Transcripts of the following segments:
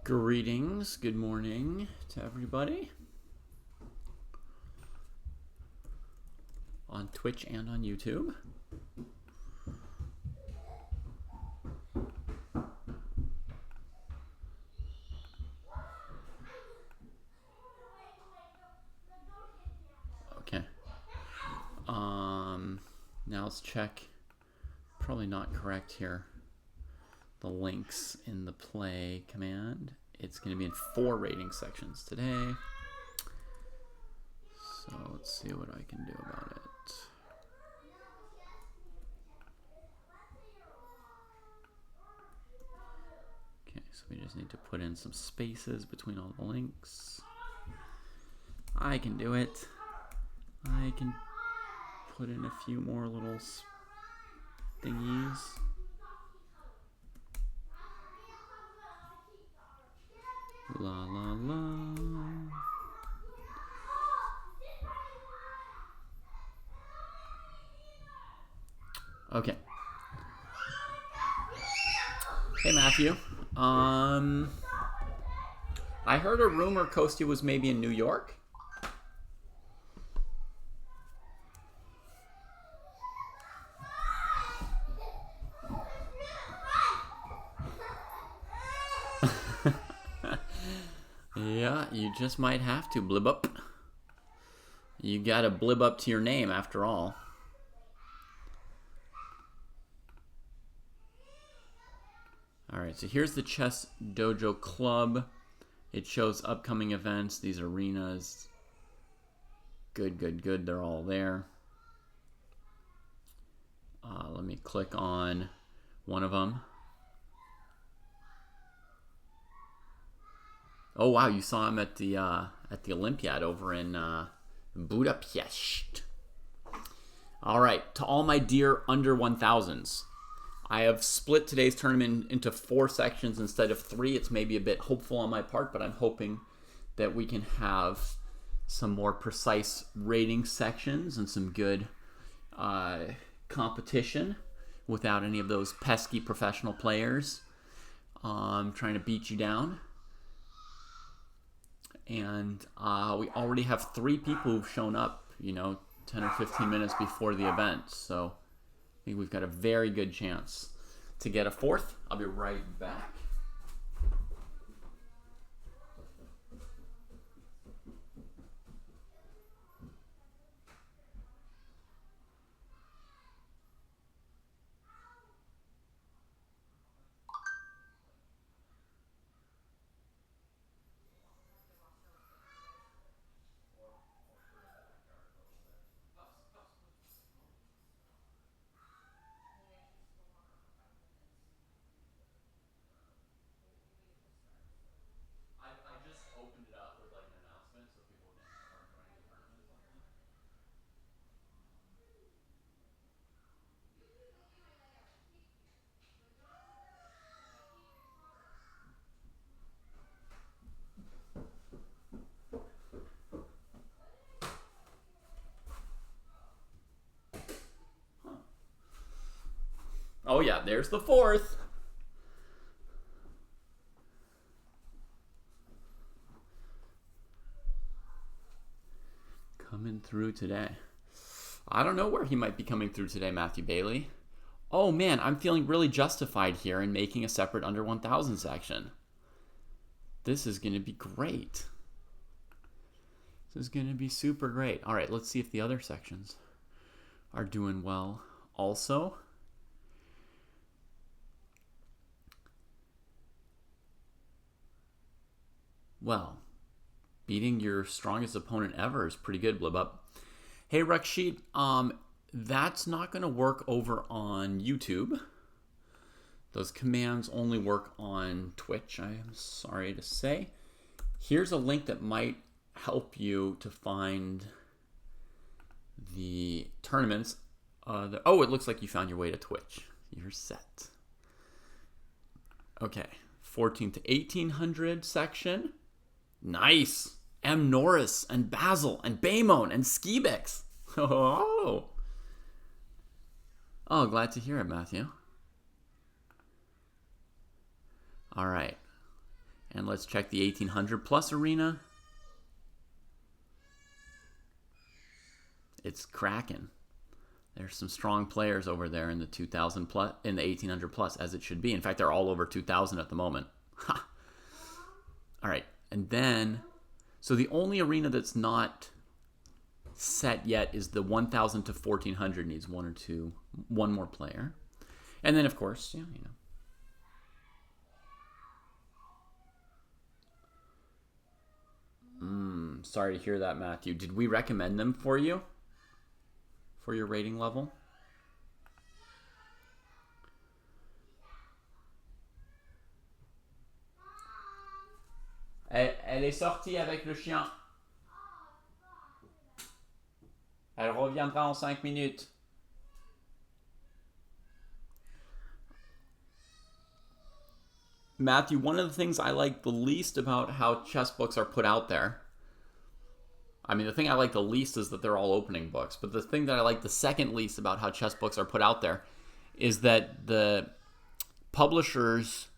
Greetings, good morning to everybody on Twitch and on YouTube. Okay. Now let's check. Probably not correct here. The links in the play command. It's going to be in 4 rating sections today. So let's see what I can do about it. Okay, so we just need to put in some spaces between all the links. I can do it. I can put in a few more little thingies. La la la. Okay. Hey Matthew. I heard a rumor Kostya was maybe in New York. Yeah, you just might have to blib up. You gotta blib up to your name after all. Alright, so here's the Chess Dojo Club. It shows upcoming events, these arenas. Good, good, good. They're all there. Let me click on one of them. Oh wow, you saw him at the Olympiad over in Budapest. All right, to all my dear under 1000s, I have split today's tournament into 4 sections instead of 3. It's maybe a bit hopeful on my part, but I'm hoping that we can have some more precise rating sections and some good competition without any of those pesky professional players trying to beat you down. And we already have 3 people who've shown up, 10 or 15 minutes before the event. So I think we've got a very good chance to get a 4th. I'll be right back. Oh yeah, there's the 4th. Coming through today. I don't know where he might be coming through today, Matthew Bailey. Oh man, I'm feeling really justified here in making a separate under 1000 section. This is going to be great. This is going to be super great. All right, let's see if the other sections are doing well also. Well, beating your strongest opponent ever is pretty good, Blib Up. Hey, Rakshit, that's not going to work over on YouTube. Those commands only work on Twitch, I am sorry to say. Here's a link that might help you to find the tournaments. Oh, it looks like you found your way to Twitch. You're set. Okay, 14 to 1800 section. Nice. M. Norris and Basil and Baymon and Skibix. Oh, glad to hear it, Matthew. All right. And let's check the 1800 plus arena. It's cracking. There's some strong players over there in the 2000 plus, in the 1800 plus, as it should be. In fact, they're all over 2000 at the moment. Ha! All right, and then, so the only arena that's not set yet is the 1000 to 1400. Needs one more player. And then, of course, sorry to hear that, Matthew. Did we recommend them for you? For your rating level? Elle est sortie avec le chien. Elle reviendra en 5 minutes. Matthew, one of the things I like the least about how chess books are put out there, I mean, the thing I like the least is that they're all opening books, but the thing that I like the second least about how chess books are put out there is that the publishers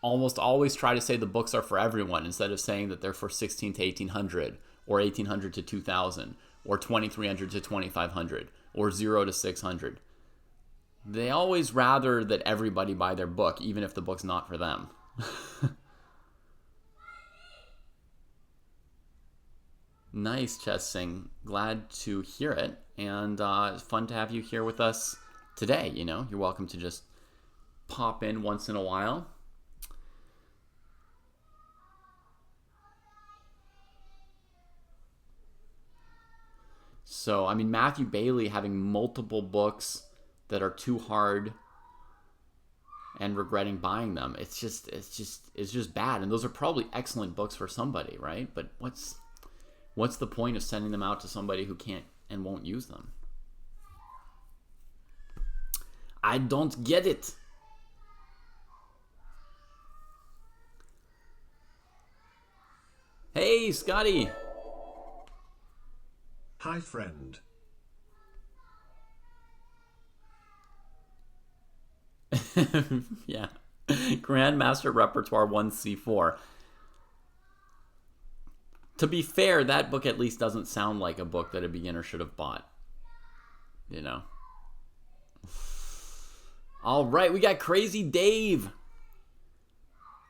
almost always try to say the books are for everyone instead of saying that they're for 16 to 1800 or 1800 to 2000 or 2300 to 2500 or 0 to 600. They always rather that everybody buy their book, even if the book's not for them. Nice, Chess Sing. Glad to hear it. And it's fun to have you here with us today. You're welcome to just pop in once in a while. So, I mean, Matthew Bailey having multiple books that are too hard and regretting buying them. It's just bad. And those are probably excellent books for somebody, right? But what's the point of sending them out to somebody who can't and won't use them? I don't get it. Hey, Scotty. Hi, friend. Yeah. Grandmaster Repertoire 1C4. To be fair, that book at least doesn't sound like a book that a beginner should have bought. All right, we got Crazy Dave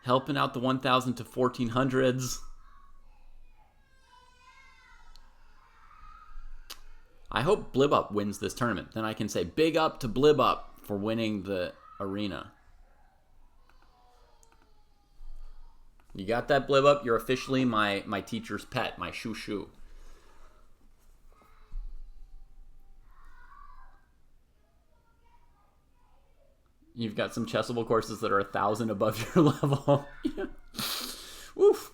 helping out the 1000 to 1400s. I hope Blib Up wins this tournament. Then I can say big up to Blib Up for winning the arena. You got that, Blib Up? You're officially my teacher's pet, my shoo-shoo. You've got some chessable courses that are 1,000 above your level. Yeah. Oof.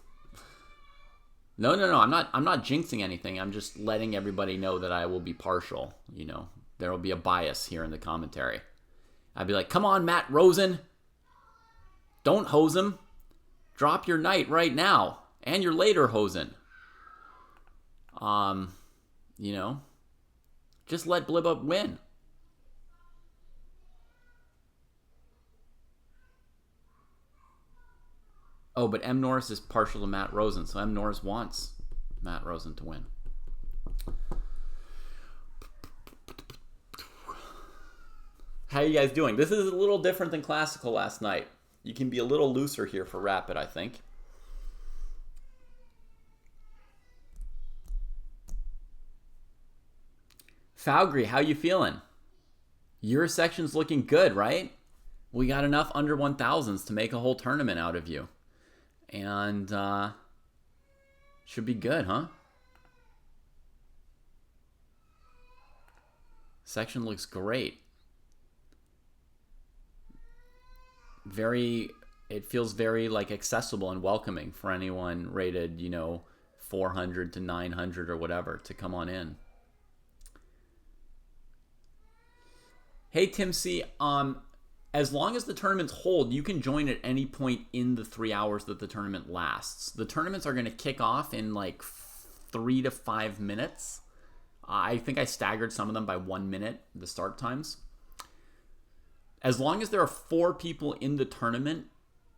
No. I'm not jinxing anything. I'm just letting everybody know that I will be partial. There will be a bias here in the commentary. I'd be like, come on, Matt Rosen. Don't hose him. Drop your knight right now. And your later hosen. Just let Blib Up win. Oh, but M. Norris is partial to Matt Rosen, so M. Norris wants Matt Rosen to win. How you guys doing? This is a little different than classical last night. You can be a little looser here for rapid, I think. Falgry, how you feeling? Your section's looking good, right? We got enough under 1000s to make a whole tournament out of you. And should be good, huh? Section looks great. It feels very accessible and welcoming for anyone rated, 400 to 900 or whatever to come on in. Hey, Tim C. As long as the tournaments hold, you can join at any point in the 3 hours that the tournament lasts. The tournaments are going to kick off in 3 to 5 minutes. I think I staggered some of them by 1 minute, the start times. As long as there are 4 people in the tournament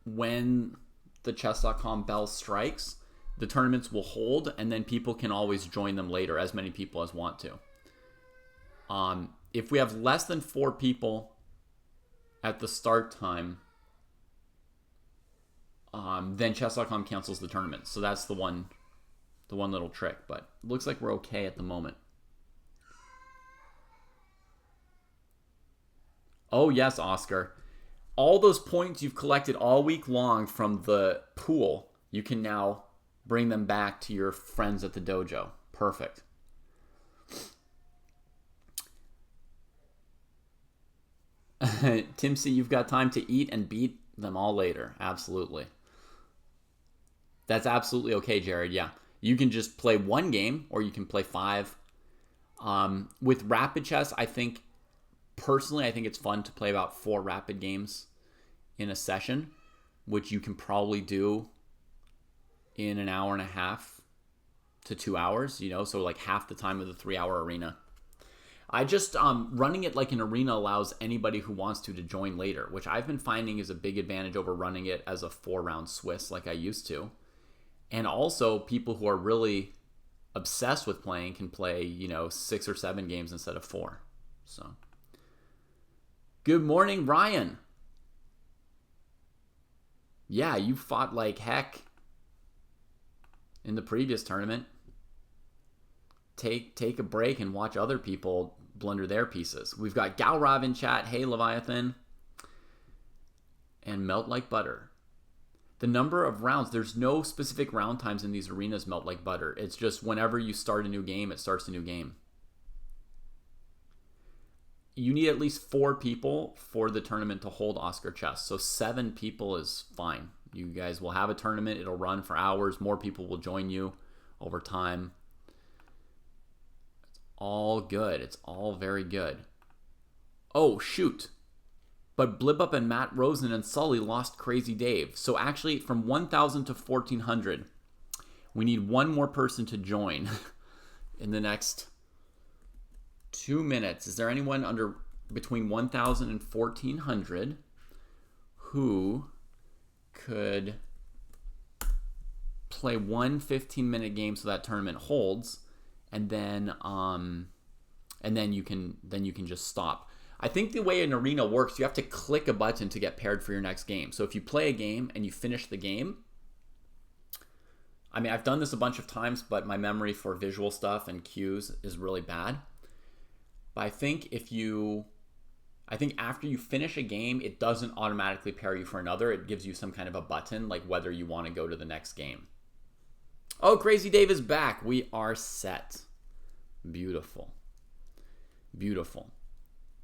when the chess.com bell strikes, the tournaments will hold, and then people can always join them later, as many people as want to. If we have less than 4 people at the start time, then chess.com cancels the tournament. So that's the one little trick. But it looks like we're okay at the moment. Oh, yes, Oscar. All those points you've collected all week long from the pool, you can now bring them back to your friends at the dojo. Perfect. Tim C, you've got time to eat and beat them all later. Absolutely. That's absolutely okay, Jared. Yeah. You can just play 1 game or you can play 5. With rapid chess, personally, I think it's fun to play about 4 rapid games in a session, which you can probably do in an hour and a half to 2 hours, so like half the time of the 3-hour arena. I just, running it like an arena allows anybody who wants to join later, which I've been finding is a big advantage over running it as a 4-round Swiss like I used to. And also, people who are really obsessed with playing can play, 6 or 7 games instead of 4. So, good morning, Ryan. Yeah, you fought like heck in the previous tournament. Take a break and watch other people blunder their pieces. We've got Galrav in chat. Hey, Leviathan. And Melt Like Butter. The number of rounds, there's no specific round times in these arenas, Melt Like Butter. It's just whenever you start a new game, it starts a new game. You need at least 4 people for the tournament to hold Oscar Chess. So 7 people is fine. You guys will have a tournament. It'll run for hours. More people will join you over time. All good. It's all very good. Oh, shoot. But Blibup and Matt Rosen and Sully lost Crazy Dave. So actually, from 1,000 to 1,400, we need 1 more person to join in the next 2 minutes. Is there anyone between 1,000 and 1,400 who could play 1 15-minute game so that tournament holds? And then you can just stop. I think the way an arena works, you have to click a button to get paired for your next game. So if you play a game and you finish the game, I've done this a bunch of times, but my memory for visual stuff and cues is really bad. But I think after you finish a game, it doesn't automatically pair you for another. It gives you some kind of a button, like whether you want to go to the next game. Oh, Crazy Dave is back. We are set. Beautiful. Beautiful.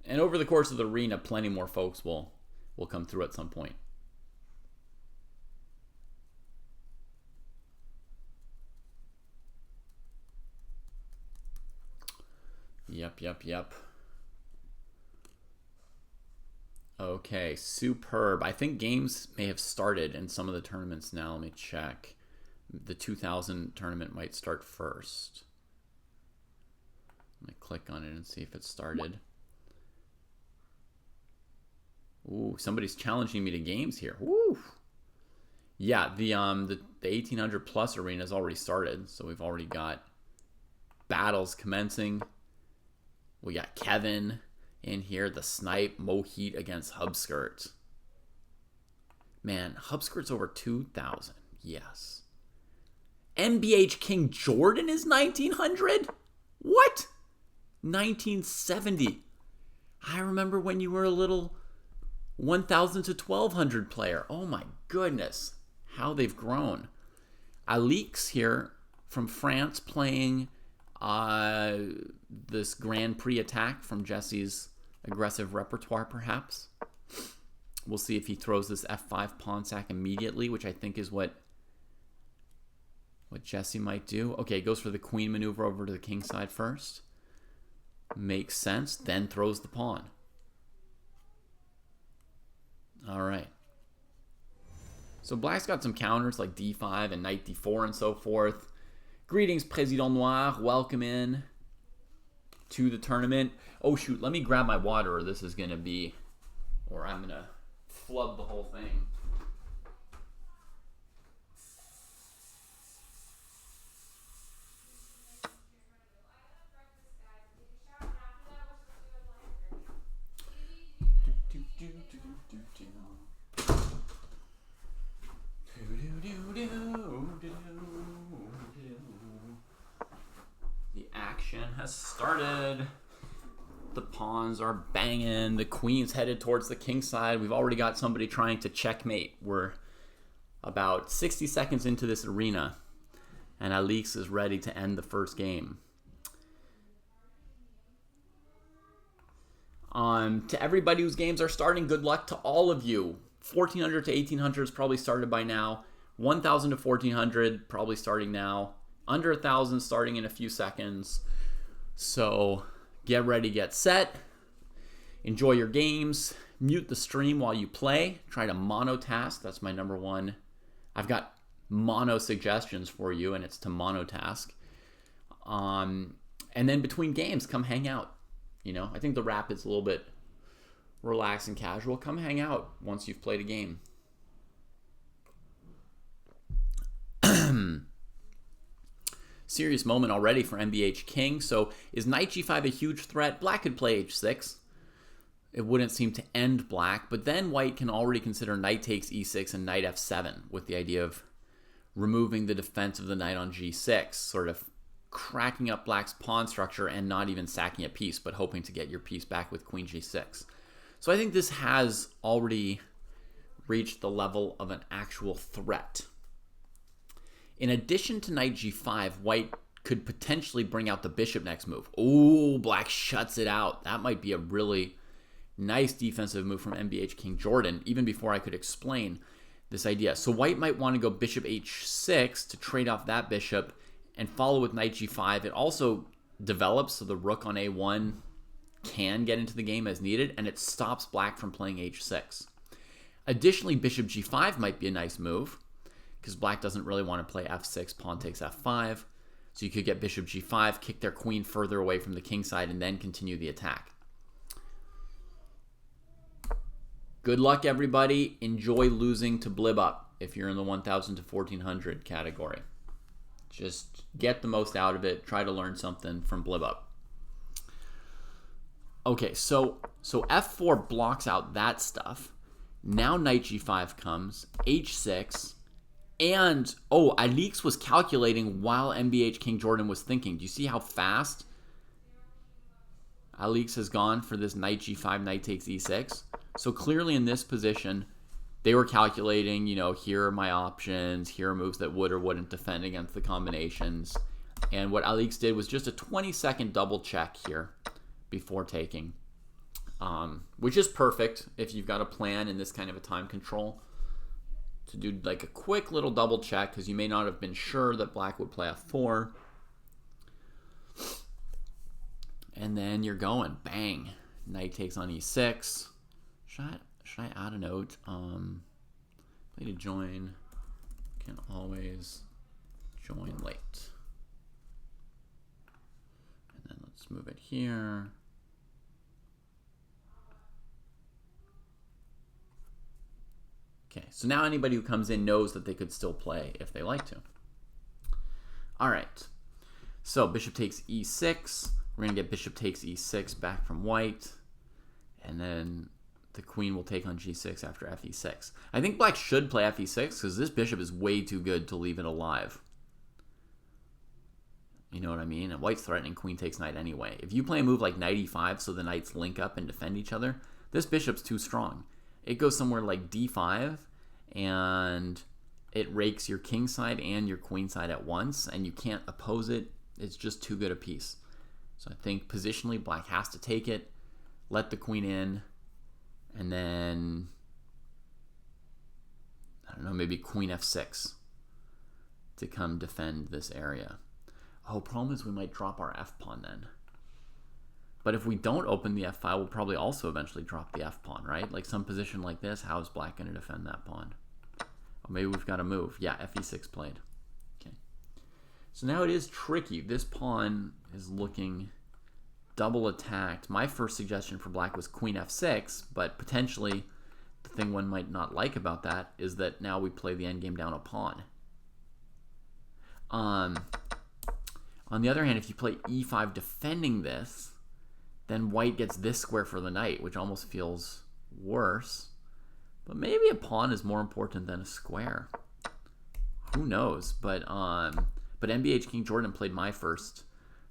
And over the course of the arena, plenty more folks will come through at some point. Yep. Okay, superb. I think games may have started in some of the tournaments now. Let me check. The 2000 tournament might start first. Let me click on it and see if it started. Ooh, somebody's challenging me to games here. Woo! Yeah, the 1800 plus arena has already started, so we've already got battles commencing. We got Kevin in here, the Snipe, Mohit against Hubskirt. Man, Hubskirt's over 2,000. Yes. MBH King Jordan is 1900? What? 1970. I remember when you were a little 1,000 to 1,200 player. Oh my goodness. How they've grown. Alix here from France playing this Grand Prix attack from Jesse's aggressive repertoire, perhaps. We'll see if he throws this F5 pawn sack immediately, which I think is what Jesse might do. Okay, goes for the queen maneuver over to the king side first. Makes sense. Then throws the pawn. All right. So black's got some counters like d5 and knight d4 and so forth. Greetings, Président Noir. Welcome in to the tournament. Oh, shoot. Let me grab my water or this is going to be... Or I'm going to flub the whole thing. started. The pawns are banging. The queen's headed towards the king side. We've already got somebody trying to checkmate. We're about 60 seconds into this arena, and Alix is ready to end the first game. To everybody whose games are starting, good luck to all of you. 1400 to 1800 is probably started by now. 1000 to 1400 probably starting now. Under 1000 starting in a few seconds. So get ready, get set. Enjoy your games. Mute the stream while you play. Try to monotask. That's my number one. I've got mono suggestions for you, and it's to monotask. And then between games, come hang out. You know, I think the wrap is a little bit relaxed and casual. Come hang out once you've played a game. Serious moment already for MBH King. So is knight g5 a huge threat? Black could play h6. It wouldn't seem to end black, but then white can already consider knight takes e6 and knight f7 with the idea of removing the defense of the knight on g6, sort of cracking up black's pawn structure and not even sacking a piece, but hoping to get your piece back with queen g6. So I think this has already reached the level of an actual threat. In addition to knight g5, white could potentially bring out the bishop next move. Oh, black shuts it out. That might be a really nice defensive move from MBH King Jordan, even before I could explain this idea. So white might want to go bishop h6 to trade off that bishop and follow with knight g5. It also develops so the rook on a1 can get into the game as needed, and it stops black from playing h6. Additionally, bishop g5 might be a nice move because black doesn't really want to play f6, pawn takes f5. So you could get bishop g5, kick their queen further away from the king side, and then continue the attack. Good luck, everybody. Enjoy losing to Blib Up if you're in the 1000 to 1400 category. Just get the most out of it. Try to learn something from Blib Up. Okay, so f4 blocks out that stuff. Now knight g5 comes, h6, and Alix was calculating while MBH King Jordan was thinking. Do you see how fast Alix has gone for this knight g5, knight takes e6? So clearly in this position, they were calculating, you know, here are my options, here are moves that would or wouldn't defend against the combinations. And what Alix did was just a 20-second double check here before taking, which is perfect if you've got a plan in this kind of a time control to do like a quick little double check because you may not have been sure that black would play f4. And then you're going, bang, knight takes on e6. Should I add a note? Play to join. Can always join late. And then let's move it here. Okay, so now anybody who comes in knows that they could still play if they like to. All right, so bishop takes e6. We're going to get bishop takes e6 back from white. And then the queen will take on g6 after fe6. I think black should play fe6 because this bishop is way too good to leave it alive. You know what I mean? And white's threatening queen takes knight anyway. If you play a move like knight e5 so the knights link up and defend each other, this bishop's too strong. It goes somewhere like d5 and it rakes your king side and your queen side at once and you can't oppose it. It's just too good a piece. So I think positionally black has to take it, let the queen in, and then, I don't know, maybe queen f6 to come defend this area. Oh, problem is we might drop our f-pawn then. But if we don't open the f-file, we'll probably also eventually drop the f-pawn, right? Like some position like this, how is black going to defend that pawn? Or maybe we've got to move. Yeah, fe6 played. Okay. So now it is tricky. This pawn is looking double attacked. My first suggestion for black was queen f6, but potentially the thing one might not like about that is that now we play the endgame down a pawn. On the other hand, if you play e5 defending this, then white gets this square for the knight, which almost feels worse. But maybe a pawn is more important than a square. Who knows? But MBH King Jordan played my first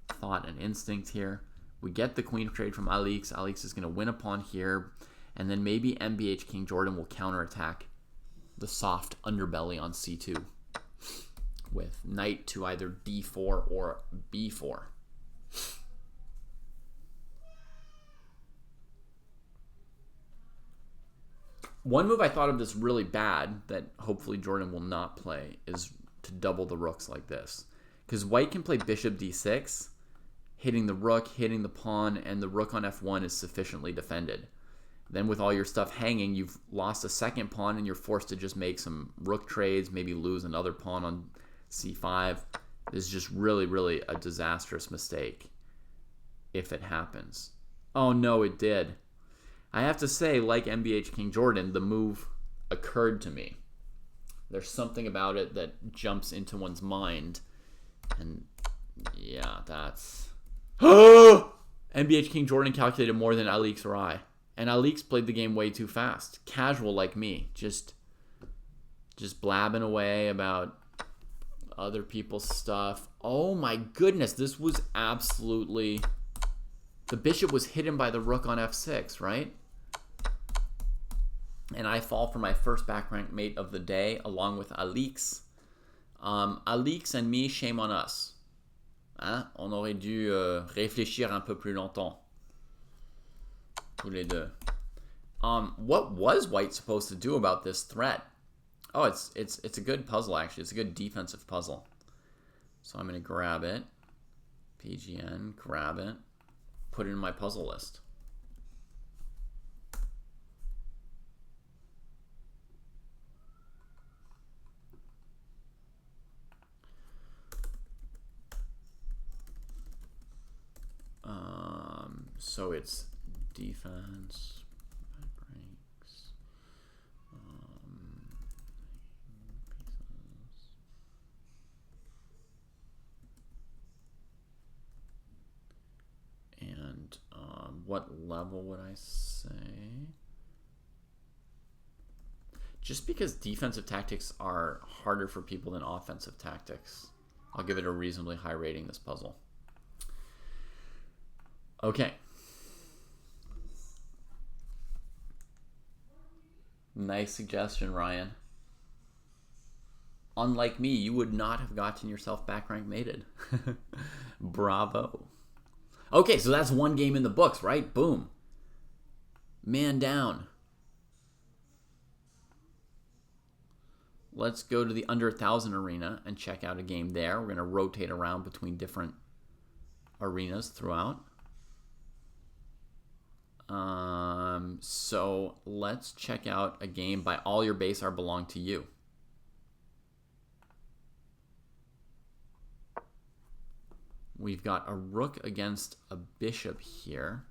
thought and instinct here. We get the queen trade from Alix. Alix is going to win a pawn here. And then maybe MBH King Jordan will counterattack the soft underbelly on c2 with knight to either d4 or b4. One move I thought of that's really bad that hopefully Jordan will not play is to double the rooks like this. Because white can play bishop d6, hitting the rook, hitting the pawn, and the rook on f1 is sufficiently defended. Then with all your stuff hanging, you've lost a second pawn and you're forced to just make some rook trades, maybe lose another pawn on c5. This is just really, really a disastrous mistake if it happens. Oh no, it did. I have to say, like MBH King Jordan, the move occurred to me. There's something about it that jumps into one's mind. And yeah, that's... MBH King Jordan calculated more than Alix or I. And Alix played the game way too fast. Casual like me. Just blabbing away about other people's stuff. Oh my goodness, this was absolutely... The bishop was hidden by the rook on f6, right? And I fall for my first back rank mate of the day, along with Alix. Alix and me, shame on us. Hein? On aurait dû réfléchir un peu plus longtemps. Tous les deux. What was white supposed to do about this threat? Oh, it's a good puzzle, actually. It's a good defensive puzzle. So I'm going to grab it. PGN, grab it. Put it in my puzzle list. So it's defense, breaks, pieces. And what level would I say? Just because defensive tactics are harder for people than offensive tactics, I'll give it a reasonably high rating, this puzzle. Okay. Nice suggestion, Ryan. Unlike me, you would not have gotten yourself back rank mated. Bravo. Okay, so that's one game in the books, right? Boom. Man down. Let's go to the under 1,000 arena and check out a game there. We're going to rotate around between different arenas throughout. So let's check out a game by All Your Base Are Belong to You. We've got a rook against a bishop here.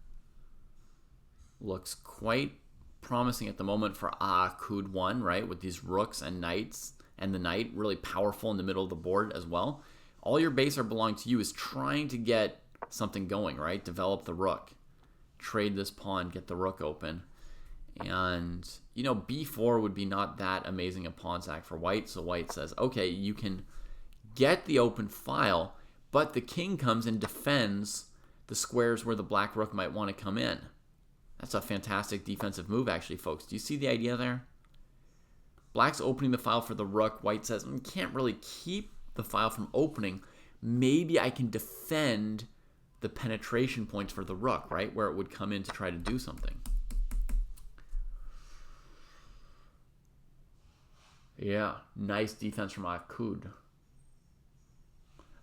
Looks quite promising at the moment for Kud 1, right? With these rooks and knights, and the knight really powerful in the middle of the board as well. All Your Base Are Belong to You is trying to get something going, right? Develop the rook. Trade this pawn, get the rook open. And, you know, b4 would be not that amazing a pawn sack for white. So white says, okay, you can get the open file, but the king comes and defends the squares where the black rook might want to come in. That's a fantastic defensive move, actually, folks. Do you see the idea there? Black's opening the file for the rook. White says, can't really keep the file from opening. Maybe I can defend the penetration points for the rook, right? Where it would come in to try to do something. Yeah, nice defense from Akud.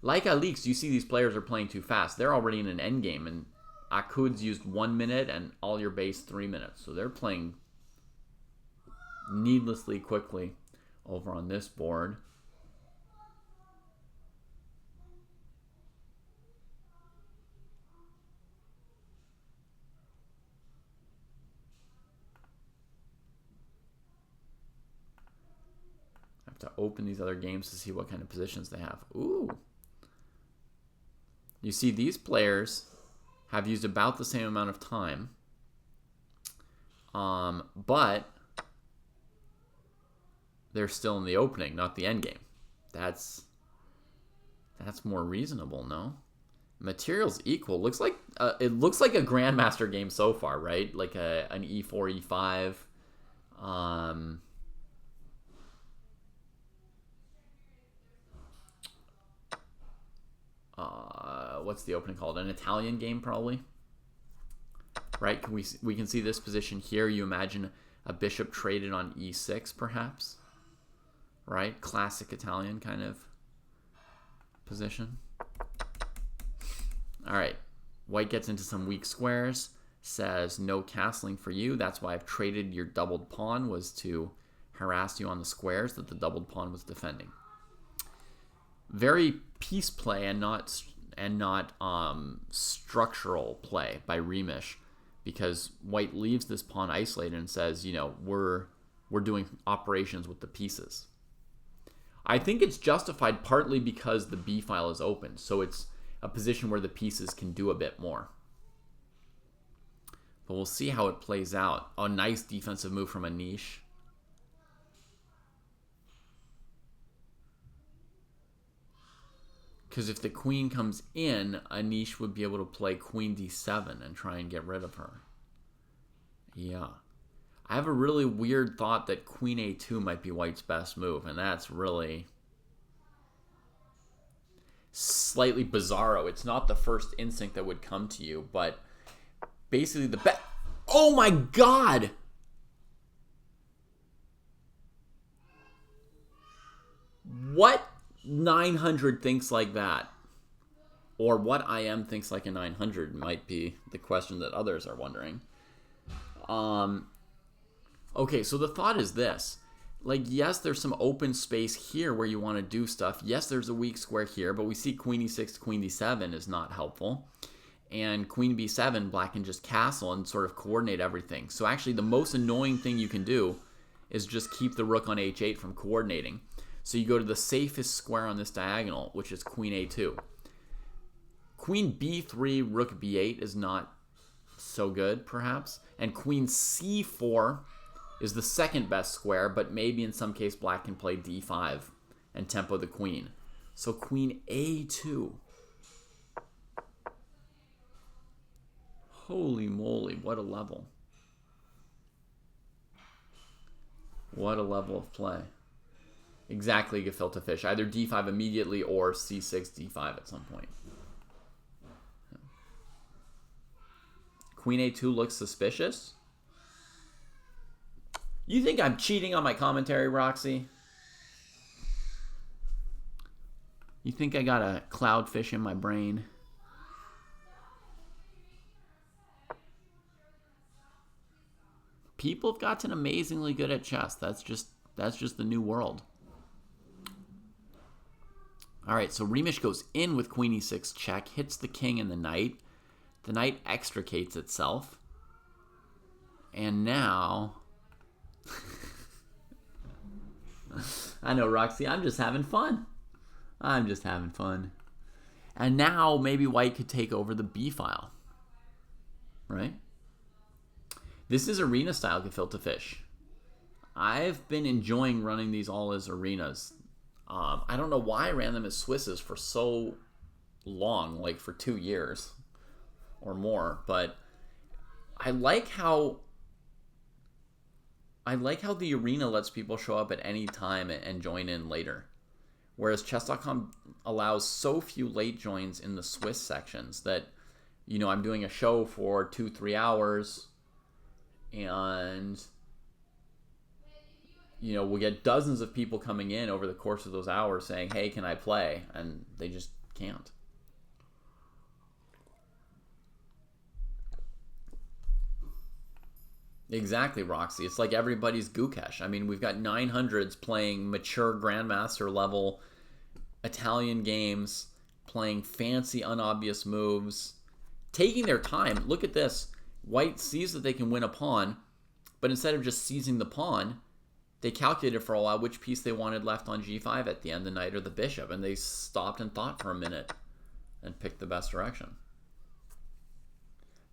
Like Alix, you see these players are playing too fast. They're already in an endgame, and Akud's used 1 minute and All Your Base 3 minutes. So they're playing needlessly quickly over on this board. To open these other games to see what kind of positions they have. Ooh. You see, these players have used about the same amount of time, but they're still in the opening, not the end game. That's more reasonable, no? Materials equal. Looks like it looks like a grandmaster game so far, right? Like an e4, e5. What's the opening called? An Italian game, probably. Right? We can see this position here. You imagine a bishop traded on e6, perhaps. Right? Classic Italian kind of position. All right. White gets into some weak squares. Says no castling for you. That's why I've traded your doubled pawn, was to harass you on the squares that the doubled pawn was defending. Very piece play and not structural play by Remish, because White leaves this pawn isolated and says, you know, we're doing operations with the pieces. I think it's justified partly because the b file is open, so it's a position where the pieces can do a bit more. But we'll see how it plays out. A nice defensive move from Anish. Because if the queen comes in, Anish would be able to play queen d7 and try and get rid of her. Yeah. I have a really weird thought that queen a2 might be White's best move, and that's really slightly bizarro. It's not the first instinct that would come to you, but basically the bet. Oh my god! What 900 thinks like that? Or what IM thinks like a 900 might be the question that others are wondering. Okay, so the thought is this. Like, yes, there's some open space here where you want to do stuff. Yes, there's a weak square here, but we see queen e6 to queen d7 is not helpful. And queen b7, black can just castle and sort of coordinate everything. So actually, the most annoying thing you can do is just keep the rook on h8 from coordinating. So you go to the safest square on this diagonal, which is queen a2. Queen b3, rook b8 is not so good, perhaps. And queen c4 is the second best square, but maybe in some case black can play d5 and tempo the queen. So queen a2. Holy moly, what a level. What a level of play. Exactly gefilte fish. Either d5 immediately or c6, d5 at some point. Queen a2 looks suspicious. You think I'm cheating on my commentary, Roxy? You think I got a cloudfish in my brain? People have gotten amazingly good at chess. That's just the new world. All right, so Remish goes in with queen e6 check, hits the king and the knight. The knight extricates itself. And now... I know, Roxy, I'm just having fun. I'm just having fun. And now maybe White could take over the b file. Right? This is arena-style gefilte fish. I've been enjoying running these all as arenas. I don't know why I ran them as Swisses for so long, like for 2 years or more, but I like how the arena lets people show up at any time and join in later. Whereas chess.com allows so few late joins in the Swiss sections that, you know, I'm doing a show for 2-3 hours and, you know, we'll get dozens of people coming in over the course of those hours saying, hey, can I play? And they just can't. Exactly, Roxy. It's like everybody's Gukesh. I mean, we've got 900s playing mature grandmaster level Italian games, playing fancy, unobvious moves, taking their time. Look at this. White sees that they can win a pawn, but instead of just seizing the pawn, they calculated for a while which piece they wanted left on g5 at the end, the knight or the bishop, and they stopped and thought for a minute and picked the best direction.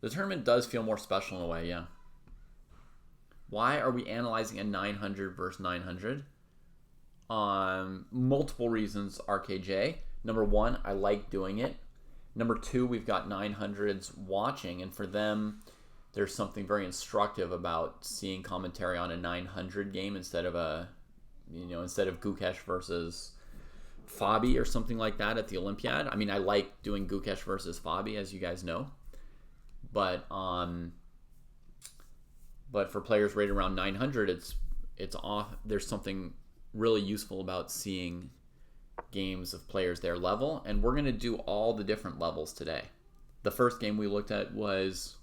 The tournament does feel more special in a way, yeah. Why are we analyzing a 900 versus 900? Multiple reasons, RKJ. Number one, I like doing it. Number 2, we've got 900s watching, and for them, there's something very instructive about seeing commentary on a 900 game instead of Gukesh versus Fabi or something like that at the Olympiad. I mean, I like doing Gukesh versus Fabi, as you guys know, but for players rated around 900, it's off. There's something really useful about seeing games of players their level, and we're going to do all the different levels today. The first game we looked at was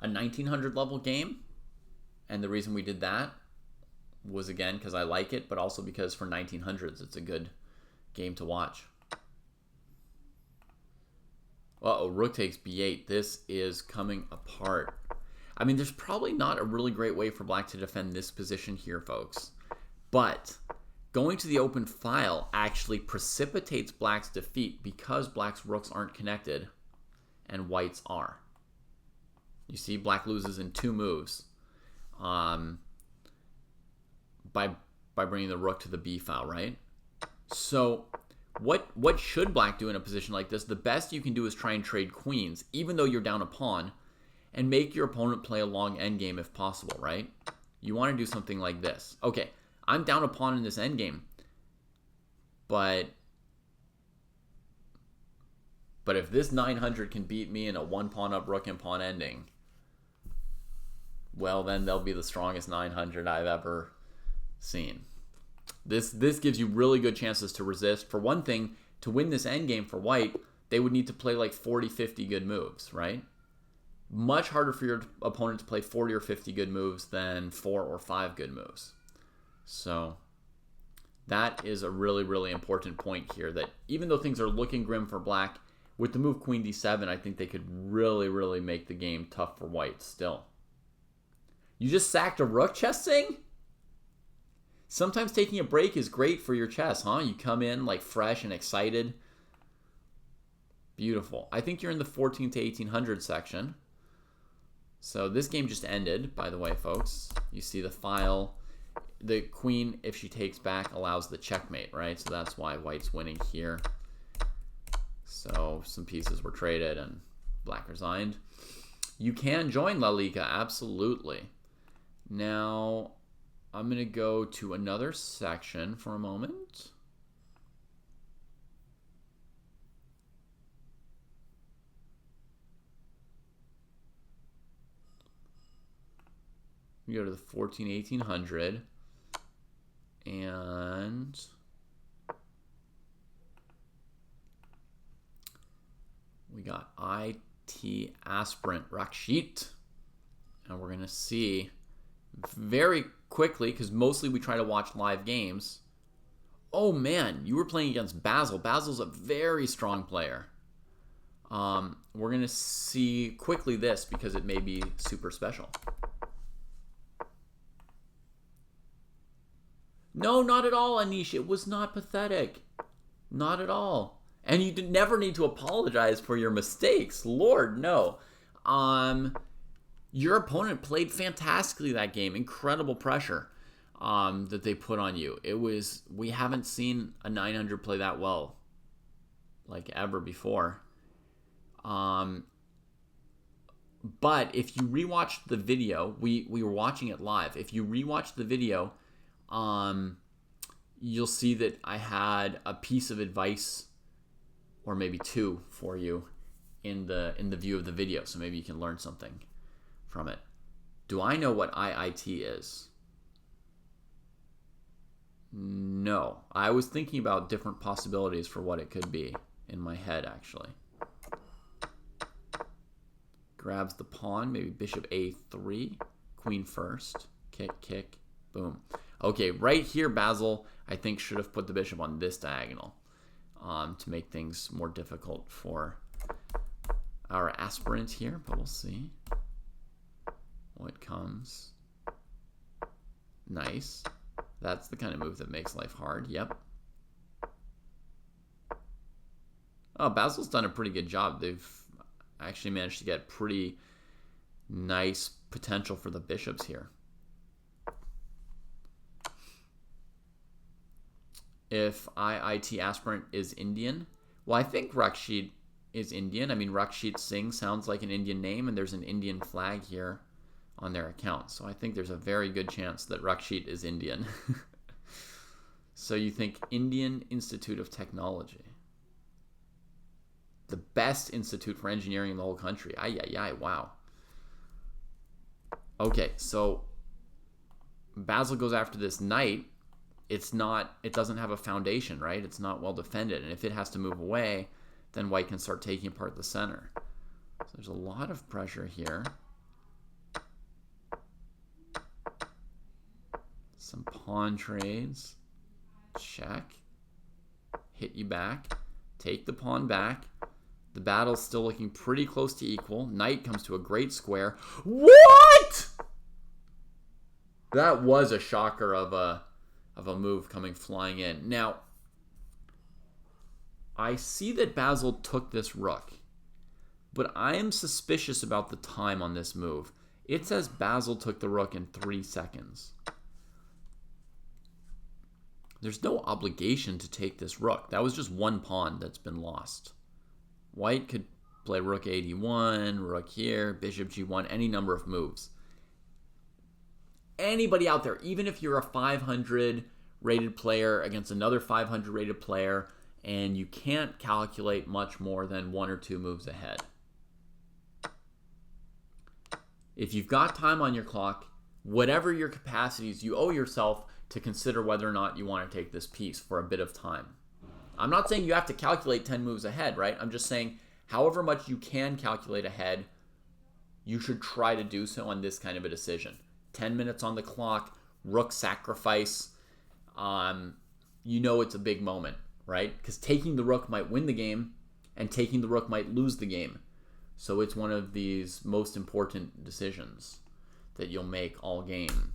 a 1900 level game, and the reason we did that was, again, because I like it, but also because for 1900s it's a good game to watch. Uh-oh, rook takes b8. This is coming apart. I mean, there's probably not a really great way for black to defend this position here, folks, but going to the open file actually precipitates black's defeat because black's rooks aren't connected and white's are. You see, black loses in 2 moves by bringing the rook to the b file, right? So what should black do in a position like this? The best you can do is try and trade queens, even though you're down a pawn, and make your opponent play a long endgame if possible, right? You want to do something like this. Okay, I'm down a pawn in this endgame, but if this 900 can beat me in a 1 pawn up rook and pawn ending, well, then they'll be the strongest 900 I've ever seen. This gives you really good chances to resist. For one thing, to win this endgame for white, they would need to play like 40, 50 good moves, right? Much harder for your opponent to play 40 or 50 good moves than 4 or 5 good moves. So that is a really, really important point here, that even though things are looking grim for black, with the move queen d7, I think they could really, really make the game tough for white still. You just sacked a rook, Chessing? Sometimes taking a break is great for your chess, huh? You come in like fresh and excited. Beautiful. I think you're in the 14 to 1800 section. So this game just ended, by the way, folks. You see the file. The queen, if she takes back, allows the checkmate, right? So that's why white's winning here. So some pieces were traded and black resigned. You can join Lalika, absolutely. Now, I'm going to go to another section for a moment. We go to the 14, 1800. And we got IT aspirant Rakshit. And we're going to see very quickly, because mostly we try to watch live games. Oh man, you were playing against Basil. Basil's a very strong player. We're going to see quickly this because it may be super special. No, not at all, Anish. It was not pathetic. Not at all. And you never need to apologize for your mistakes. Lord, no. Your opponent played fantastically that game. Incredible pressure that they put on you. We haven't seen a 900 play that well, like ever before. But if you rewatch the video, we were watching it live. If you rewatch the video, you'll see that I had a piece of advice, or maybe 2 for you in the view of the video, so maybe you can learn something from it. Do I know what IIT is? No. I was thinking about different possibilities for what it could be in my head, actually. Grabs the pawn, maybe bishop a3, queen first, kick, boom. Okay, right here, Basil, I think, should have put the bishop on this diagonal to make things more difficult for our aspirant here, but we'll see what comes. Nice. That's the kind of move that makes life hard. Yep. Oh, Basil's done a pretty good job. They've actually managed to get pretty nice potential for the bishops here. If IIT aspirant is Indian, well, I think Rakshit is Indian. I mean, Rakshit Singh sounds like an Indian name, and there's an Indian flag here on their account. So I think there's a very good chance that Rakshit is Indian. So you think Indian Institute of Technology. The best institute for engineering in the whole country. Ay, wow. Okay, so Basil goes after this knight. It doesn't have a foundation, right? It's not well defended. And if it has to move away, then white can start taking apart the center. So there's a lot of pressure here. Some pawn trades. Check. Hit you back. Take the pawn back. The battle's still looking pretty close to equal. Knight comes to a great square. What? That was a shocker of a move coming flying in. Now, I see that Basil took this rook, but I am suspicious about the time on this move. It says Basil took the rook in 3 seconds. There's no obligation to take this rook. That was just one pawn that's been lost. White could play rook a1, rook here, bishop g1, any number of moves. Anybody out there, even if you're a 500 rated player against another 500 rated player, and you can't calculate much more than 1 or 2 moves ahead. If you've got time on your clock, whatever your capacities, you owe yourself to consider whether or not you want to take this piece for a bit of time. I'm not saying you have to calculate 10 moves ahead, right? I'm just saying however much you can calculate ahead, you should try to do so on this kind of a decision. 10 minutes on the clock, rook sacrifice. You know it's a big moment, right? Because taking the rook might win the game, and taking the rook might lose the game. So it's one of these most important decisions that you'll make all game.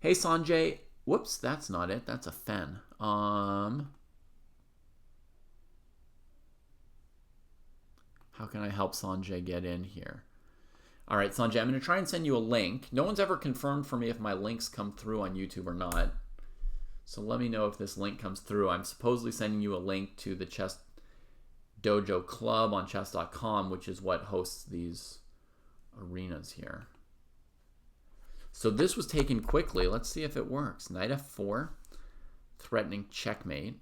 Hey, Sanjay. Whoops, that's not it. That's a fen. How can I help Sanjay get in here? All right, Sanjay, I'm going to try and send you a link. No one's ever confirmed for me if my links come through on YouTube or not. So let me know if this link comes through. I'm supposedly sending you a link to the Chess Dojo Club on chess.com, which is what hosts these arenas here. So this was taken quickly. Let's see if it works. Knight f4, threatening checkmate.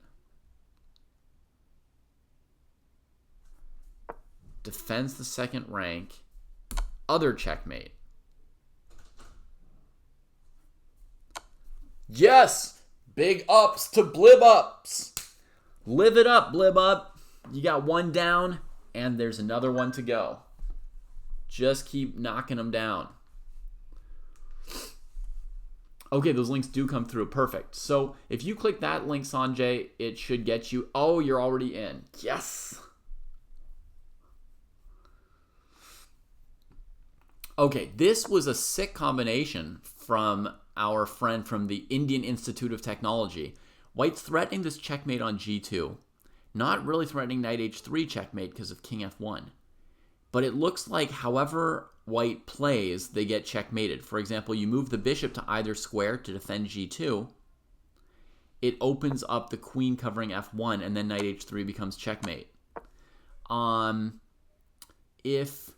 Defends the second rank. Other checkmate. Yes! Big ups to blib ups. Live it up, blib up. You got one down, and there's another one to go. Just keep knocking them down. Okay, those links do come through. Perfect. So if you click that link, Sanjay, it should get you. Oh, you're already in. Yes. Okay, this was a sick combination from our friend from the Indian Institute of Technology. White's threatening this checkmate on g2. Not really threatening knight h3 checkmate because of king f1. But it looks like however white plays, they get checkmated. For example, you move the bishop to either square to defend g2. It opens up the queen covering f1, and then knight h3 becomes checkmate. If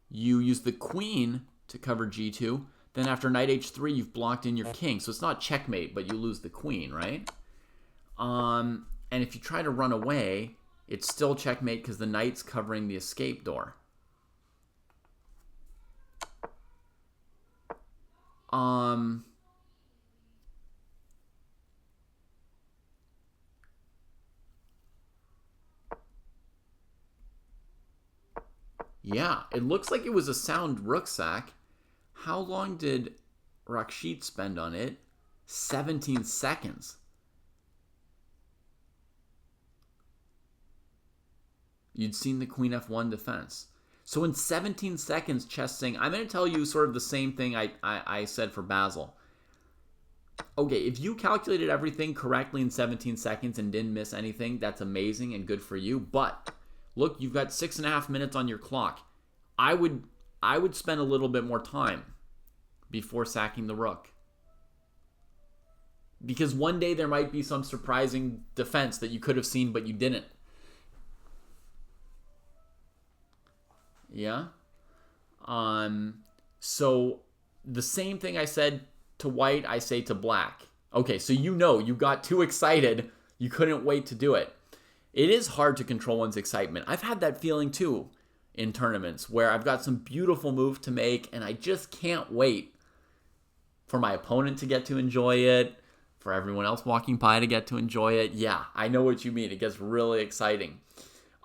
you use the queen to cover g2, then after knight h3, you've blocked in your king. So it's not checkmate, but you lose the queen, right? And if you try to run away, it's still checkmate because the knight's covering the escape door. Yeah, it looks like it was a sound rook sack. How long did Rakshit spend on it? 17 seconds. You'd seen the queen f1 defense. So in 17 seconds, Chess saying, I'm going to tell you sort of the same thing I said for Basil. Okay, if you calculated everything correctly in 17 seconds and didn't miss anything, that's amazing and good for you. But look, you've got 6.5 minutes on your clock. I would spend a little bit more time before sacking the rook. Because one day there might be some surprising defense that you could have seen, but you didn't. Yeah. So the same thing I said to white, I say to black. Okay, so you got too excited. You couldn't wait to do it. It is hard to control one's excitement. I've had that feeling too in tournaments where I've got some beautiful move to make and I just can't wait for my opponent to get to enjoy it, for everyone else walking by to get to enjoy it. Yeah, I know what you mean. It gets really exciting.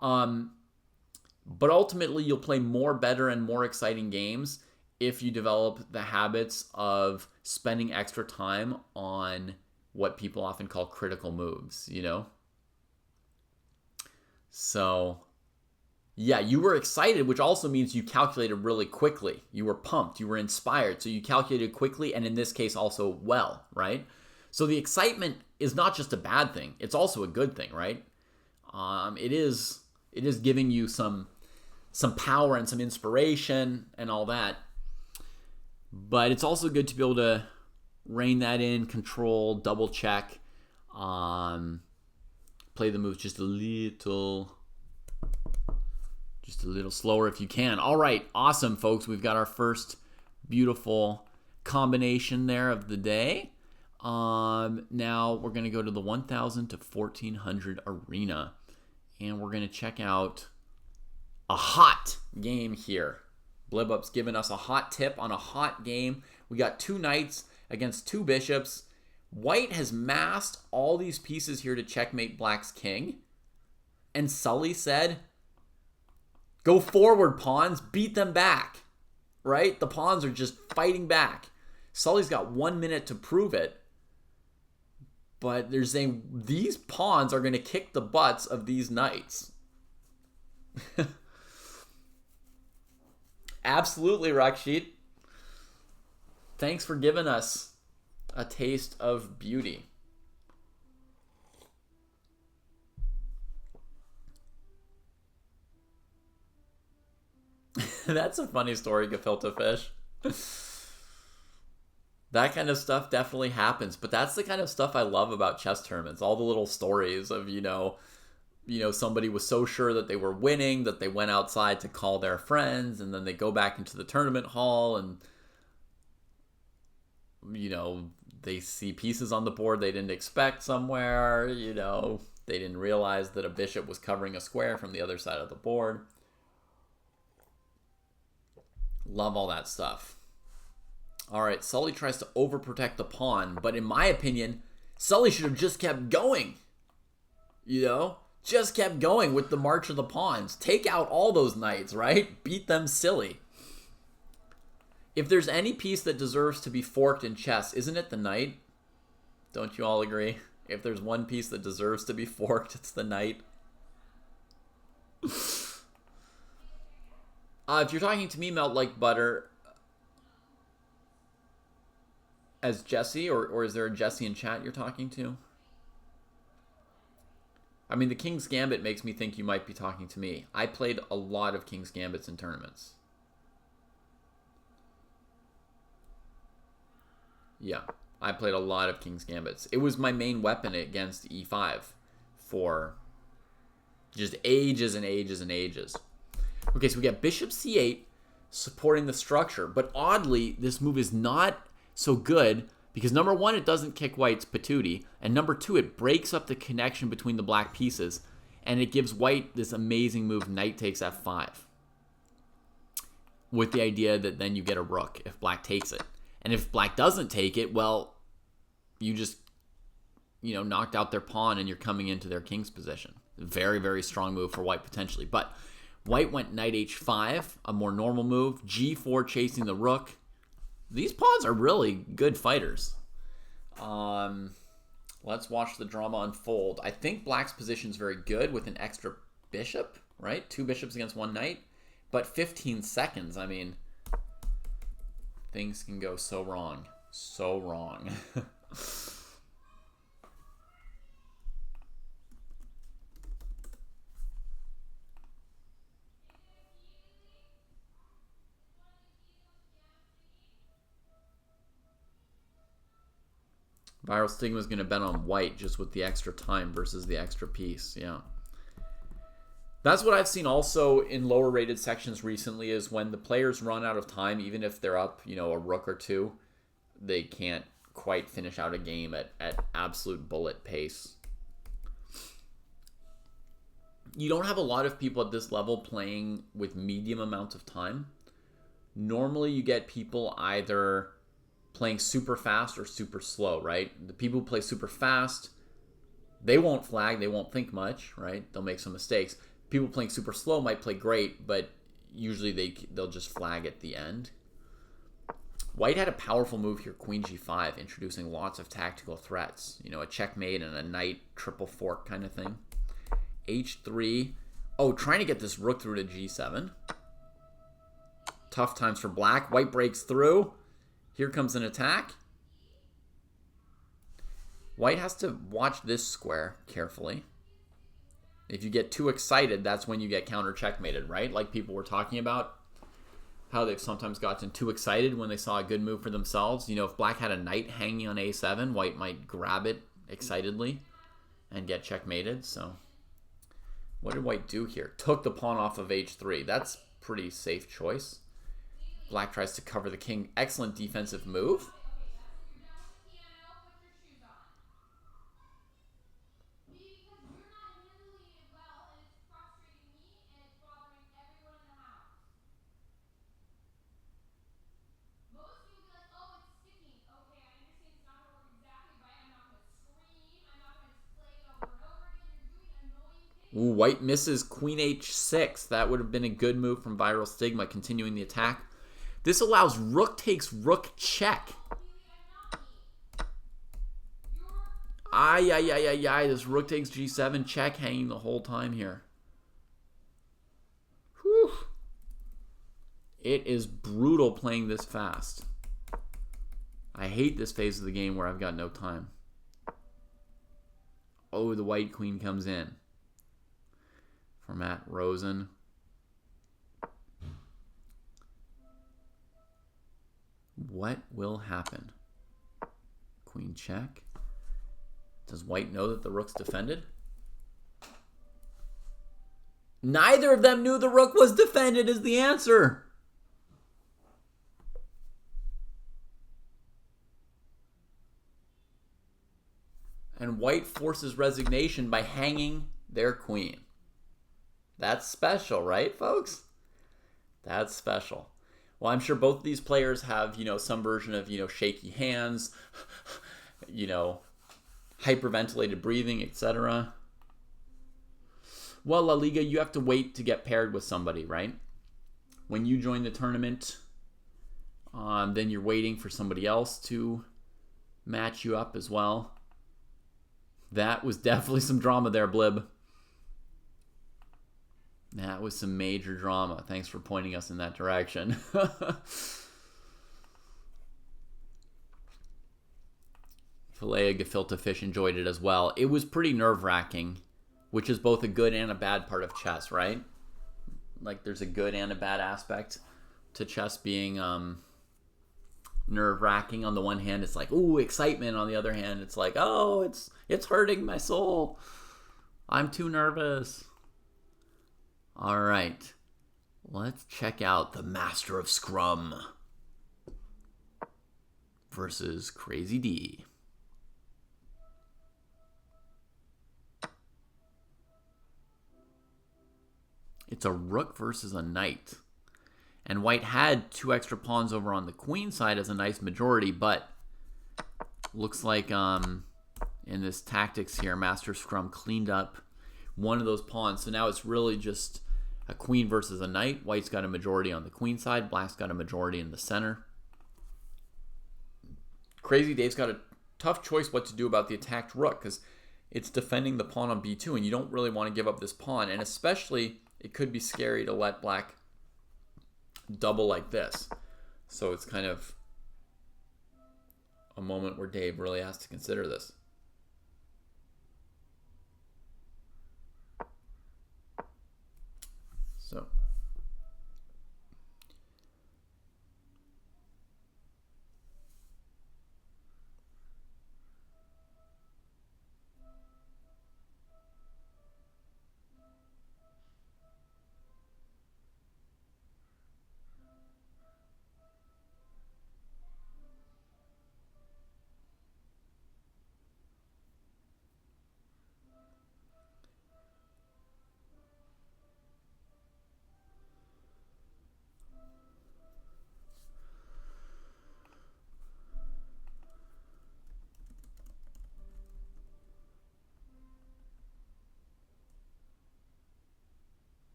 But ultimately, you'll play more, better, and more exciting games if you develop the habits of spending extra time on what people often call critical moves, you know? So, yeah, you were excited, which also means you calculated really quickly. You were pumped. You were inspired. So you calculated quickly, and in this case, also well, right? So the excitement is not just a bad thing. It's also a good thing, right? It is giving you some power and some inspiration and all that. But it's also good to be able to rein that in, control, double check, play the moves just a little slower if you can. All right, awesome, folks. We've got our first beautiful combination there of the day. Now we're going to go to the 1,000 to 1,400 arena, and we're going to check out a hot game here. Blibup's given us a hot tip on a hot game. We got 2 knights against 2 bishops. White has massed all these pieces here to checkmate black's king. And Sully said, go forward, pawns. Beat them back. Right? The pawns are just fighting back. Sully's got 1 minute to prove it. But they're saying these pawns are going to kick the butts of these knights. Absolutely, Rakshit. Thanks for giving us a taste of beauty. That's a funny story, gefilte fish. That kind of stuff definitely happens, but that's the kind of stuff I love about chess tournaments. All the little stories of, somebody was so sure that they were winning that they went outside to call their friends, and then they go back into the tournament hall and, they see pieces on the board they didn't expect somewhere, they didn't realize that a bishop was covering a square from the other side of the board. Love all that stuff. All right, Sully tries to overprotect the pawn, but in my opinion, Sully should have just kept going. Just kept going with the march of the pawns. Take out all those knights, right? Beat them silly. If there's any piece that deserves to be forked in chess, isn't it the knight? Don't you all agree? If there's one piece that deserves to be forked, it's the knight. If you're talking to me, Melt Like Butter, as Jesse, or is there a Jesse in chat you're talking to? I mean, the King's Gambit makes me think you might be talking to me. I played a lot of King's Gambits in tournaments. Yeah, I played a lot of King's Gambits. It was my main weapon against e5 for just ages and ages and ages. Okay, so we got bishop c8 supporting the structure. But oddly, this move is not so good because number one, it doesn't kick white's patootie. And number two, it breaks up the connection between the black pieces. And it gives white this amazing move, knight takes f5. With the idea that then you get a rook if black takes it. And if black doesn't take it, well, you just, knocked out their pawn and you're coming into their king's position. Very, very strong move for white potentially. But white went knight h5, a more normal move. g4 chasing the rook. These pawns are really good fighters. Let's watch the drama unfold. I think black's position is very good with an extra bishop, right? 2 bishops against 1 knight. But 15 seconds, I mean, things can go so wrong. So wrong. Viral Stigma is going to bet on white just with the extra time versus the extra piece. Yeah. That's what I've seen also in lower rated sections recently is when the players run out of time, even if they're up, a rook or two, they can't quite finish out a game at absolute bullet pace. You don't have a lot of people at this level playing with medium amounts of time. Normally you get people either playing super fast or super slow, right? The people who play super fast, they won't flag, they won't think much, right? They'll make some mistakes. People playing super slow might play great, but usually they'll just flag at the end. White had a powerful move here, queen g5, introducing lots of tactical threats. A checkmate and a knight triple fork kind of thing. h3. Oh, trying to get this rook through to g7. Tough times for black. White breaks through. Here comes an attack. White has to watch this square carefully. If you get too excited, that's when you get counter checkmated, right? Like people were talking about how they've sometimes gotten too excited when they saw a good move for themselves. If black had a knight hanging on a7, white might grab it excitedly and get checkmated. So what did white do here? Took the pawn off of h3. That's pretty safe choice. Black tries to cover the king. Excellent defensive move. Ooh, white misses queen h6. That would have been a good move from Viral Stigma, continuing the attack. This allows rook takes rook check. Ay. This rook takes g7 check hanging the whole time here. Whew. It is brutal playing this fast. I hate this phase of the game where I've got no time. Oh, the white queen comes in. For Matt Rosen. What will happen? Queen check. Does white know that the rook's defended? Neither of them knew the rook was defended is the answer. And white forces resignation by hanging their queen. That's special, right, folks? That's special. Well, I'm sure both of these players have, some version of, shaky hands, hyperventilated breathing, etc. Well, La Liga, you have to wait to get paired with somebody, right? When you join the tournament, then you're waiting for somebody else to match you up as well. That was definitely some drama there, Blib. That was some major drama. Thanks for pointing us in that direction. Filet gefilte fish enjoyed it as well. It was pretty nerve-wracking, which is both a good and a bad part of chess, right? Like there's a good and a bad aspect to chess being nerve-wracking. On the one hand, it's like, ooh, excitement. On the other hand, it's like, oh, it's hurting my soul. I'm too nervous. All right, let's check out the Master of Scrum versus Crazy D. It's a rook versus a knight. And white had 2 extra pawns over on the queen side as a nice majority, but looks like in this tactics here, Master of Scrum cleaned up one of those pawns. So now it's really just a queen versus a knight. White's got a majority on the queen side. Black's got a majority in the center. Crazy Dave's got a tough choice what to do about the attacked rook because it's defending the pawn on b2, and you don't really want to give up this pawn. And especially, it could be scary to let black double like this. So it's kind of a moment where Dave really has to consider this. So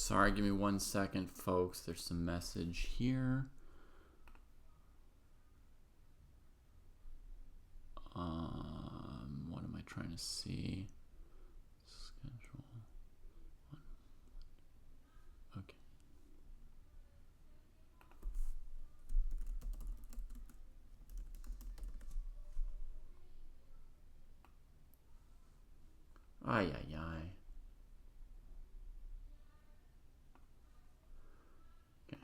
Sorry, give me 1 second, folks. There's some message here. What am I trying to see? Schedule. Okay. Ay, ay, ay. Okay.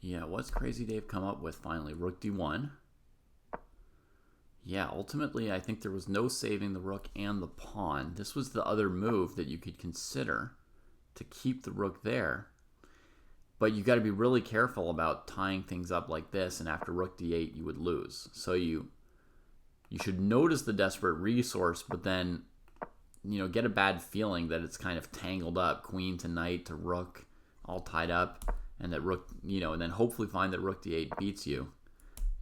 Yeah, what's Crazy Dave come up with finally? Rook d1. Yeah, ultimately, I think there was no saving the rook and the pawn. This was the other move that you could consider to keep the rook there. But you got to be really careful about tying things up like this, and after rook d8, you would lose. So you should notice the desperate resource, but then, get a bad feeling that it's kind of tangled up, queen to knight to rook, all tied up, and that rook, and then hopefully find that rook d8 beats you,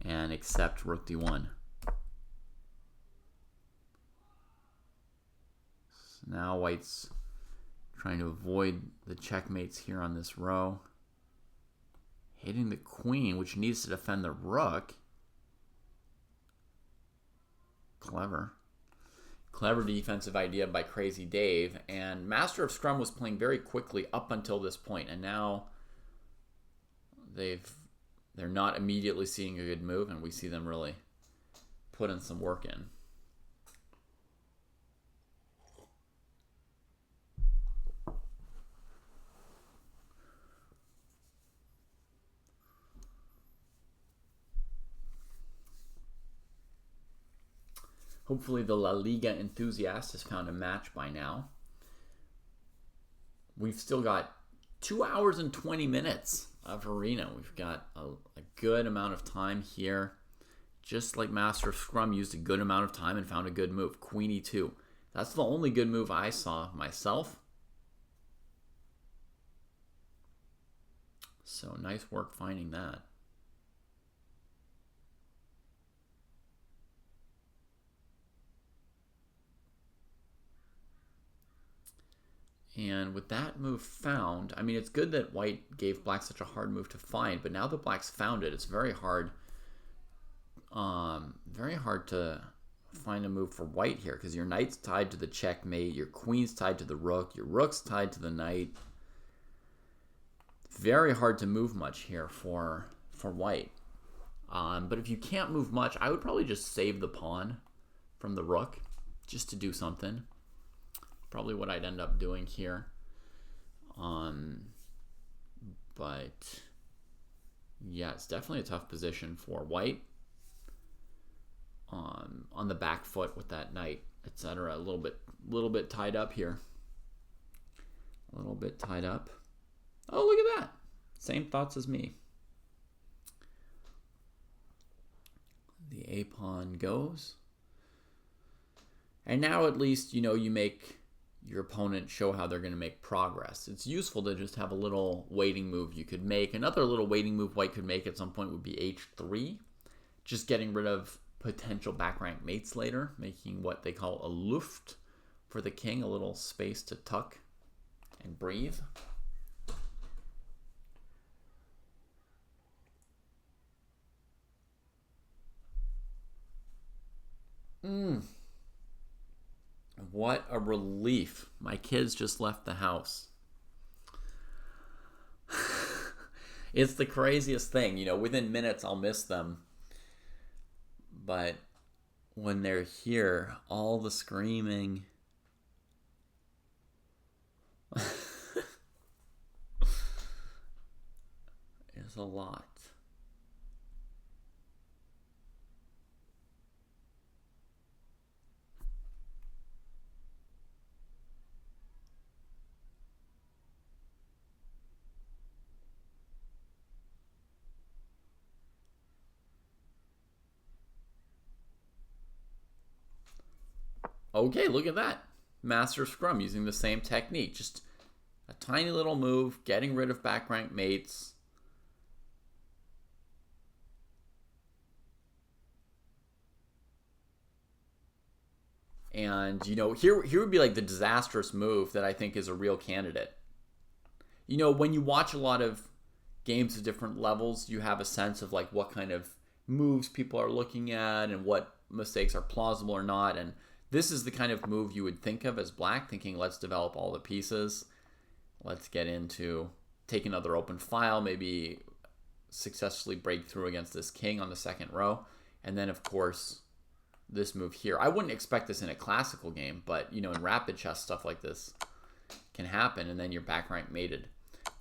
and accept rook d1. So now white's trying to avoid the checkmates here on this row. Hitting the queen, which needs to defend the rook. Clever. Clever defensive idea by Crazy Dave. And Master of Scrum was playing very quickly up until this point, and now they're not immediately seeing a good move, and we see them really putting some work in. Hopefully the La Liga enthusiast has found a match by now. We've still got 2 hours and 20 minutes of arena. We've got a good amount of time here. Just like Master of Scrum used a good amount of time and found a good move. Queen e2. That's the only good move I saw myself. So nice work finding that. And with that move found, I mean, it's good that white gave black such a hard move to find, but now that black's found it, it's very hard to find a move for white here, because your knight's tied to the checkmate, your queen's tied to the rook, your rook's tied to the knight. Very hard to move much here for white. But if you can't move much, I would probably just save the pawn from the rook, just to do something. Probably what I'd end up doing here. But yeah, it's definitely a tough position for white. On the back foot with that knight, etc. A little bit tied up here. A little bit tied up. Oh, look at that. Same thoughts as me. The A pawn goes. And now at least, you make your opponent show how they're going to make progress. It's useful to just have a little waiting move you could make. Another little waiting move white could make at some point would be h3. Just getting rid of potential back rank mates later, making what they call a luft for the king, a little space to tuck and breathe. What a relief. My kids just left the house. It's the craziest thing. Within minutes I'll miss them. But when they're here, all the screaming. is a lot. Okay, look at that. Master Scrum using the same technique. Just A tiny little move, getting rid of back rank mates. And, you know, here would be like the disastrous move that I think is a real candidate. You know, when you watch a lot of games of different levels, you have a sense of like what kind of moves people are looking at and what mistakes are plausible or not. And this is the kind of move you would think of as black, thinking let's develop all the pieces. Let's get into take another open file, maybe successfully break through against this king on the second row. And then, of course, this move here. I wouldn't expect this in a classical game, but, you know, in rapid chess, stuff like this can happen, and then you're back rank mated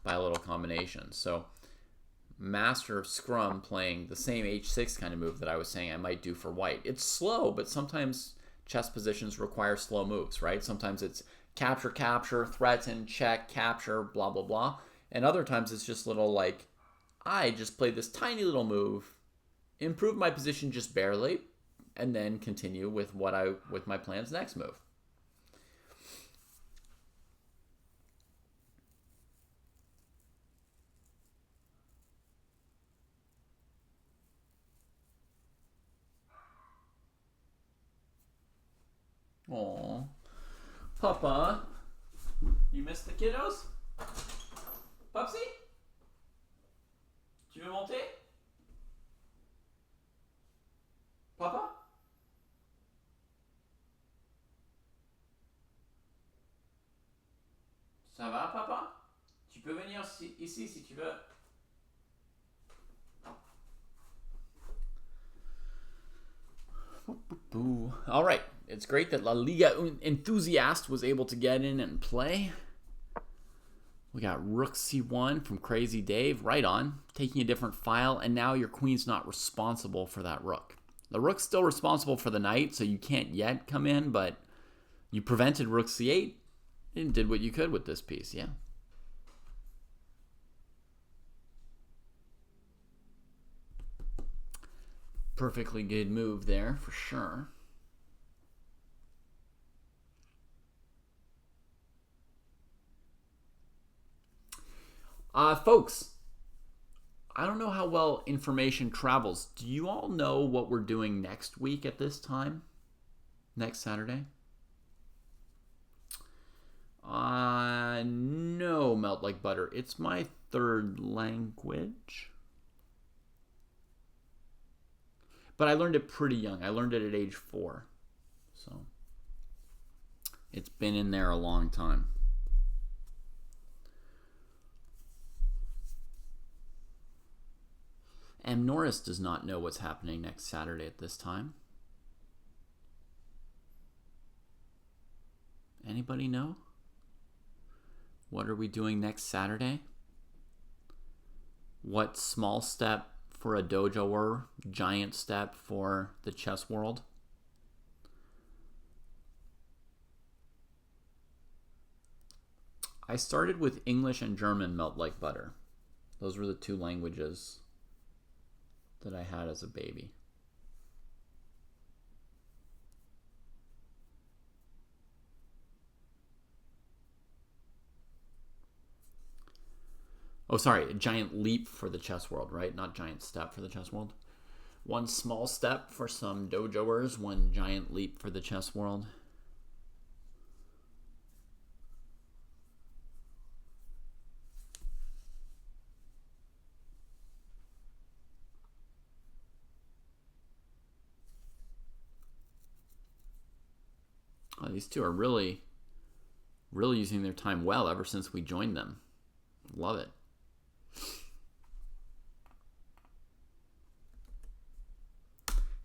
by a little combination. So master of scrum playing the same h6 kind of move that I was saying I might do for white. It's slow, but sometimes chess positions require slow moves, right? Sometimes it's capture, capture, threaten, check, capture, blah, blah, blah. And other times it's just little like, I just played this tiny little move, improve my position just barely, and then continue with with my plan's next move. Aw. Papa, you missed the kiddos? Pupsy? Tu veux monter? Papa? Ça va, papa? Tu peux venir ici si tu veux. All right. It's great that La Liga Enthusiast was able to get in and play. We got Rook C1 from Crazy Dave. Right on. Taking a different file, and now your queen's not responsible for that rook. The rook's still responsible for the knight, so you can't yet come in, but you prevented Rook C8 and did what you could with this piece, yeah. Perfectly good move there, for sure. Folks, I don't know how well information travels. Do you all know what we're doing next week at this time? Next Saturday? No, Melt Like Butter. It's my third language. But I learned it pretty young. I learned it at age 4. So it's been in there a long time. M. Norris does not know what's happening next Saturday at this time. Anybody know? What are we doing next Saturday? What small step for a dojoer, giant step for the chess world? I started with English and German, Melt Like Butter. Those were the 2 languages that I had as a baby. Oh, sorry, a giant leap for the chess world, right? Not giant step for the chess world. One small step for some dojoers, one giant leap for the chess world. Oh, these two are really using their time well ever since we joined them. Love it.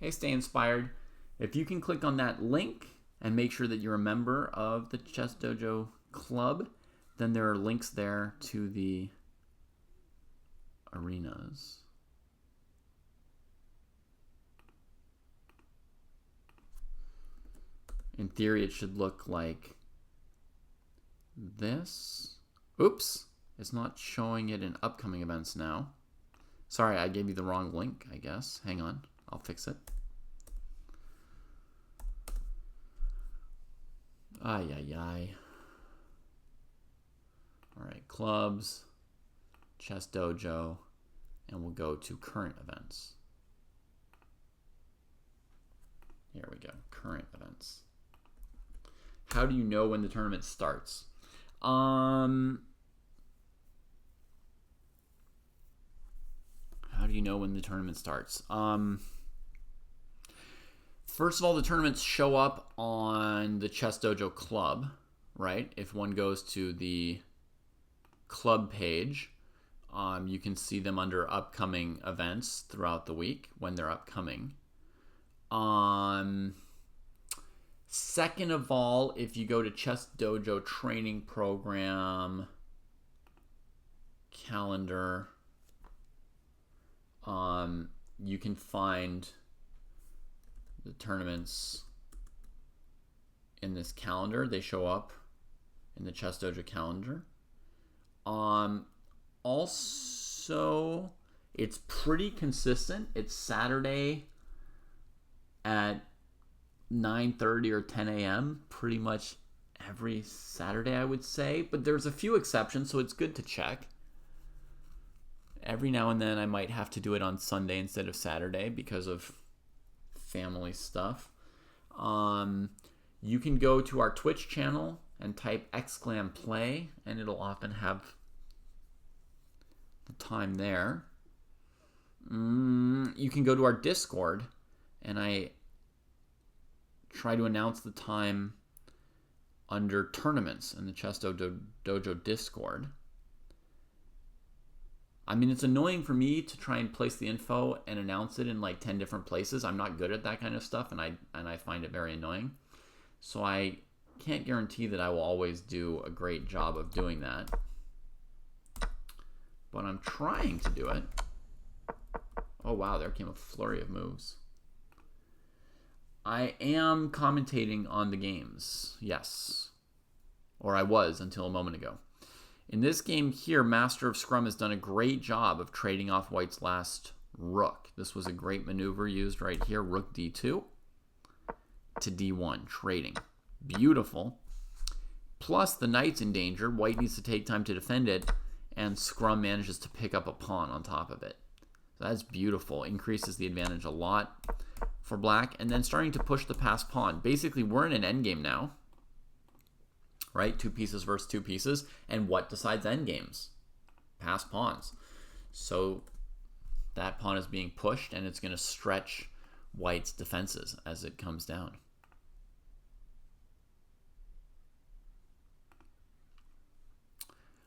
Hey, stay inspired. If you can click on that link and make sure that you're a member of the Chess Dojo Club, then there are links there to the arenas. In theory, it should look like this. Oops, it's not showing it in upcoming events now. Sorry, I gave you the wrong link, I guess. Hang on, I'll fix it. Ay, ay, ay. All right, clubs, Chess Dojo, and we'll go to current events. Here we go, current events. How do you know when the tournament starts? How do you know when the tournament starts? First of all, the tournaments show up on the Chess Dojo Club, right? If one goes to the club page, you can see them under upcoming events throughout the week when they're upcoming. Second of all, if you go to Chess Dojo training program calendar, you can find the tournaments in this calendar. They show up in the Chess Dojo calendar. Also, it's pretty consistent. It's Saturday at 9:30 or 10 a.m. pretty much every Saturday, I would say. But there's a few exceptions, so it's good to check. Every now and then I might have to do it on Sunday instead of Saturday because of family stuff. You can go to our Twitch channel and type !play, and it'll often have the time there. You can go to our Discord, and I try to announce the time under tournaments in the Chess Dojo Discord. I mean, it's annoying for me to try and place the info and announce it in like 10 different places. I'm not good at that kind of stuff, and I find it very annoying. So I can't guarantee that I will always do a great job of doing that. But I'm trying to do it. Oh wow, there came a flurry of moves. I am commentating on the games, yes. Or I was until a moment ago. In this game here, Master of Scrum has done a great job of trading off White's last rook. This was a great maneuver used right here, rook d2 to d1, trading. Beautiful. Plus, the knight's in danger. White needs to take time to defend it, and Scrum manages to pick up a pawn on top of it. So that's beautiful. Increases the advantage a lot for black, and then starting to push the passed pawn. Basically, we're in an endgame now. Right? 2 pieces versus 2 pieces. And what decides endgames? Pass pawns. So that pawn is being pushed, and it's going to stretch White's defenses as it comes down.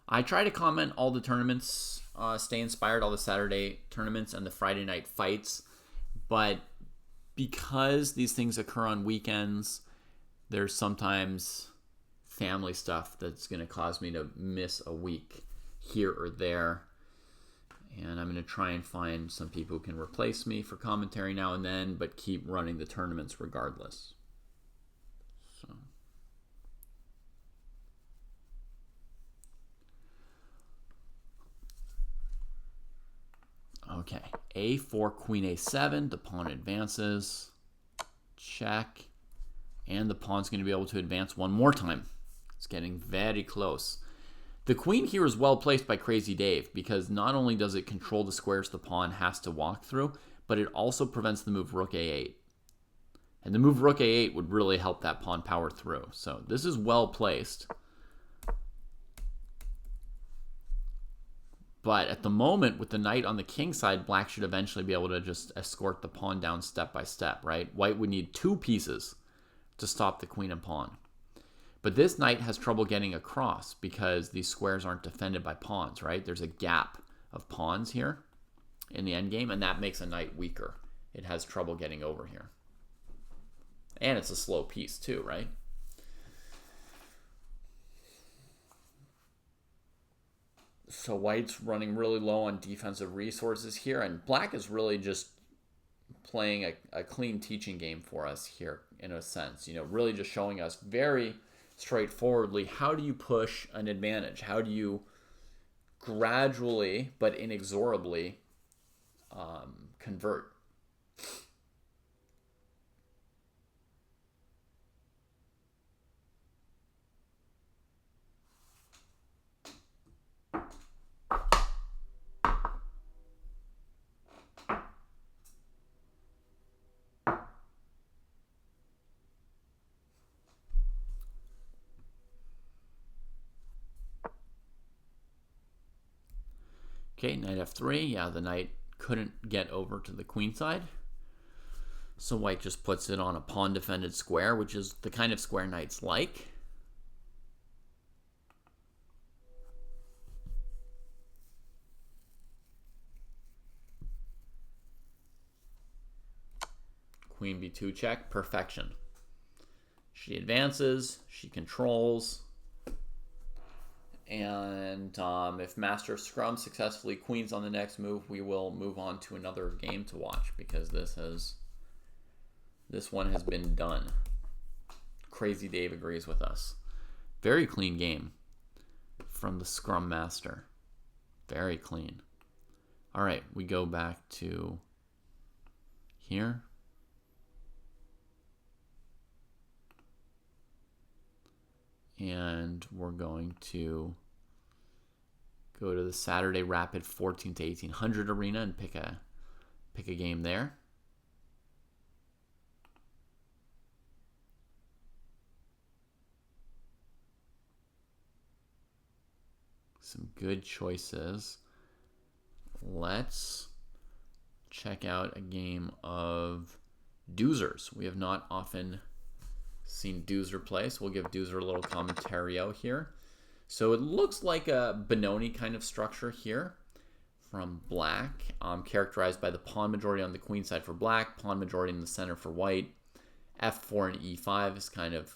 I try to comment all the tournaments, stay inspired, all the Saturday tournaments and the Friday night fights. But because these things occur on weekends, there's sometimes family stuff that's going to cause me to miss a week here or there, and I'm going to try and find some people who can replace me for commentary now and then, but keep running the tournaments regardless. So okay, a4, queen a7, the pawn advances, check, and the pawn's going to be able to advance one more time. It's getting very close. The queen here is well placed by Crazy Dave because not only does it control the squares the pawn has to walk through, but it also prevents the move rook a8. And the move rook a8 would really help that pawn power through. So this is well placed. But at the moment, with the knight on the king side, black should eventually be able to just escort the pawn down step by step, right? White would need 2 pieces to stop the queen and pawn. But this knight has trouble getting across because these squares aren't defended by pawns, right? There's a gap of pawns here in the endgame, and that makes a knight weaker. It has trouble getting over here. And it's a slow piece too, right? So White's running really low on defensive resources here, and black is really just playing a clean teaching game for us here in a sense. You know, really just showing us very straightforwardly, how do you push an advantage? How do you gradually but inexorably convert? Okay, knight f3. Yeah, the knight couldn't get over to the queen side. So white just puts it on a pawn-defended square, which is the kind of square knights like. Queen b2 check, perfection. She advances, she controls, and if Master Scrum successfully queens on the next move, we will move on to another game to watch, because this one has been done. Crazy Dave agrees with us. Very clean game from the Scrum Master. Very clean. All right, we go back to here. And we're going to go to the Saturday Rapid 14 to 1800 arena and pick a game there. Some good choices. Let's check out a game of Doozers. We have not often seen Doozer play, so we'll give Doozer a little commentary out here. So it looks like a Benoni kind of structure here from black, characterized by the pawn majority on the queen side for black, pawn majority in the center for white. F4 and E5 is kind of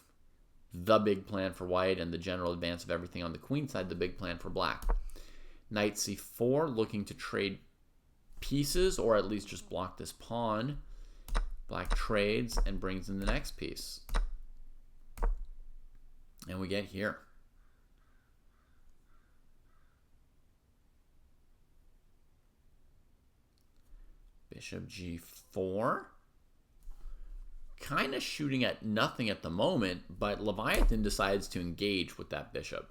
the big plan for white, and the general advance of everything on the queen side, the big plan for black. Knight C4, looking to trade pieces, or at least just block this pawn. Black trades and brings in the next piece. And we get here. Bishop G4. Kind of shooting at nothing at the moment, but Leviathan decides to engage with that bishop.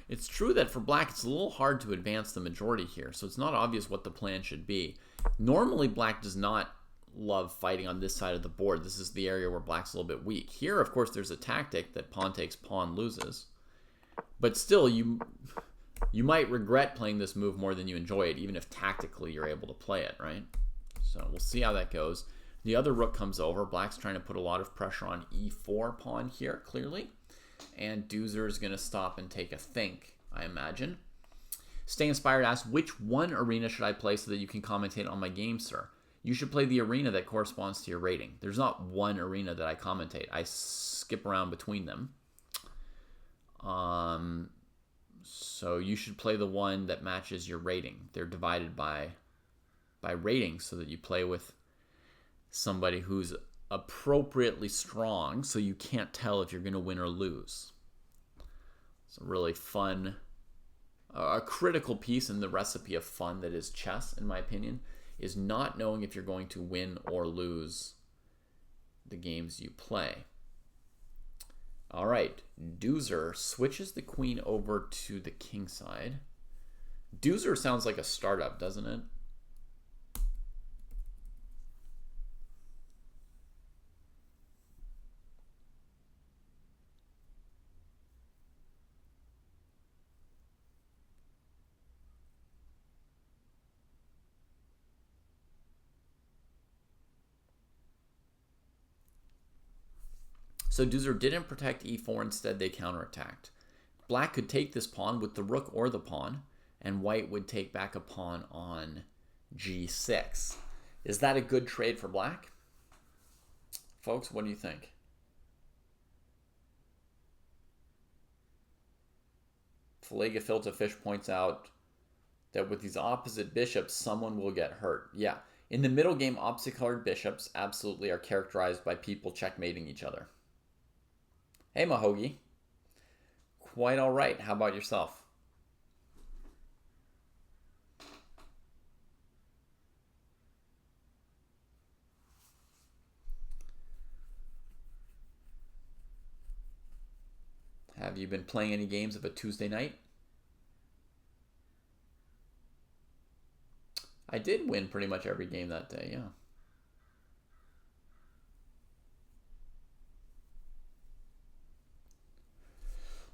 It's true that for black, it's a little hard to advance the majority here, so it's not obvious what the plan should be. Normally, black does not love fighting on this side of the board. This is the area where black's a little bit weak. Here, of course, there's a tactic that pawn takes, pawn loses. But still, you might regret playing this move more than you enjoy it, even if tactically you're able to play it, right? So we'll see how that goes. The other rook comes over. Black's trying to put a lot of pressure on E4 pawn here, clearly. And Doozer is going to stop and take a think, I imagine. Stay Inspired asks, which one arena should I play so that you can commentate on my game, sir? You should play the arena that corresponds to your rating. There's not one arena that I commentate. I skip around between them. So you should play the one that matches your rating. They're divided by ratings so that you play with somebody who's appropriately strong so you can't tell if you're going to win or lose. It's a really fun, a critical piece in the recipe of fun that is chess, in my opinion, is not knowing if you're going to win or lose the games you play. All right, Doozer switches the queen over to the king side. Doozer sounds like a startup, doesn't it? So Doozer didn't protect e4, instead they counterattacked. Black could take this pawn with the rook or the pawn, and white would take back a pawn on g6. Is that a good trade for black? Folks, what do you think? Filet Gefilte Fish points out that with these opposite bishops, someone will get hurt. Yeah, in the middle game, opposite colored bishops absolutely are characterized by people checkmating each other. Hey, Mahogi. Quite all right. How about yourself? Have you been playing any games of a Tuesday night? I did win pretty much every game that day, yeah.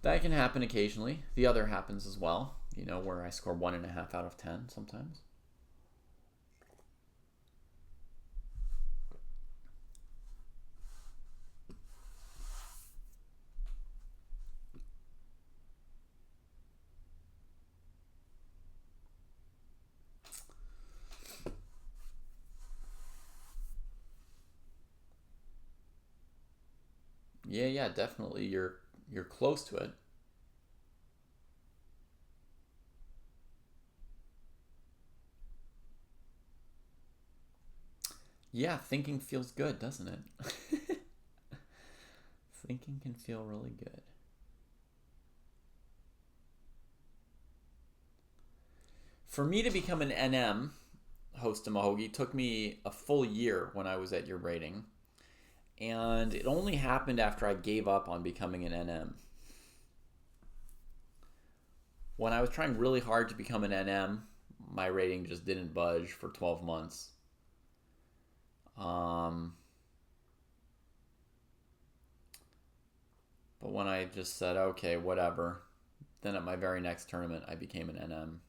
That can happen occasionally. The other happens as well, you know, where I score 1.5 out of 10 sometimes. Yeah, definitely. You're close to it. Yeah, thinking feels good, doesn't it? Thinking can feel really good. For me to become an NM, host to Mahogi, took me a full year when I was at your rating. And it only happened after I gave up on becoming an NM. When I was trying really hard to become an NM, my rating just didn't budge for 12 months. But when I just said, okay, whatever, then at my very next tournament, I became an NM.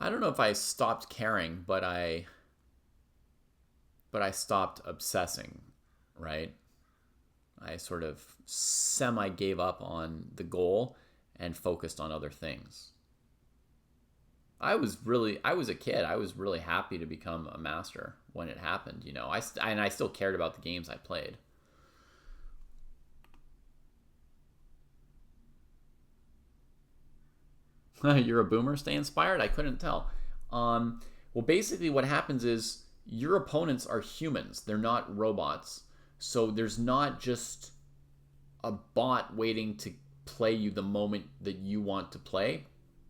I don't know if I stopped caring, but I stopped obsessing, right? I sort of semi gave up on the goal and focused on other things. I was a kid. I was really happy to become a master when it happened, you know. I still cared about the games I played. You're a boomer. Stay inspired. I couldn't tell. Well, basically, what happens is your opponents are humans. They're not robots. So there's not just a bot waiting to play you the moment that you want to play.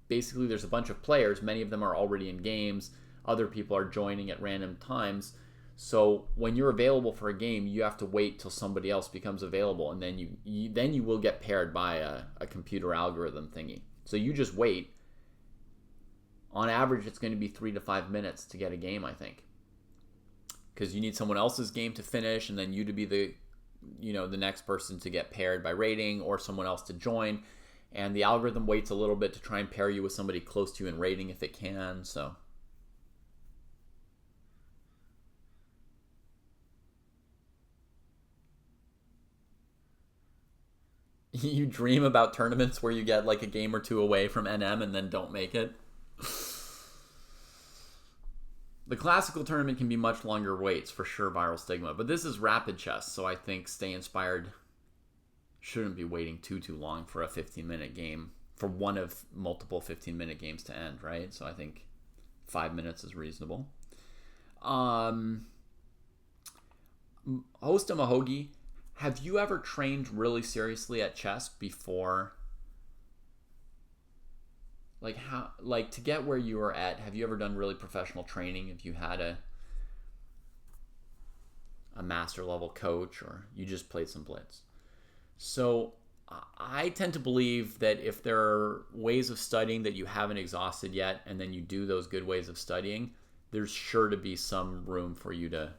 Basically, there's a bunch of players. Many of them are already in games. Other people are joining at random times. So when you're available for a game, you have to wait till somebody else becomes available, and then you will get paired by a computer algorithm thingy. So you just wait. On average, it's going to be 3 to 5 minutes to get a game, I think, because you need someone else's game to finish, and then you to be the next person to get paired by rating, or someone else to join. And the algorithm waits a little bit to try and pair you with somebody close to you in rating if it can. So you dream about tournaments where you get like a game or two away from NM and then don't make it. The classical tournament can be much longer waits, for sure, Viral Stigma. But this is rapid chess, so I think Stay Inspired shouldn't be waiting too long for a 15-minute game, for one of multiple 15-minute games to end, right? So I think 5 minutes is reasonable. Hosta Mahogi, have you ever trained really seriously at chess before? Like to get where you are at, have you ever done really professional training? If you had a master level coach, or you just played some blitz? So I tend to believe that if there are ways of studying that you haven't exhausted yet, and then you do those good ways of studying, there's sure to be some room for you to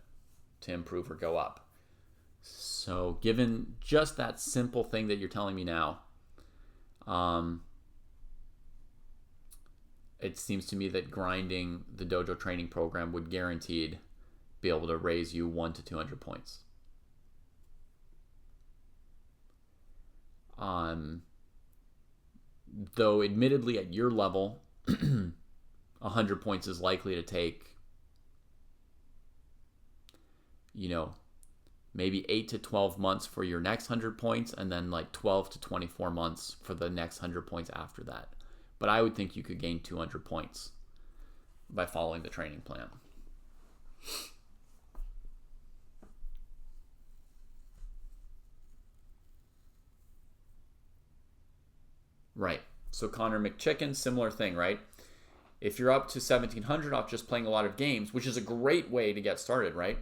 improve or go up. So given just that simple thing that you're telling me now, it seems to me that grinding the dojo training program would guaranteed be able to raise you 100 to 200 points. Though admittedly at your level, 100 points is likely to take, maybe 8 to 12 months for your next 100 points, and then like 12 to 24 months for the next 100 points after that. But I would think you could gain 200 points by following the training plan. Right. So Connor McChicken, similar thing, right? If you're up to 1700 off just playing a lot of games, which is a great way to get started, right?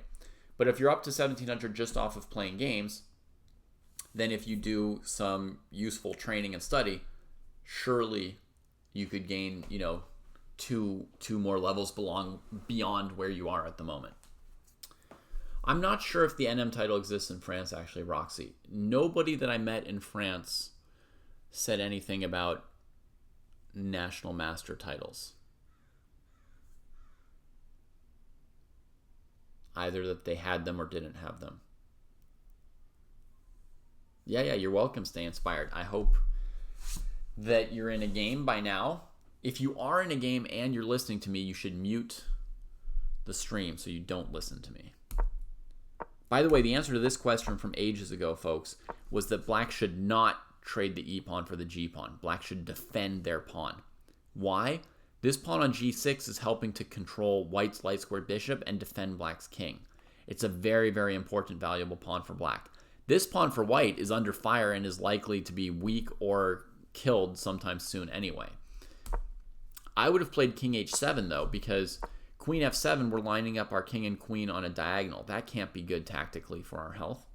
But if you're up to 1700 just off of playing games, then if you do some useful training and study, surely you could gain, two more levels beyond where you are at the moment. I'm not sure if the NM title exists in France, actually, Roxy. Nobody that I met in France said anything about national master titles. Either that they had them or didn't have them. Yeah, you're welcome. Stay inspired. I hope that you're in a game by now. If you are in a game and you're listening to me, you should mute the stream so you don't listen to me. By the way, the answer to this question from ages ago, folks, was that black should not trade the e-pawn for the g-pawn. Black should defend their pawn. Why? This pawn on g6 is helping to control white's light squared bishop and defend black's king. It's a very, very important, valuable pawn for black. This pawn for white is under fire and is likely to be weak or killed sometime soon anyway. I would have played king h7, though, because queen f7, we're lining up our king and queen on a diagonal. That can't be good tactically for our health.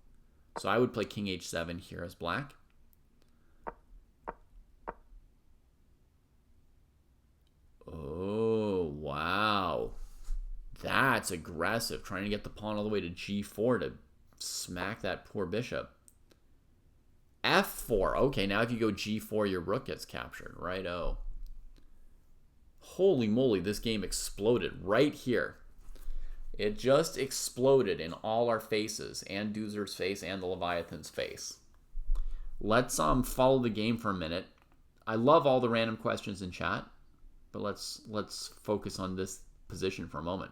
So I would play king h7 here as black. Oh, wow. That's aggressive, trying to get the pawn all the way to g4 to smack that poor bishop. f4. Okay, now if you go g4, your rook gets captured. Righto. Holy moly, this game exploded right here. It just exploded in all our faces, and Doozer's face and the Leviathan's face. Let's follow the game for a minute. I love all the random questions in chat, but let's focus on this position for a moment.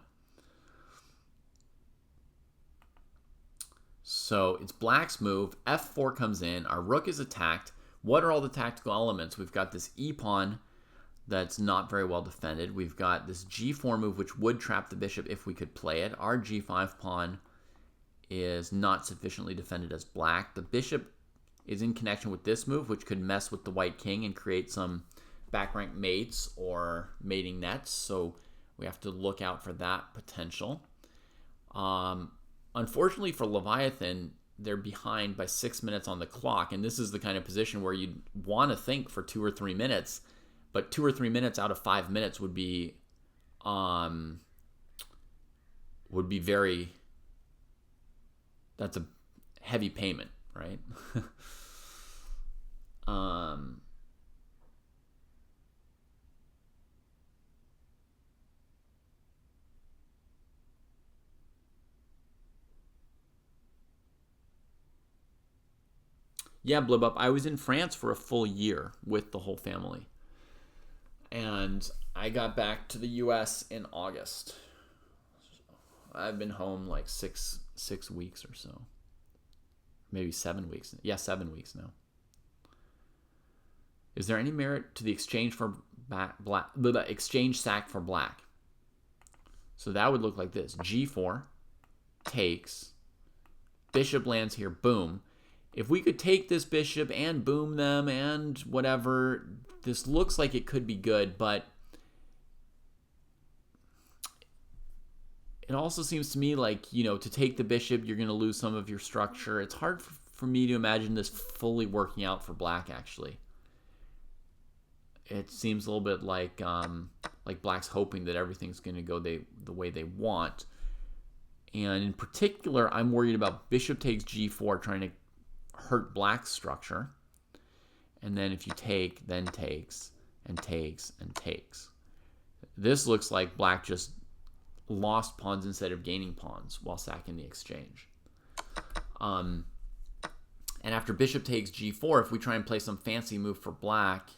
So it's black's move. f4 comes in. Our rook is attacked. What are all the tactical elements? We've got this e-pawn that's not very well defended. We've got this g4 move, which would trap the bishop if we could play it. Our g5 pawn is not sufficiently defended as black. The bishop is in connection with this move, which could mess with the white king and create some back rank mates or mating nets. So we have to look out for that potential. Unfortunately for Leviathan, they're behind by 6 minutes on the clock, and this is the kind of position where you'd want to think for 2 or 3 minutes, but 2 or 3 minutes out of 5 minutes would be very. That's a heavy payment, right? Yeah, Blib Up. I was in France for a full year with the whole family. And I got back to the US in August. I've been home like six weeks or so. Maybe 7 weeks. Yeah, 7 weeks now. Is there any merit to the exchange for the exchange sack for black? So that would look like this. G4 takes. Bishop lands here. Boom. If we could take this bishop and boom them and whatever, this looks like it could be good, but it also seems to me like, to take the bishop, you're going to lose some of your structure. It's hard for me to imagine this fully working out for black, actually. It seems a little bit like black's hoping that everything's going to go the way they want. And in particular, I'm worried about bishop takes g4, trying to hurt black's structure. And then if you take, then takes, and takes, and takes. This looks like black just lost pawns instead of gaining pawns while sacking the exchange. And after bishop takes g4, if we try and play some fancy move for black,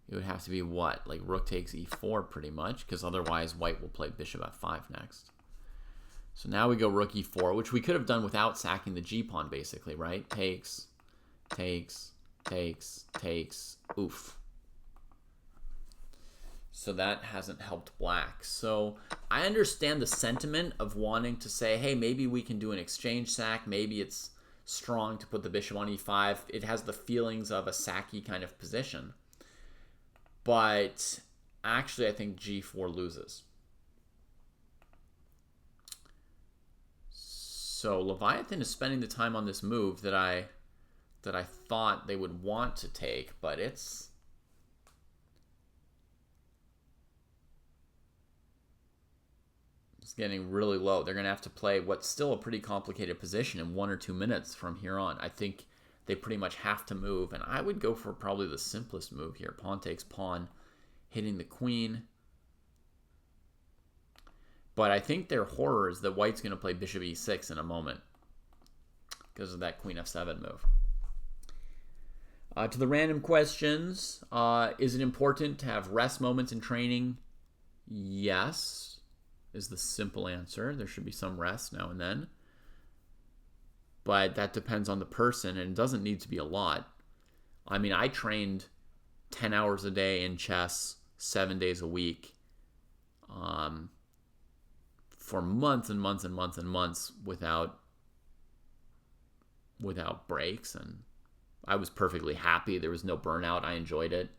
it would have to be what? Like rook takes e4 pretty much, because otherwise white will play bishop f5 next. So now we go rook e4, which we could have done without sacking the g-pawn, basically, right? Takes, takes, takes, takes, oof. So that hasn't helped black. So I understand the sentiment of wanting to say, hey, maybe we can do an exchange sack. Maybe it's strong to put the bishop on e5. It has the feelings of a sacky kind of position. But actually, I think g4 loses. So Leviathan is spending the time on this move that I thought they would want to take, but it's getting really low. They're going to have to play what's still a pretty complicated position in 1 or 2 minutes from here on. I think they pretty much have to move, and I would go for probably the simplest move here. Pawn takes pawn, hitting the queen. But I think their horror is that white's going to play bishop e6 in a moment because of that queen f7 move. To the random questions, is it important to have rest moments in training? Yes, is the simple answer. There should be some rest now and then. But that depends on the person, and it doesn't need to be a lot. I mean, I trained 10 hours a day in chess, 7 days a week, for months and months and months and months without breaks, and I was perfectly happy. There was no burnout. I enjoyed it.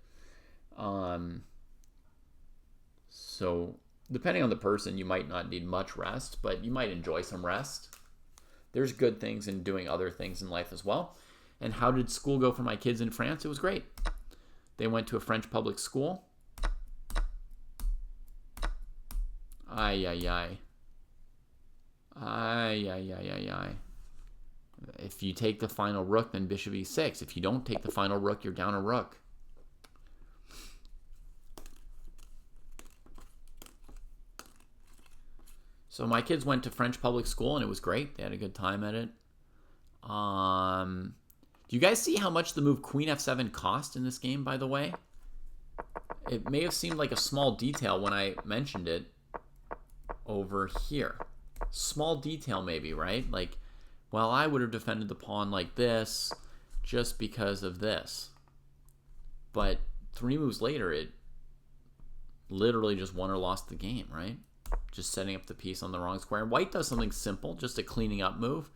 So depending on the person, you might not need much rest, but you might enjoy some rest. There's good things in doing other things in life as well. And how did school go for my kids in France? It was great. They went to a French public school. Ay, ay, ay. Ay, ay, ay, ay, ay. If you take the final rook, then bishop e6. If you don't take the final rook, you're down a rook. So my kids went to French public school, and it was great. They had a good time at it. Do you guys see how much the move queen f7 cost in this game, by the way? It may have seemed like a small detail when I mentioned it over here. Small detail maybe, right? Like, well, I would have defended the pawn like this just because of this. But 3 moves later, it literally just won or lost the game, right? Just setting up the piece on the wrong square. And white does something simple, just a cleaning up move,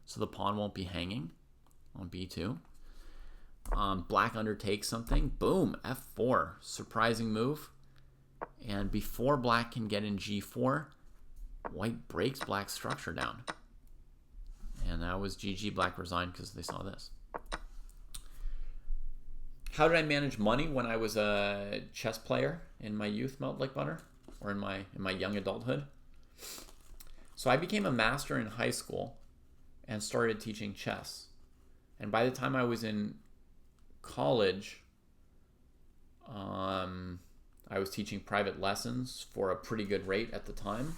so the pawn won't be hanging on b2. Black undertakes something. Boom, f4. Surprising move. And before black can get in g4, white breaks black's structure down. And that was GG. Black resigned because they saw this. How did I manage money when I was a chess player in my youth, Melt Like Butter? Or in my young adulthood? So I became a master in high school and started teaching chess. And by the time I was in college, I was teaching private lessons for a pretty good rate at the time.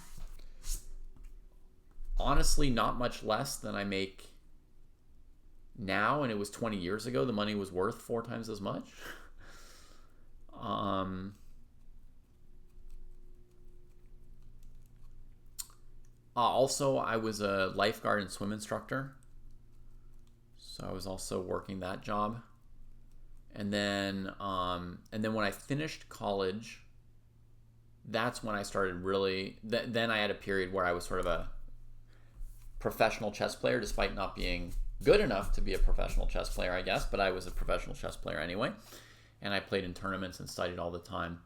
Honestly, not much less than I make now, and it was 20 years ago. The money was worth 4 times as much. Also, I was a lifeguard and swim instructor, so I was also working that job. And then when I finished college, that's when I started really. Then I had a period where I was sort of a professional chess player, despite not being good enough to be a professional chess player, I guess. But I was a professional chess player anyway, and I played in tournaments and studied all the time.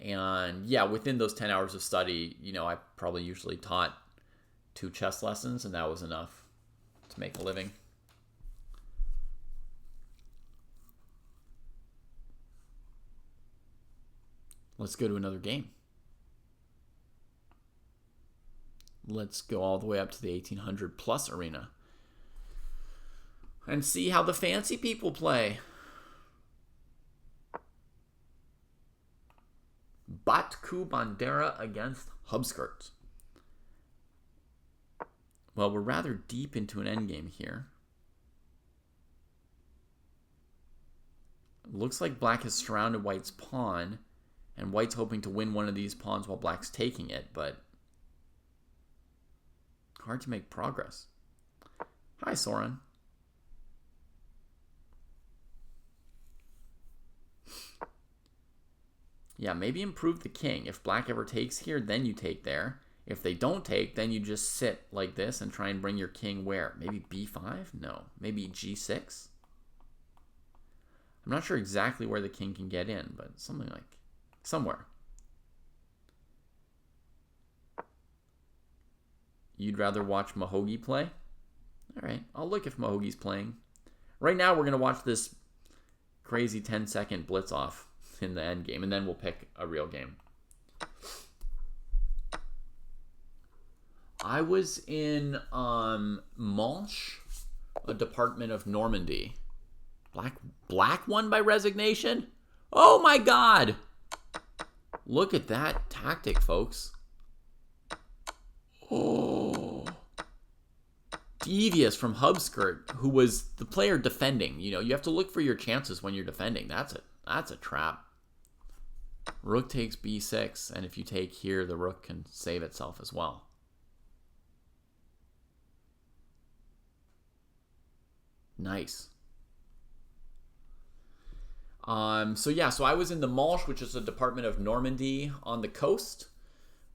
And yeah, within those 10 hours of study, I probably usually taught 2 chess lessons, and that was enough to make a living. Let's go to another game. Let's go all the way up to the 1800 plus arena and see how the fancy people play. Batku Bandera against Hubskirt. Well, we're rather deep into an endgame here. It looks like black has surrounded white's pawn, and white's hoping to win one of these pawns while black's taking it, but hard to make progress. Hi, Soren. Yeah, maybe improve the king. If black ever takes here, then you take there. If they don't take, then you just sit like this and try and bring your king where? Maybe b5? No. Maybe g6? I'm not sure exactly where the king can get in, but something like somewhere. You'd rather watch Mahogany play? All right, I'll look if Mahogany's playing. Right now, we're going to watch this crazy 10-second blitz off in the end game, and then we'll pick a real game. I was in Manche, a department of Normandy. Black won by resignation? Oh my god! Look at that tactic, folks. Oh. Devious from Hubskirt, who was the player defending. You know, you have to look for your chances when you're defending. That's a trap. Rook takes b6, and if you take here, the rook can save itself as well. Nice. So I was in the Manche, which is a department of Normandy on the coast.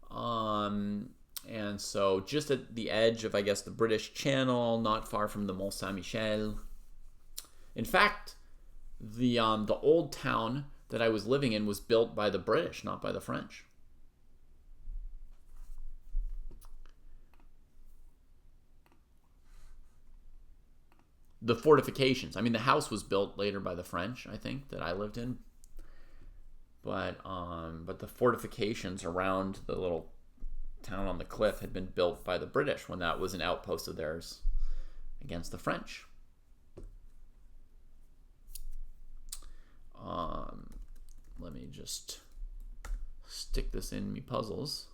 And so just at the edge of, I guess, the British Channel, not far from the Mont Saint-Michel. In fact, the old town that I was living in was built by the British, not by the French. The fortifications. I mean, the house was built later by the French, I think, that I lived in. But the fortifications around the little town on the cliff had been built by the British when that was an outpost of theirs against the French. Let me just stick this in me puzzles.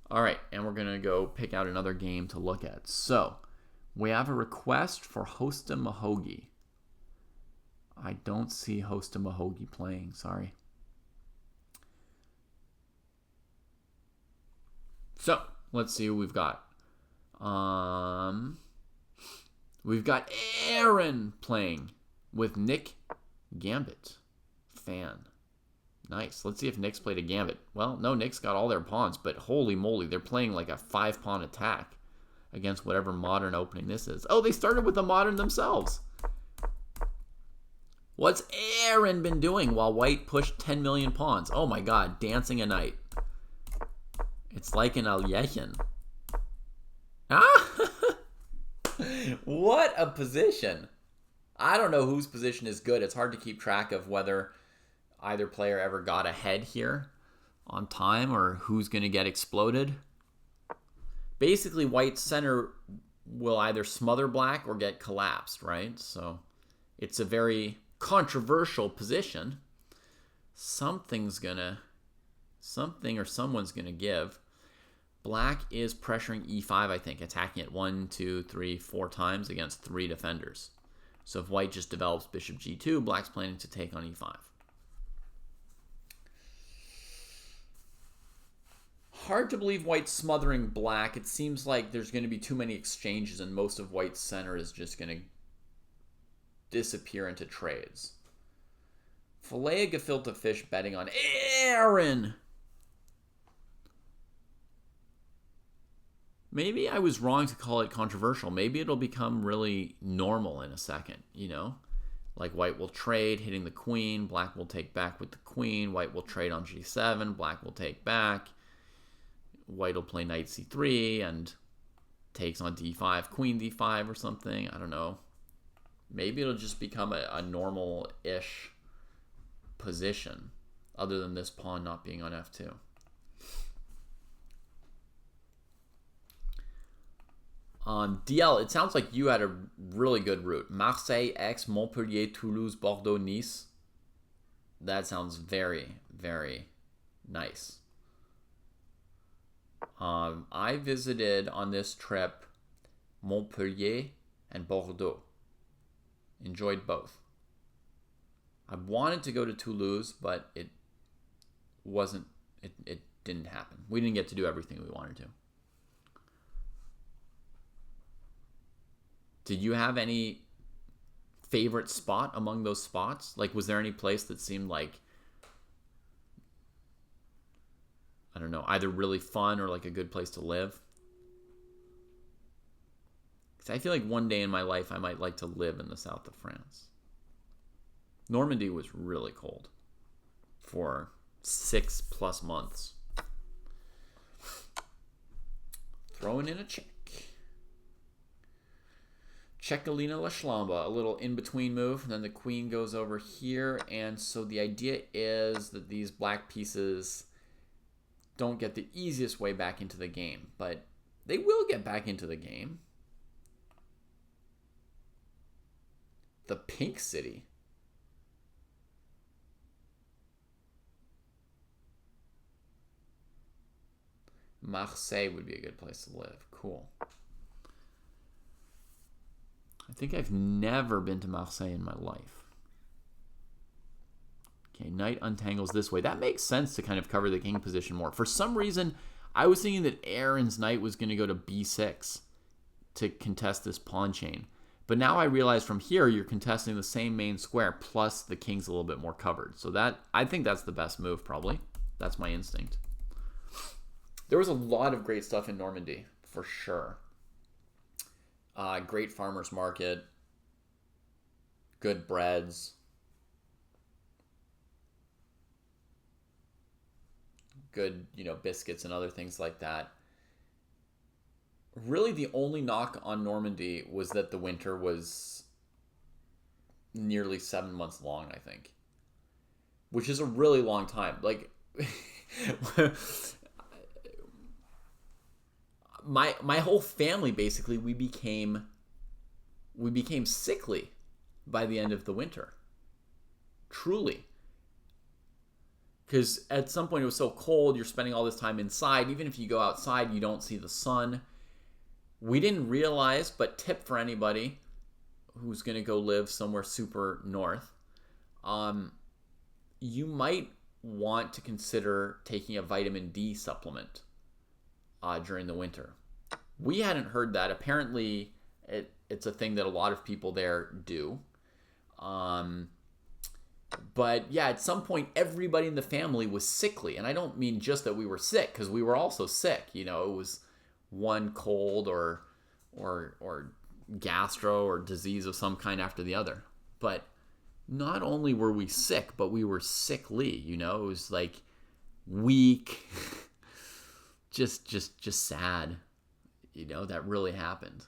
All right, and we're going to go pick out another game to look at. So, we have a request for Hosta Mahogany. I don't see Hosta Mahogany playing, sorry. So, let's see who we've got. We've got Aaron playing with Nick Gambit. Fan. Nice. Let's see if Nick's played a gambit. Well, no, Nick's got all their pawns, but holy moly, they're playing like a 5-pawn attack against whatever modern opening this is. Oh, they started with the modern themselves. What's Aaron been doing while white pushed 10 million pawns? Oh my god, dancing a knight. It's like an Alyechin. Ah! What a position. I don't know whose position is good. It's hard to keep track of whether either player ever got ahead here on time or who's going to get exploded. Basically, white's center will either smother black or get collapsed, right? So it's a very controversial position. Something or someone's going to give. Black is pressuring e5, I think, attacking it 1, 2, 3, 4 times against 3 defenders. So if white just develops bishop g2, black's planning to take on e5. Hard to believe white's smothering black. It seems like there's going to be too many exchanges and most of white's center is just going to disappear into trades. Filet of gefilte fish betting on Aaron. Maybe I was wrong to call it controversial. Maybe it'll become really normal in a second, you know? Like white will trade, hitting the queen. Black will take back with the queen. White will trade on g7. Black will take back. White will play knight c3 and takes on d5, queen d5 or something. I don't know. Maybe it'll just become a normal-ish position other than this pawn not being on f2. DL, it sounds like you had a really good route. Marseille, Aix, Montpellier, Toulouse, Bordeaux, Nice. That sounds very, very nice. I visited on this trip Montpellier and Bordeaux. Enjoyed both. I wanted to go to Toulouse, but it didn't happen. We didn't get to do everything we wanted to. Did you have any favorite spot among those spots? Like, was there any place that seemed like I don't know, either really fun or like a good place to live. Because I feel like one day in my life I might like to live in the south of France. Normandy was really cold for 6+ months. Throwing in a check. Chekalina La Shlamba, a little in-between move. And then the queen goes over here. And so the idea is that these black pieces don't get the easiest way back into the game. But they will get back into the game. The Pink City. Marseille would be a good place to live. Cool. I think I've never been to Marseille in my life. Okay, knight untangles this way. That makes sense to kind of cover the king position more. For some reason, I was thinking that Aaron's knight was going to go to b6 to contest this pawn chain. But now I realize from here, you're contesting the same main square, plus the king's a little bit more covered. So that, I think that's the best move, probably. That's my instinct. There was a lot of great stuff in Normandy, for sure. Great farmer's market. Good breads. Good, biscuits and other things like that. Really, the only knock on Normandy was that the winter was nearly 7 months long, I think. Which is a really long time. Like, my whole family, basically, we became sickly by the end of the winter. Truly. Because at some point it was so cold, you're spending all this time inside. Even if you go outside, you don't see the sun. We didn't realize, but tip for anybody who's going to go live somewhere super north, you might want to consider taking a vitamin D supplement during the winter. We hadn't heard that. Apparently, it's a thing that a lot of people there do. But yeah, at some point, everybody in the family was sickly. And I don't mean just that we were sick, because we were also sick. It was one cold or gastro or disease of some kind after the other. But not only were we sick, but we were sickly. It was like weak, just sad. That really happened.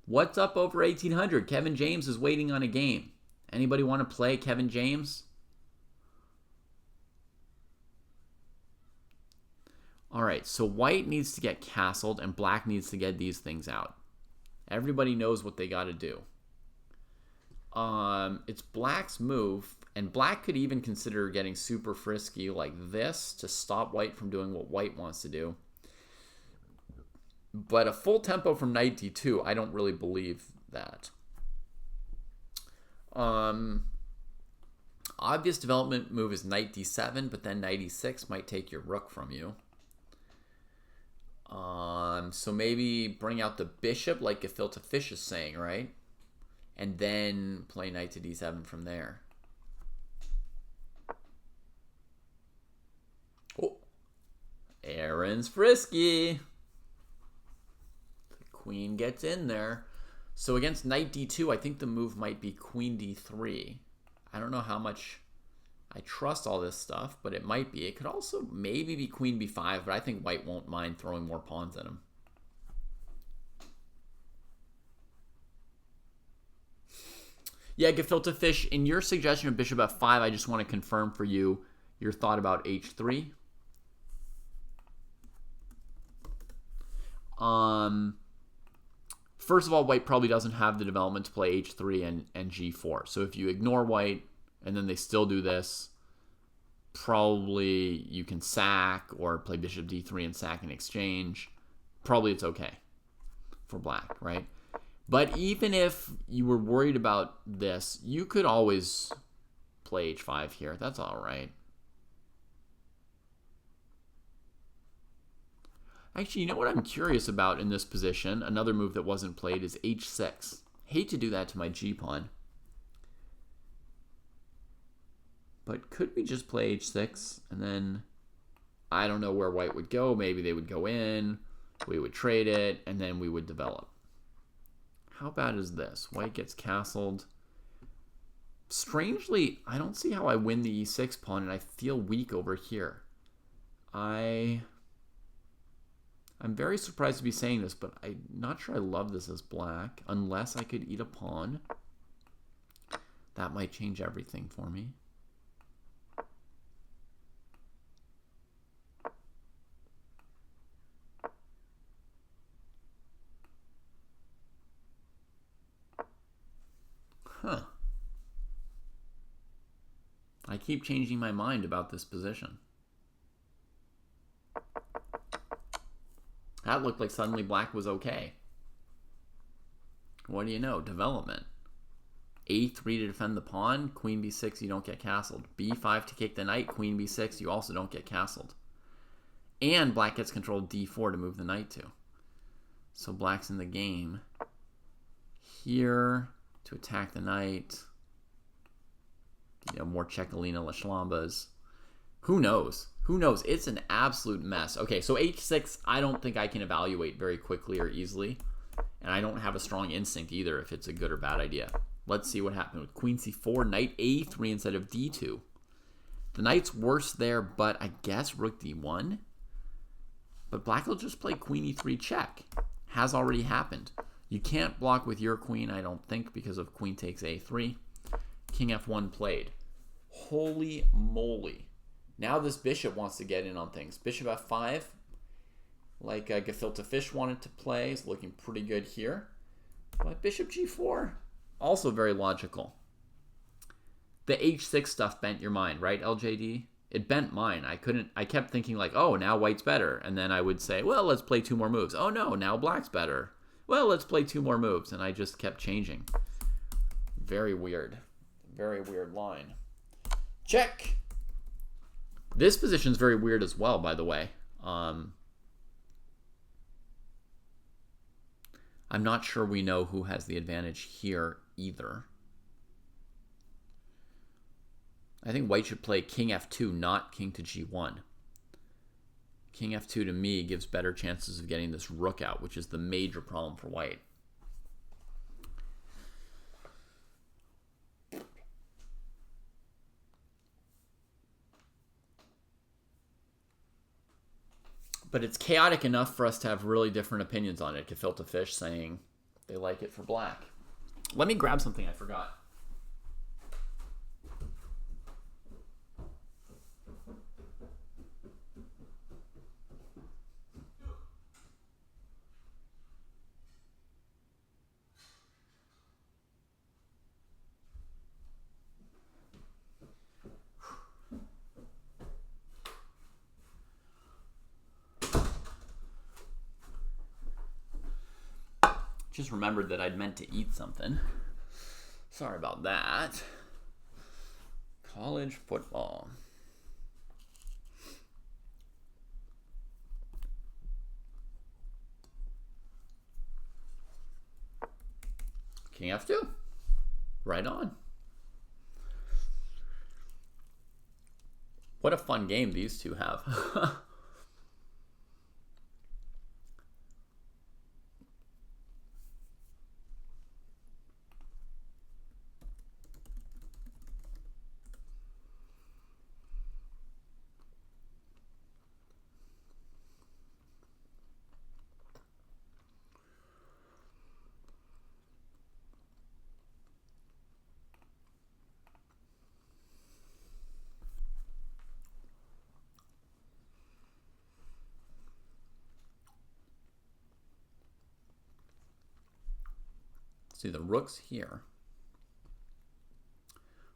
What's up over 1800? Kevin James is waiting on a game. Anybody want to play Kevin James? All right, so white needs to get castled and black needs to get these things out. Everybody knows what they got to do. It's black's move, and black could even consider getting super frisky like this to stop white from doing what white wants to do. But a full tempo from knight d2, I don't really believe that. Obvious development move is knight d7, but then knight e6 might take your rook from you. So maybe bring out the bishop like Gefilte Fish is saying, right? And then play knight to d7 from there. Oh, Aaron's frisky. The queen gets in there. So against knight d2, I think the move might be queen d3. I don't know how much I trust all this stuff, but it might be. It could also maybe be queen b5, but I think white won't mind throwing more pawns at him. Yeah, Gefilte Fish, in your suggestion of bishop f5, I just want to confirm for you your thought about h3. First of all, white probably doesn't have the development to play h3 and g4. So if you ignore white and then they still do this, probably you can sack or play bishop d3 and sack in exchange. Probably it's okay for black, right? But even if you were worried about this, you could always play h5 here. That's all right. Actually, you know what I'm curious about in this position? Another move that wasn't played is h6. Hate to do that to my g-pawn. But could we just play h6 and then I don't know where white would go. Maybe they would go in, we would trade it, and then we would develop. How bad is this? White gets castled. Strangely, I don't see how I win the e6 pawn, and I feel weak over here. I'm very surprised to be saying this, but I'm not sure I love this as black, unless I could eat a pawn. That might change everything for me. Huh. I keep changing my mind about this position. That looked like suddenly black was okay. What do you know? Development. A3 to defend the pawn. Queen b6, you don't get castled. b5 to kick the knight. Queen b6, you also don't get castled. And black gets control of d4 to move the knight to. So black's in the game. Here to attack the knight. You know, more Chekalina Lashlambas. Who knows? Who knows? It's an absolute mess. Okay, so h6, I don't think I can evaluate very quickly or easily. And I don't have a strong instinct either if it's a good or bad idea. Let's see what happened with queen c4, knight a3 instead of d2. The knight's worse there, but I guess rook d1. But black will just play queen e3 check. Has already happened. You can't block with your queen, I don't think, because of queen takes a3. King f1 played. Holy moly. Now this bishop wants to get in on things. Bishop f5, like Gefilte Fish wanted to play, is looking pretty good here. But bishop g4, also very logical. The h6 stuff bent your mind, right, LJD? It bent mine. I kept thinking like, oh, now white's better. And then I would say, well, let's play 2 more moves. Oh no, now black's better. Well, let's play 2 more moves. And I just kept changing. Very weird. Very weird line. Check. This position is very weird as well, by the way. I'm not sure we know who has the advantage here either. I think white should play king f2, not king to g1. King f2 to me gives better chances of getting this rook out, which is the major problem for white. But it's chaotic enough for us to have really different opinions on it. Gefilte Fish saying they like it for black. Let me grab something I forgot. Just remembered that I'd meant to eat something. Sorry about that. College football. King f2. Right on. What a fun game these two have. See, the rook's here.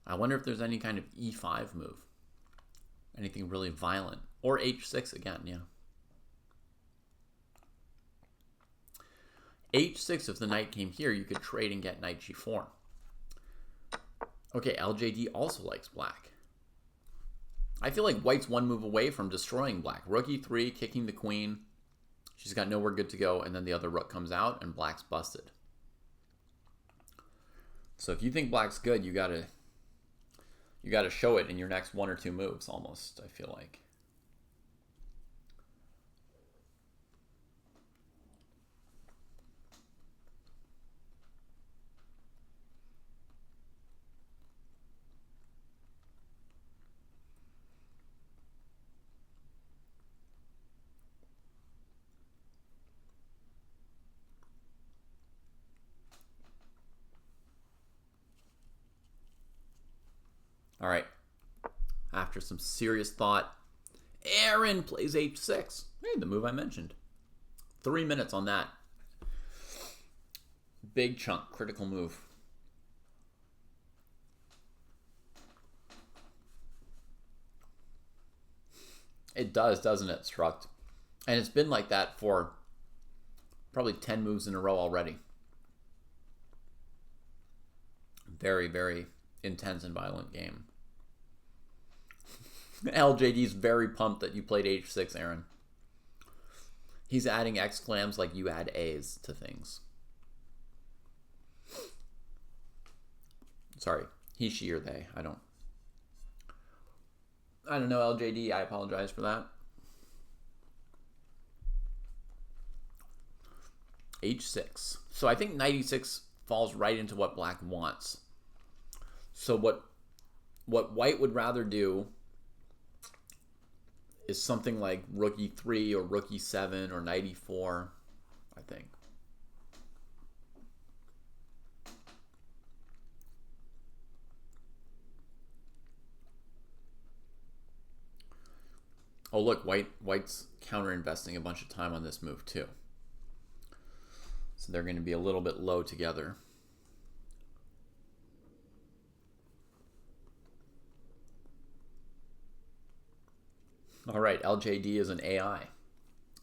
I wonder if there's any kind of e5 move. Anything really violent. Or h6 again, yeah. h6, if the knight came here, you could trade and get knight g4. Okay, LJD also likes black. I feel like white's one move away from destroying black. Rook e3, kicking the queen. She's got nowhere good to go, and then the other rook comes out, and black's busted. So if you think black's good, you gotta You got to show it in your next 1 or 2 moves almost, I feel like. All right. After some serious thought, Aaron plays h6. Hey, the move I mentioned. 3 minutes on that. Big chunk, critical move. It does, doesn't it, Struct? And it's been like that for probably 10 moves in a row already. Very, very intense and violent game. LJD's very pumped that you played h6, Aaron. He's adding exclams like you add A's to things. Sorry, he, she, or they. I don't know, LJD. I apologize for that. h6. So I think knight e6 falls right into what black wants. So what white would rather do is something like rook e3 or rook e7 or knight e4, I think. Oh, look, white's counter-investing a bunch of time on this move, too. So they're going to be a little bit low together. All right, LJD is an AI.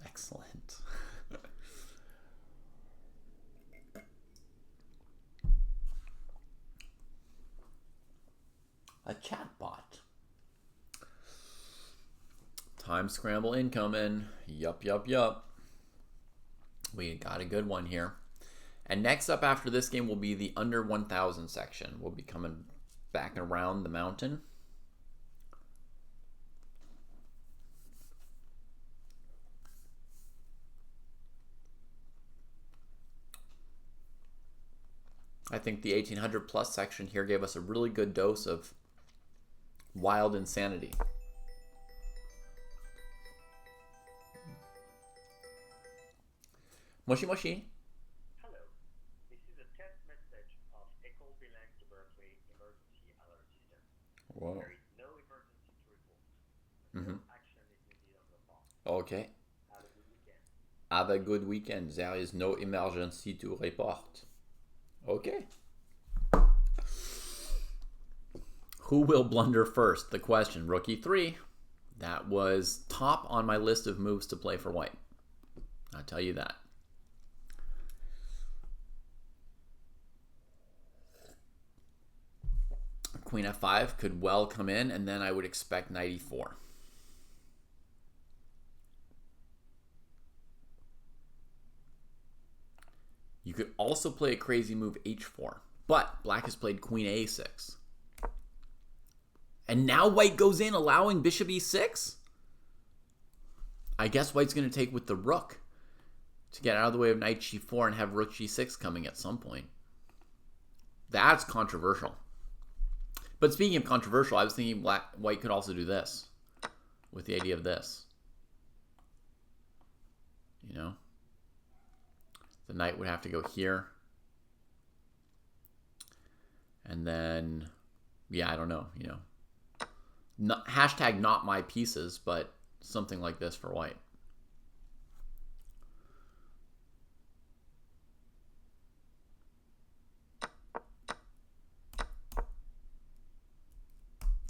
Excellent. A chatbot. Time scramble incoming. Yup. We got a good one here. And next up after this game will be the under 1,000 section. We'll be coming back around the mountain. I think the 1800 plus section here gave us a really good dose of wild insanity. Moshi Moshi. Hello. This is a test message of École Bilingue de Berkeley Emergency Alert System. Whoa. There is no emergency to report. No action is needed on the phone. Okay. Have a good weekend. Have a good weekend. There is no emergency to report. Okay. Who will blunder first? The question. Rook e3. That was top on my list of moves to play for white. I'll tell you that. Queen f5 could well come in, and then I would expect knight e4. You could also play a crazy move h4, but black has played queen a6. And now white goes in, allowing bishop e6? I guess white's going to take with the rook to get out of the way of knight g4 and have rook g6 coming at some point. That's controversial. But speaking of controversial, I was thinking white could also do this with the idea of this. You know? The knight would have to go here. And then, yeah, I don't know, you know. Hashtag not my pieces, but something like this for white.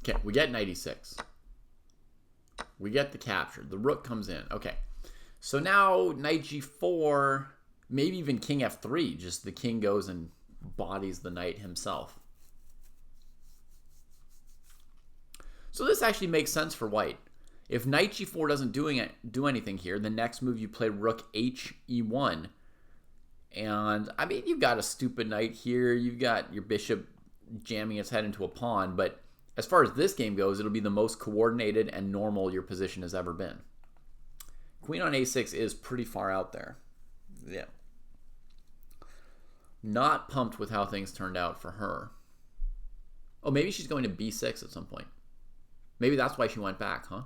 Okay, we get knight e6. We get the capture. The rook comes in. Okay, so now knight g4, maybe even king f3. Just the king goes and bodies the knight himself. So this actually makes sense for white. If knight g4 doesn't do anything here, the next move you play rook h e1. And, I mean, you've got a stupid knight here. You've got your bishop jamming its head into a pawn, but as far as this game goes, it'll be the most coordinated and normal your position has ever been. Queen on a6 is pretty far out there. Yeah. Not pumped with how things turned out for her. Oh, maybe she's going to b6 at some point. Maybe that's why she went back, huh?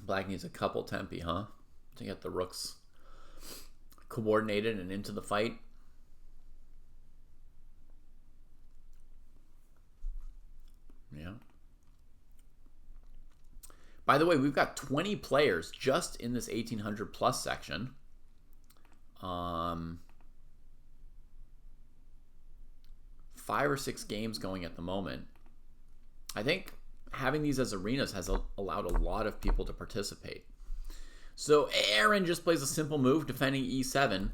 Black needs a couple tempi, huh? To get the rooks coordinated and into the fight. Yeah. By the way, we've got 20 players just in this 1800 plus section. 5 or 6 games going at the moment. I think having these as arenas has allowed a lot of people to participate. So Aaron just plays a simple move, defending e7.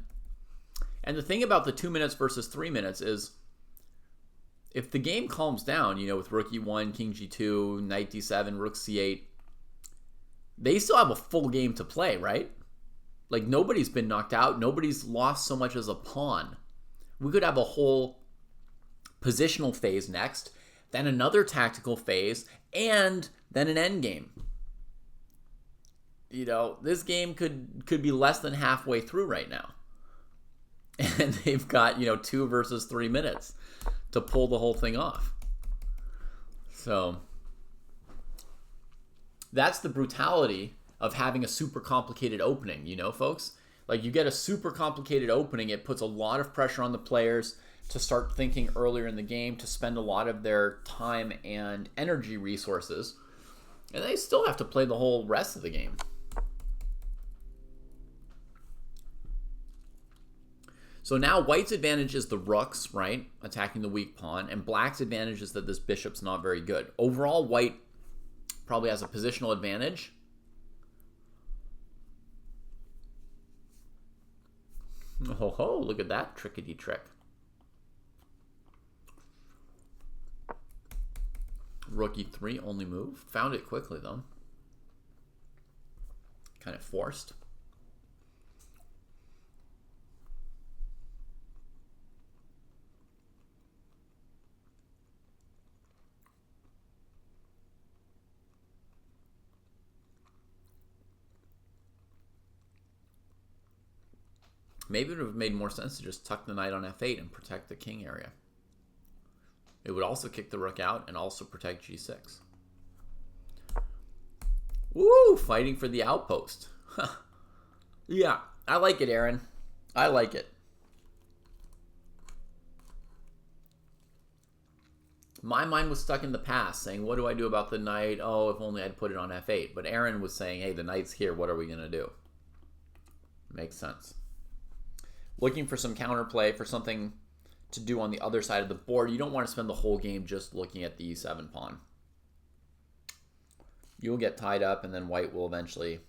And the thing about the 2 minutes versus 3 minutes is, if the game calms down, you know, with rook e1, king g2, knight d7, rook c8, they still have a full game to play, right? Like, nobody's been knocked out. Nobody's lost so much as a pawn. We could have a whole positional phase next, then another tactical phase, and then an endgame. You know, this game could be less than halfway through right now. And they've got, 2 versus 3 minutes to pull the whole thing off. So that's the brutality of having a super complicated opening, folks? Like, you get a super complicated opening, it puts a lot of pressure on the players to start thinking earlier in the game, to spend a lot of their time and energy resources. And they still have to play the whole rest of the game. So now white's advantage is the rooks, right? Attacking the weak pawn. And black's advantage is that this bishop's not very good. Overall, white probably has a positional advantage. Oh ho, look at that trickety trick. Rook e3, only move. Found it quickly, though. Kind of forced. Maybe it would have made more sense to just tuck the knight on f8 and protect the king area. It would also kick the rook out and also protect g6. Woo! Fighting for the outpost. Yeah, I like it, Aaron. I like it. My mind was stuck in the past, saying, what do I do about the knight? Oh, if only I'd put it on f8. But Aaron was saying, hey, the knight's here. What are we going to do? Makes sense. Looking for some counterplay, for something to do on the other side of the board. You don't want to spend the whole game just looking at the e7 pawn. You'll get tied up, and then white will eventually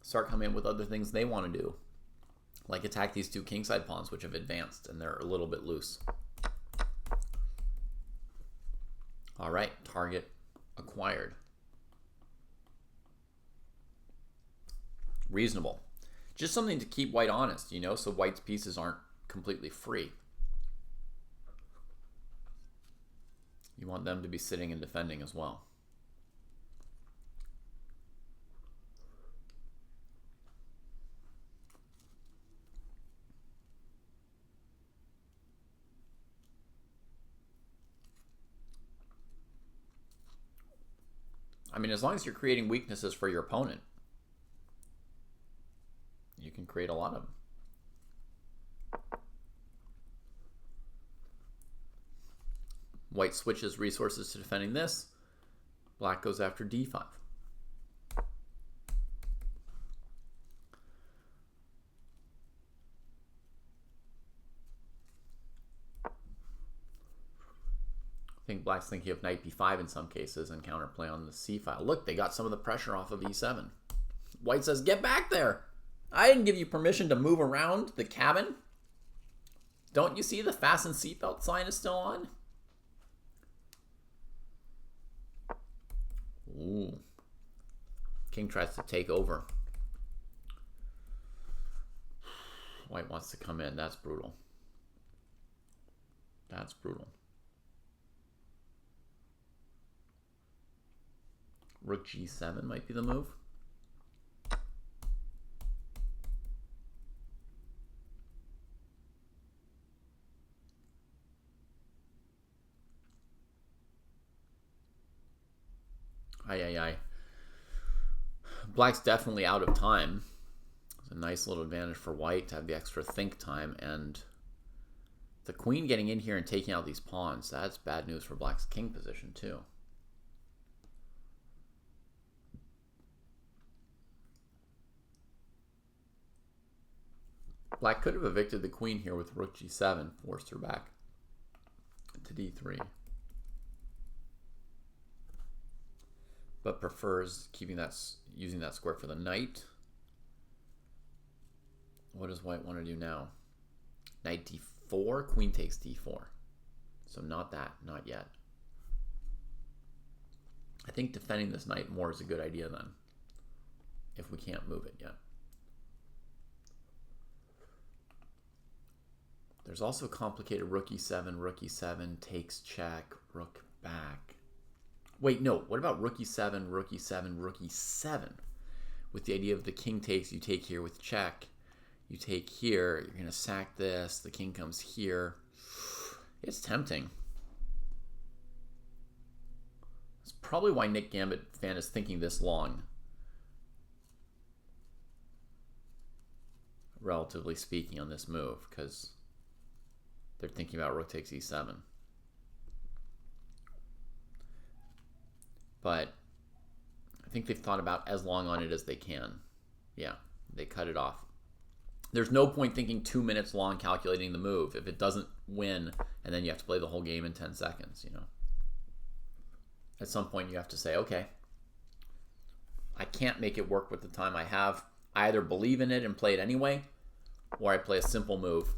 start coming in with other things they want to do, like attack these 2 kingside pawns, which have advanced, and they're a little bit loose. All right, target acquired. Reasonable. Just something to keep white honest, so white's pieces aren't completely free. You want them to be sitting and defending as well. I mean, as long as you're creating weaknesses for your opponent, you can create a lot of them. White switches resources to defending this. Black goes after d5. I think Black's thinking of knight b5 in some cases and counterplay on the c file. Look, they got some of the pressure off of e7. White says, get back there. I didn't give you permission to move around the cabin. Don't you see the fasten seatbelt sign is still on? Ooh. King tries to take over. White wants to come in. That's brutal. That's brutal. Rook g7 might be the move. Aye. Black's definitely out of time. It's a nice little advantage for White to have the extra think time, and the queen getting in here and taking out these pawns, that's bad news for Black's king position too. Black could have evicted the queen here with rook g7, forced her back to d3. But prefers keeping that, using that square for the knight. What does White want to do now? Knight d4, queen takes d4. So not that, not yet. I think defending this knight more is a good idea then, if we can't move it yet. There's also complicated rook e7 takes check, rook back. Wait, no, what about rook e7, rook e7, rook e7? With the idea of the king takes, you take here with check. You take here, you're going to sack this, the king comes here. It's tempting. That's probably why Nick Gambit fan is thinking this long. Relatively speaking on this move, because they're thinking about rook takes e7. But I think they've thought about as long on it as they can. Yeah, they cut it off. There's no point thinking 2 minutes long calculating the move if it doesn't win, and then you have to play the whole game in 10 seconds, you know. At some point you have to say, okay, I can't make it work with the time I have. I either believe in it and play it anyway, or I play a simple move.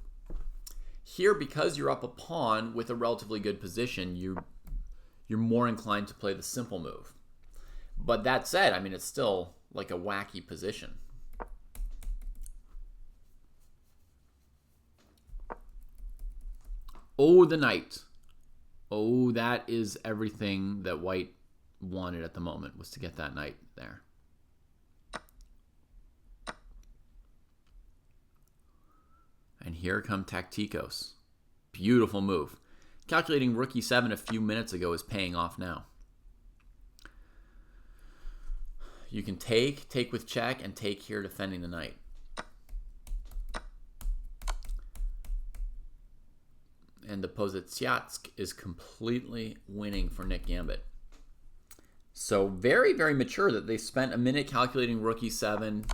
Here, because you're up a pawn with a relatively good position, you're more inclined to play the simple move. But that said, I mean, it's still like a wacky position. Oh, the knight. Oh, that is everything that White wanted at the moment, was to get that knight there. And here come Tacticos. Beautiful move. Calculating rook e7 a few minutes ago is paying off now. You can take with check, and take here defending the knight. And the Pozitsyask is completely winning for Nick Gambit. So very, very mature that they spent a minute calculating rook e7,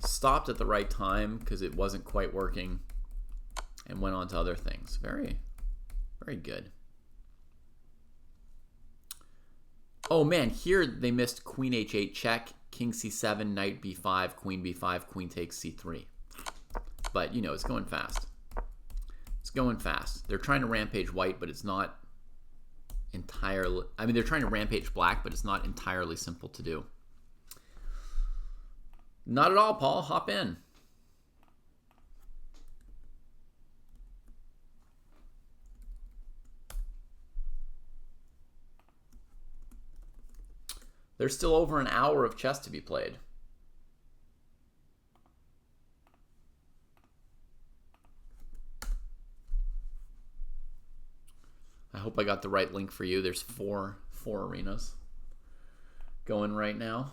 stopped at the right time because it wasn't quite working, and went on to other things. Very, very good. Oh man, here they missed queen h8 check, king c7, knight b5, queen takes c3. But, you know, it's going fast. It's going fast. They're trying to rampage White, but it's not entirely... I mean, they're trying to rampage Black, but it's not entirely simple to do. Not at all, Paul. Hop in. There's still over an hour of chess to be played. I hope I got the right link for you. There's four arenas going right now.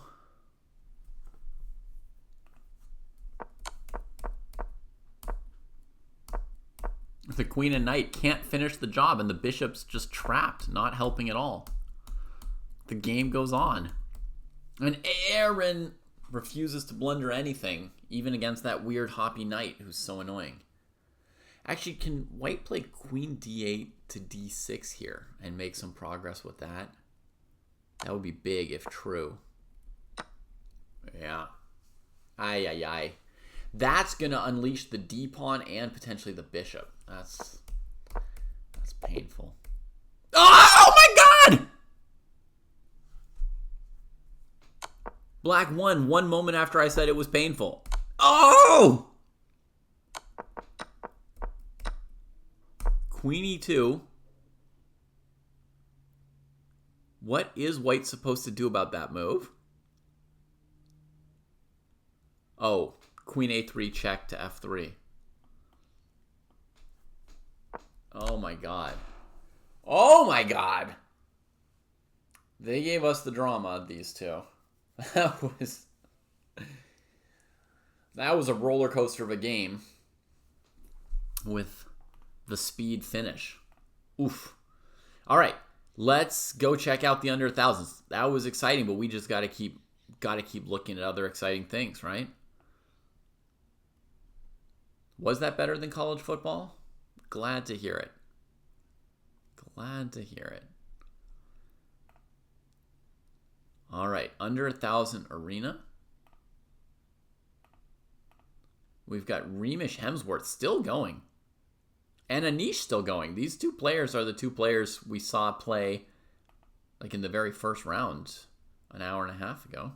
The queen and knight can't finish the job, and the bishop's just trapped, not helping at all. the game goes on. And Aaron refuses to blunder anything, even against that weird hoppy knight who's so annoying. Actually, can white play queen d8 to d6 here and make some progress with that? That would be big if true. Yeah. Ay, ay, ay. That's going to unleash the d-pawn and potentially the bishop. That's painful. Oh my god! Black won 1 moment after I said it was painful. Oh! Queen e2. What is white supposed to do about that move? Oh, queen a3 check to f3. Oh my god. Oh my god! They gave us the drama, these two. That was a roller coaster of a game with the speed finish. Oof. All right, let's go check out the under thousands. That was exciting, but we just got to keep looking at other exciting things, right? Was that better than college football? Glad to hear it. Glad to hear it. All right, under 1,000 arena. We've got Reemish Hemsworth still going. And Anish still going. These two players are the two players we saw play like in the very first round an hour and a half ago.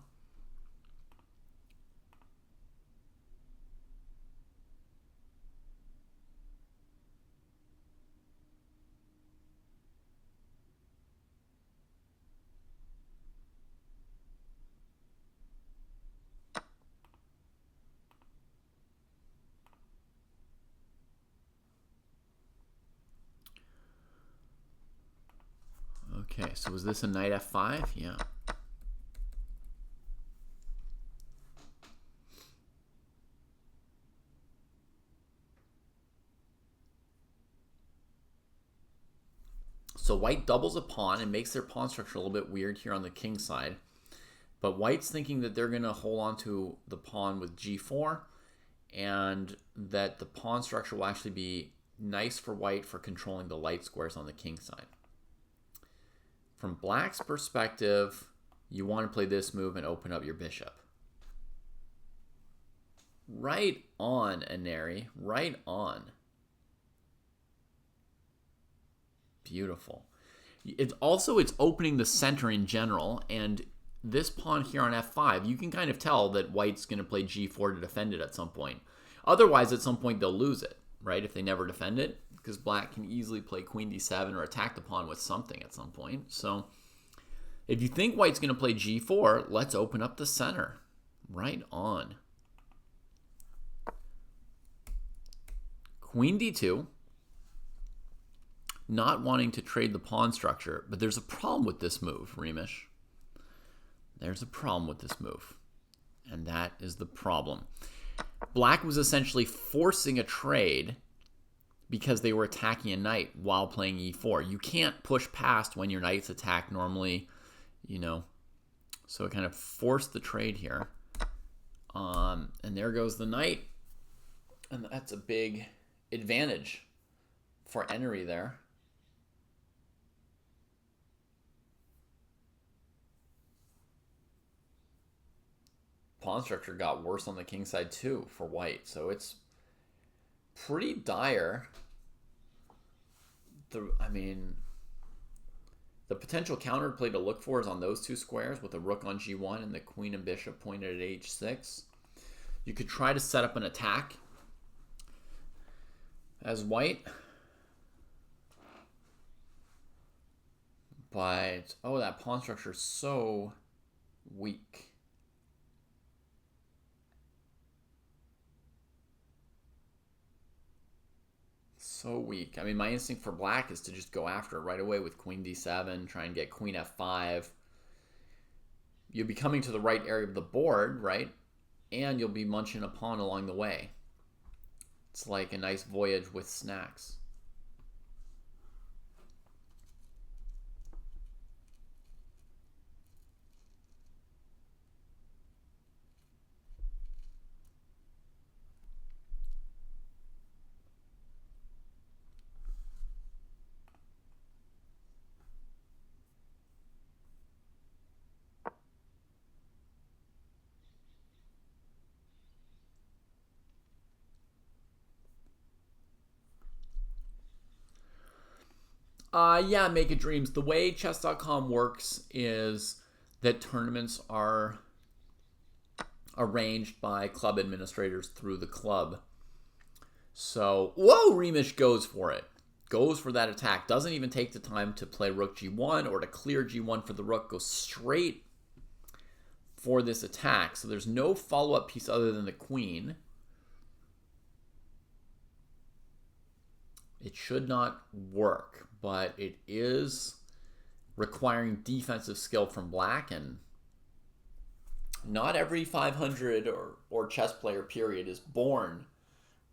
Okay, so was this a knight f5? Yeah. So white doubles a pawn and makes their pawn structure a little bit weird here on the king side. But white's thinking that they're going to hold on to the pawn with g4 and that the pawn structure will actually be nice for white for controlling the light squares on the king side. From black's perspective, you want to play this move and open up your bishop. Right on, Aneri. Right on. Beautiful. It's opening the center in general, and this pawn here on f5, you can kind of tell that white's going to play g4 to defend it at some point. Otherwise, at some point, they'll lose it, right, if they never defend it, because black can easily play queen d7 or attack the pawn with something at some point. So if you think white's going to play g4, let's open up the center. Right on. Queen d2. Not wanting to trade the pawn structure, but there's a problem with this move, Reemish. There's a problem with this move, and that is the problem. Black was essentially forcing a trade because they were attacking a knight while playing e4. You can't push past when your knight's attacked normally, you know. So it kind of forced the trade here. And there goes the knight. And that's a big advantage for Enery there. Pawn structure got worse on the king side too for white, so it's pretty dire. The potential counterplay to look for is on those two squares with the rook on g1 and the queen and bishop pointed at h6. You could try to set up an attack as white, but oh, that pawn structure is so weak. So weak. I mean, my instinct for black is to just go after it right away with queen d7, try and get queen f5. You'll be coming to the right area of the board, right? And you'll be munching a pawn along the way. It's like a nice voyage with snacks. Yeah, Make It Dreams. The way chess.com works is that tournaments are arranged by club administrators through the club. So, whoa, Reemish goes for it. Goes for that attack. Doesn't even take the time to play rook g1 or to clear g1 for the rook. Goes straight for this attack. So there's no follow-up piece other than the queen. It should not work, but it is requiring defensive skill from black, and not every 500 or chess player period is born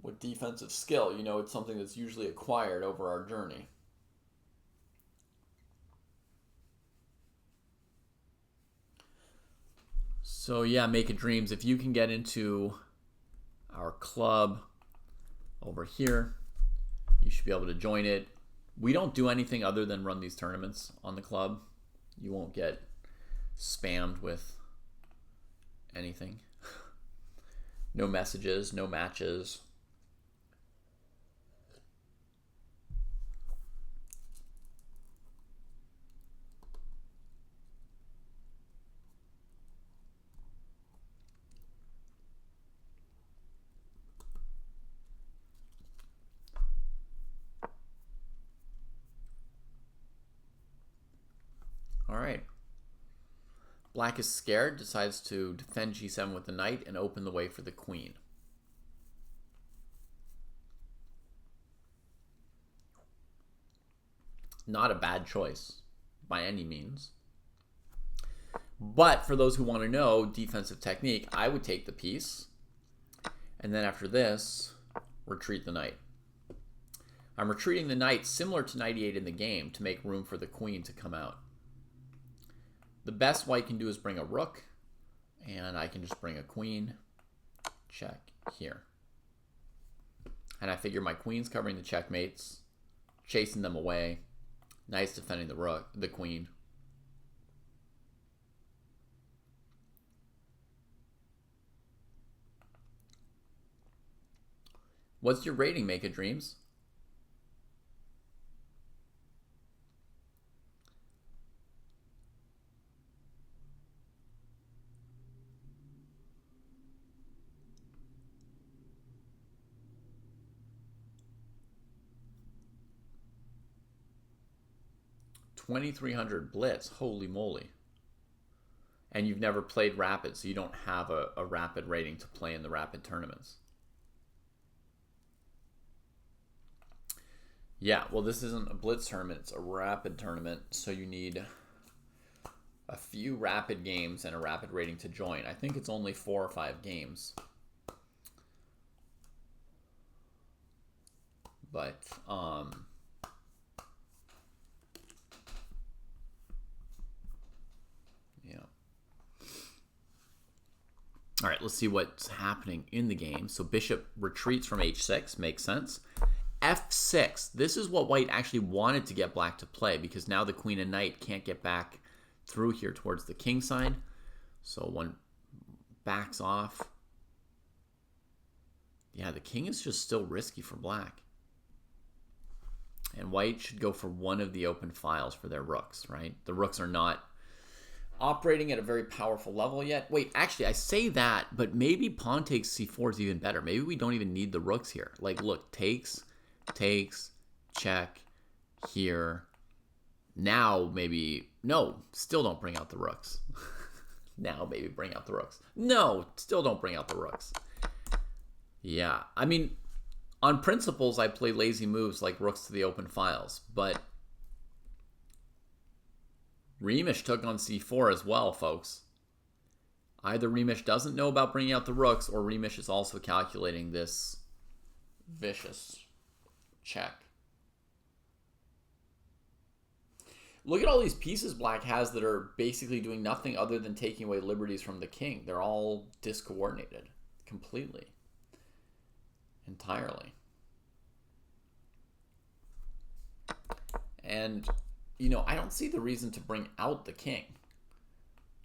with defensive skill. You know, it's something that's usually acquired over our journey. So yeah, Make It Dreams. If you can get into our club over here, you should be able to join it. We don't do anything other than run these tournaments on the club. You won't get spammed with anything. No messages, no matches. All right. Black is scared, decides to defend g7 with the knight and open the way for the queen. Not a bad choice by any means. But for those who want to know defensive technique, I would take the piece, and then after this, retreat the knight. I'm retreating the knight similar to knight e8 in the game to make room for the queen to come out. The best white can do is bring a rook, and I can just bring a queen, check here. And I figure my queen's covering the checkmates, chasing them away. Knight's defending the rook, the queen. What's your rating, Make It Dreams? $2,300 blitz, holy moly. And you've never played rapid, so you don't have a rapid rating to play in the rapid tournaments. Yeah, well, this isn't a blitz tournament, it's a rapid tournament, so you need a few rapid games and a rapid rating to join. I think it's only 4 or 5 games. But, yeah. All right, let's see what's happening in the game. So bishop retreats from h6, makes sense. f6, this is what white actually wanted to get black to play, because now the queen and knight can't get back through here towards the king side. So one backs off. Yeah, the king is just still risky for black. And white should go for one of the open files for their rooks, right? The rooks are not operating at a very powerful level yet. Wait, actually, I say that, but maybe pawn takes c4 is even better. Maybe we don't even need the rooks here. Like, look, takes, check, here. Now, maybe, no, still don't bring out the rooks. Now, maybe bring out the rooks. No, still don't bring out the rooks. Yeah, I mean, on principles, I play lazy moves like rooks to the open files, but Reemish took on c4 as well, folks. Either Reemish doesn't know about bringing out the rooks, or Reemish is also calculating this vicious check. Look at all these pieces black has that are basically doing nothing other than taking away liberties from the king. They're all discoordinated completely. Entirely. And, you know, I don't see the reason to bring out the king.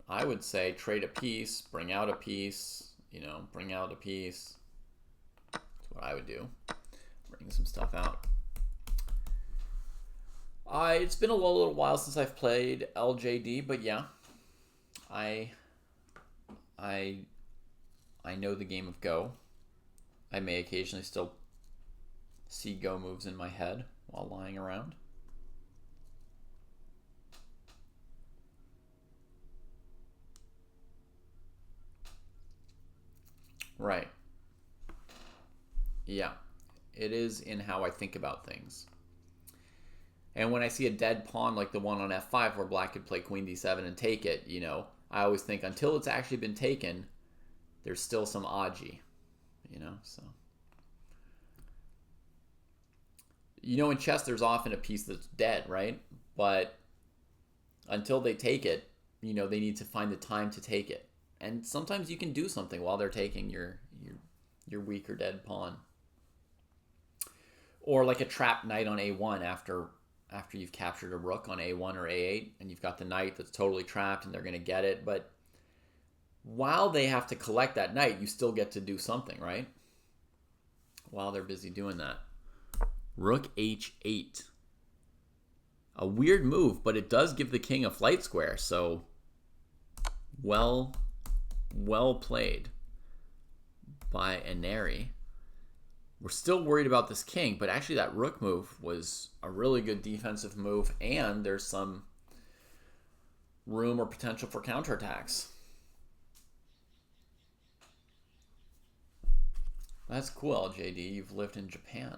I would say trade a piece, bring out a piece, you know, bring out a piece. That's what I would do. Bring some stuff out. It's been a little while since I've played LJD, but yeah, I I I know the game of Go. I may occasionally still see Go moves in my head while lying around. Right. Yeah. It is in how I think about things. And when I see a dead pawn like the one on f5 where black could play queen d7 and take it, I always think until it's actually been taken, there's still some aji, so. In chess, there's often a piece that's dead, right? But until they take it, they need to find the time to take it. And sometimes you can do something while they're taking your weak or dead pawn. Or like a trapped knight on a1 after you've captured a rook on a1 or a8, and you've got the knight that's totally trapped and they're going to get it. But while they have to collect that knight, you still get to do something, right? While they're busy doing that. Rook h8. A weird move, but it does give the king a flight square, so well played by Ineri. We're still worried about this king, but actually that rook move was a really good defensive move, and there's some room or potential for counterattacks. That's cool, LJD. You've lived in Japan.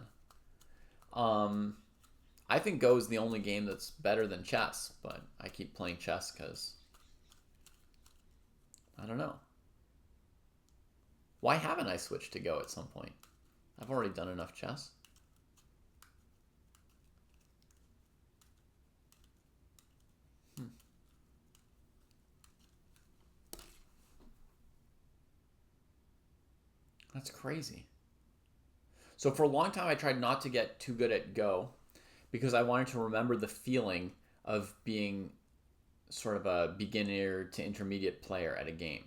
I think Go is the only game that's better than chess, but I keep playing chess because I don't know. Why haven't I switched to Go at some point? I've already done enough chess. That's crazy. So for a long time, I tried not to get too good at Go because I wanted to remember the feeling of being sort of a beginner to intermediate player at a game,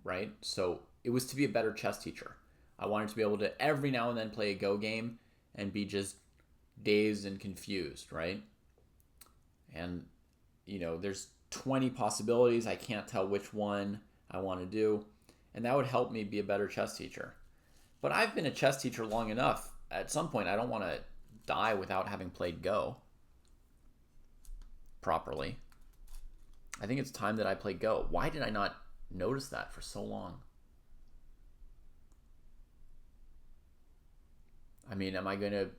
right? So it was to be a better chess teacher. I wanted to be able to every now and then play a Go game and be just dazed and confused, right? And, there's 20 possibilities. I can't tell which one I want to do. And that would help me be a better chess teacher. But I've been a chess teacher long enough. At some point, I don't want to die without having played Go properly. I think it's time that I play Go. Why did I not notice that for so long? I mean, am I going to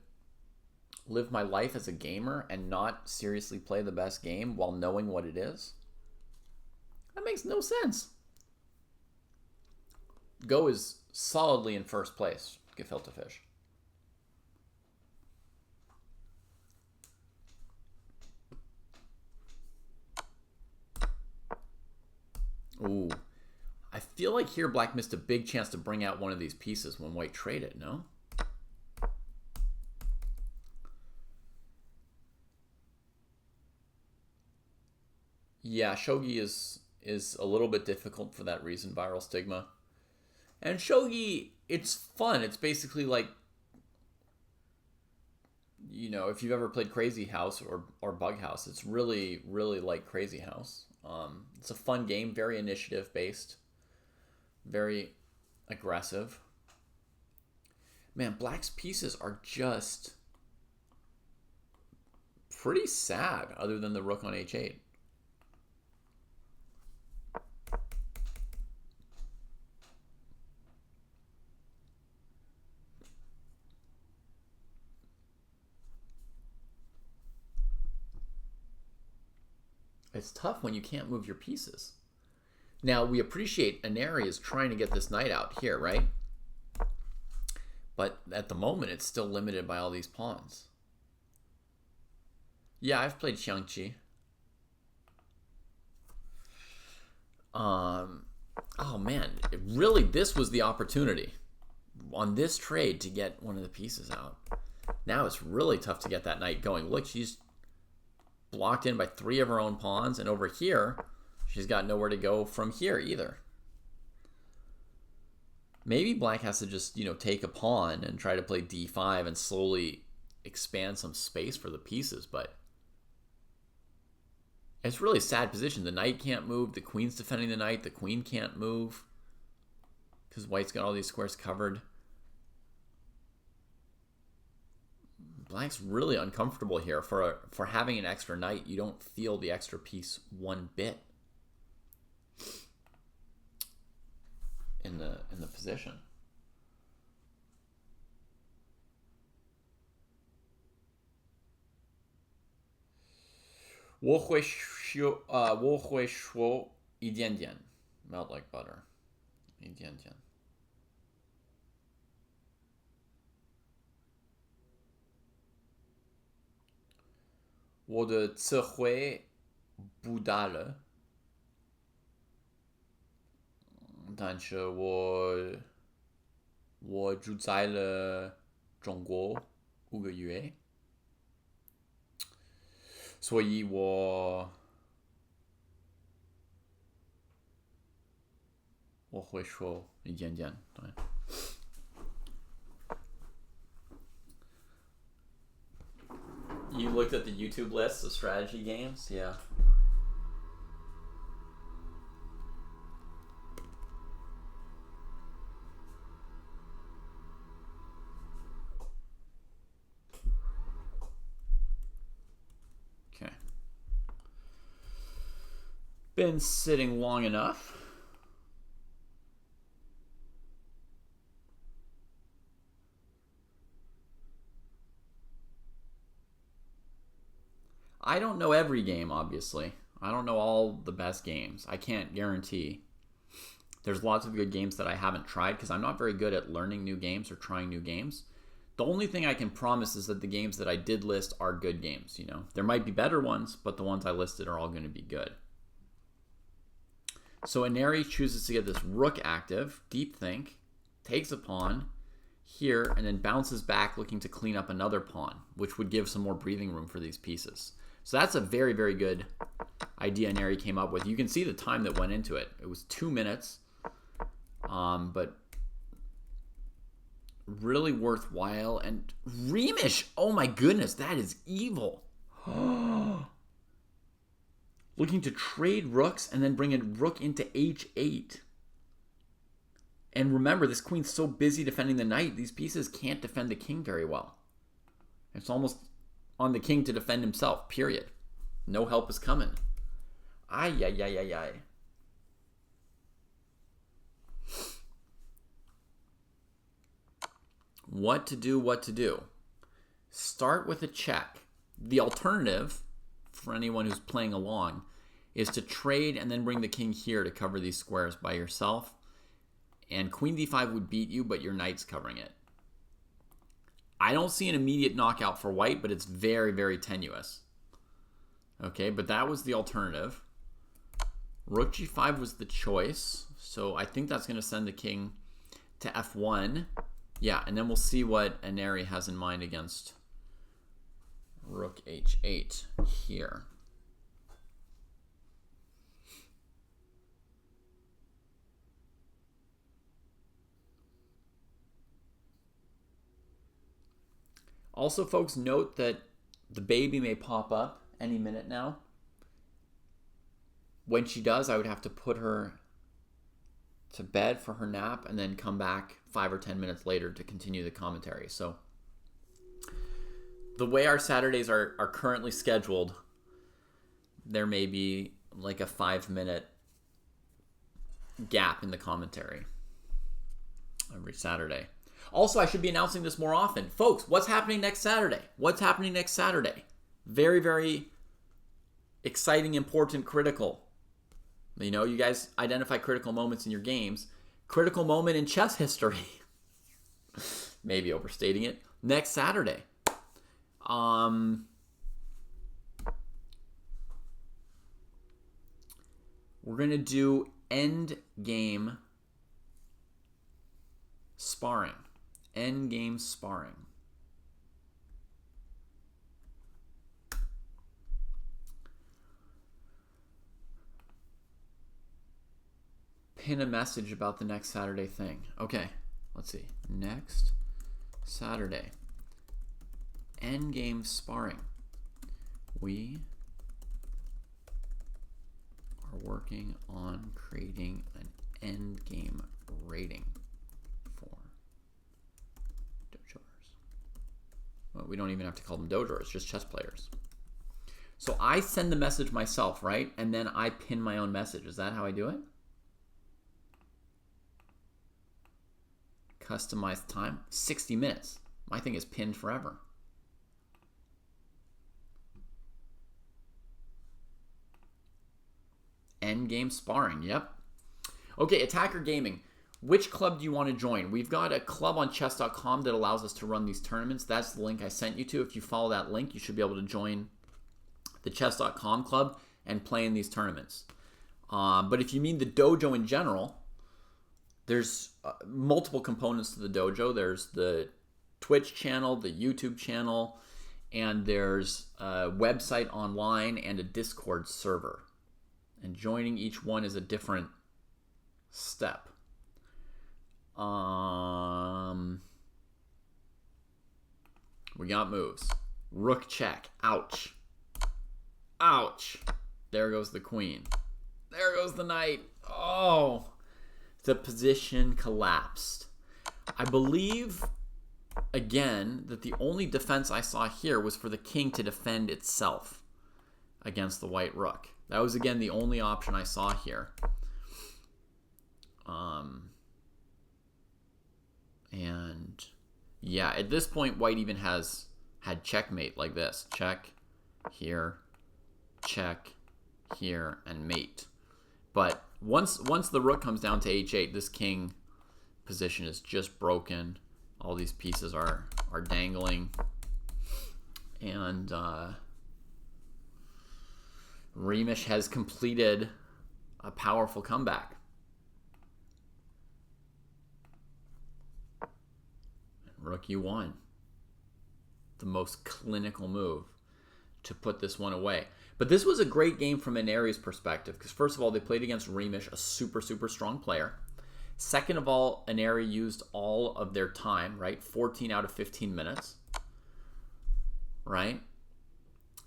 live my life as a gamer and not seriously play the best game while knowing what it is? That makes no sense. Go is solidly in first place, gefilte fish. Ooh. I feel like here black missed a big chance to bring out one of these pieces when white traded, no? Yeah, shogi is a little bit difficult for that reason, viral stigma. And shogi, it's fun. It's basically like, if you've ever played Crazy House or Bug House, it's really, really like Crazy House. It's a fun game, very initiative based, very aggressive. Man, black's pieces are just pretty sad other than the rook on h8. It's tough when you can't move your pieces. Now, we appreciate Ineri is trying to get this knight out here, right? But at the moment, it's still limited by all these pawns. Yeah, I've played Xiangqi. Oh man, this was the opportunity on this trade to get one of the pieces out. Now it's really tough to get that knight going. Look, she's blocked in by 3 of her own pawns, and over here, she's got nowhere to go from here either. Maybe black has to just, take a pawn and try to play d5 and slowly expand some space for the pieces, but It's really a sad position. The knight can't move. The queen's defending the knight. The queen can't move because white's got all these squares covered. Black's really uncomfortable here. For having an extra knight, you don't feel the extra piece one bit in the position. Melt like butter. 一点点.我的词汇不大了，但是我住在了中国5个月，所以我会说一点点，对。You looked at the YouTube list of strategy games? Yeah. Okay. Been sitting long enough. I don't know every game, obviously. I don't know all the best games. I can't guarantee. There's lots of good games that I haven't tried because I'm not very good at learning new games or trying new games. The only thing I can promise is that the games that I did list are good games, you know. There might be better ones, but the ones I listed are all going to be good. So Inari chooses to get this rook active, deep think, takes a pawn here, and then bounces back looking to clean up another pawn, which would give some more breathing room for these pieces. So that's a very, very good idea Inari came up with. You can see the time that went into it. It was 2 minutes, but really worthwhile. And Reemish, oh my goodness, that is evil. Looking to trade rooks and then bring a rook into h8. And remember, this queen's so busy defending the knight, these pieces can't defend the king very well. It's almost on the king to defend himself, period. No help is coming. Ay, ay, ay, ay, ay. What to do, what to do. Start with a check. The alternative, for anyone who's playing along, is to trade and then bring the king here to cover these squares by yourself. And queen d5 would beat you, but your knight's covering it. I don't see an immediate knockout for white, but it's very, very tenuous. Okay, but that was the alternative. Rook g5 was the choice. So I think that's going to send the king to f1. Yeah, and then we'll see what Inari has in mind against rook h8 here. Also, folks, note that the baby may pop up any minute now. When she does, I would have to put her to bed for her nap and then come back 5 or 10 minutes later to continue the commentary. So the way our Saturdays are currently scheduled, there may be like a 5-minute gap in the commentary every Saturday. Also, I should be announcing this more often. Folks, what's happening next Saturday? What's happening next Saturday? Very, very exciting, important, critical. You know, you guys identify critical moments in your games. Critical moment in chess history. Maybe overstating it. Next Saturday. We're going to do end game sparring. End game sparring. Pin a message about the next Saturday thing. Okay, let's see. Next Saturday. End game sparring. We are working on creating an endgame rating for Dojers. Well, we don't even have to call them Dojers, just chess players. So I send the message myself, right? And then I pin my own message. Is that how I do it? Customized time, 60 minutes. My thing is pinned forever. Endgame sparring, yep. Okay, Attacker Gaming. Which club do you want to join? We've got a club on chess.com that allows us to run these tournaments. That's the link I sent you to. If you follow that link, you should be able to join the chess.com club and play in these tournaments. But if you mean the dojo in general, there's multiple components to the dojo. There's the Twitch channel, the YouTube channel, and there's a website online and a Discord server. And joining each one is a different step. We got moves. Rook check. Ouch. Ouch. There goes the queen. There goes the knight. Oh. The position collapsed. I believe, again, that the only defense I saw here was for the king to defend itself against the white rook. That was, again, the only option I saw here. And, yeah, at this point, white even had checkmate like this. Check, here, check, here, and mate. But once the rook comes down to h8, this king position is just broken. All these pieces are dangling. And Remish has completed a powerful comeback. Rook e1. The most clinical move to put this one away. But this was a great game from Inari's perspective because, first of all, they played against Remish, a super, super strong player. Second of all, Inari used all of their time, right? 14 out of 15 minutes, right?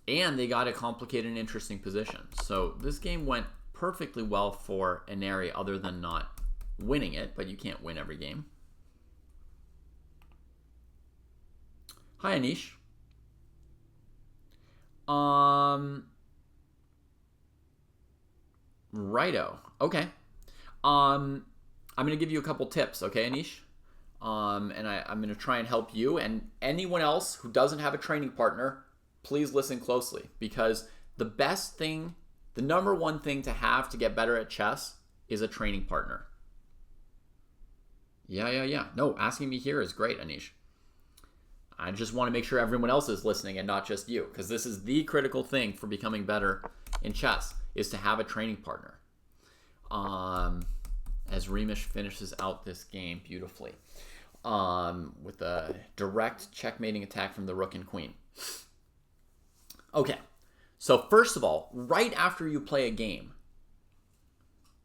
And they got a complicated and interesting position. So this game went perfectly well for Inari other than not winning it, but you can't win every game. Hi, Anish. Righto. Okay. I'm going to give you a couple tips, okay, Anish? And I'm going to try and help you. And anyone else who doesn't have a training partner, please listen closely. Because the best thing, the number one thing to have to get better at chess is a training partner. Yeah. No, asking me here is great, Anish. I just want to make sure everyone else is listening and not just you. Because this is the critical thing for becoming better in chess, is to have a training partner. As Remish finishes out this game beautifully with a direct checkmating attack from the rook and queen. Okay, so first of all, right after you play a game,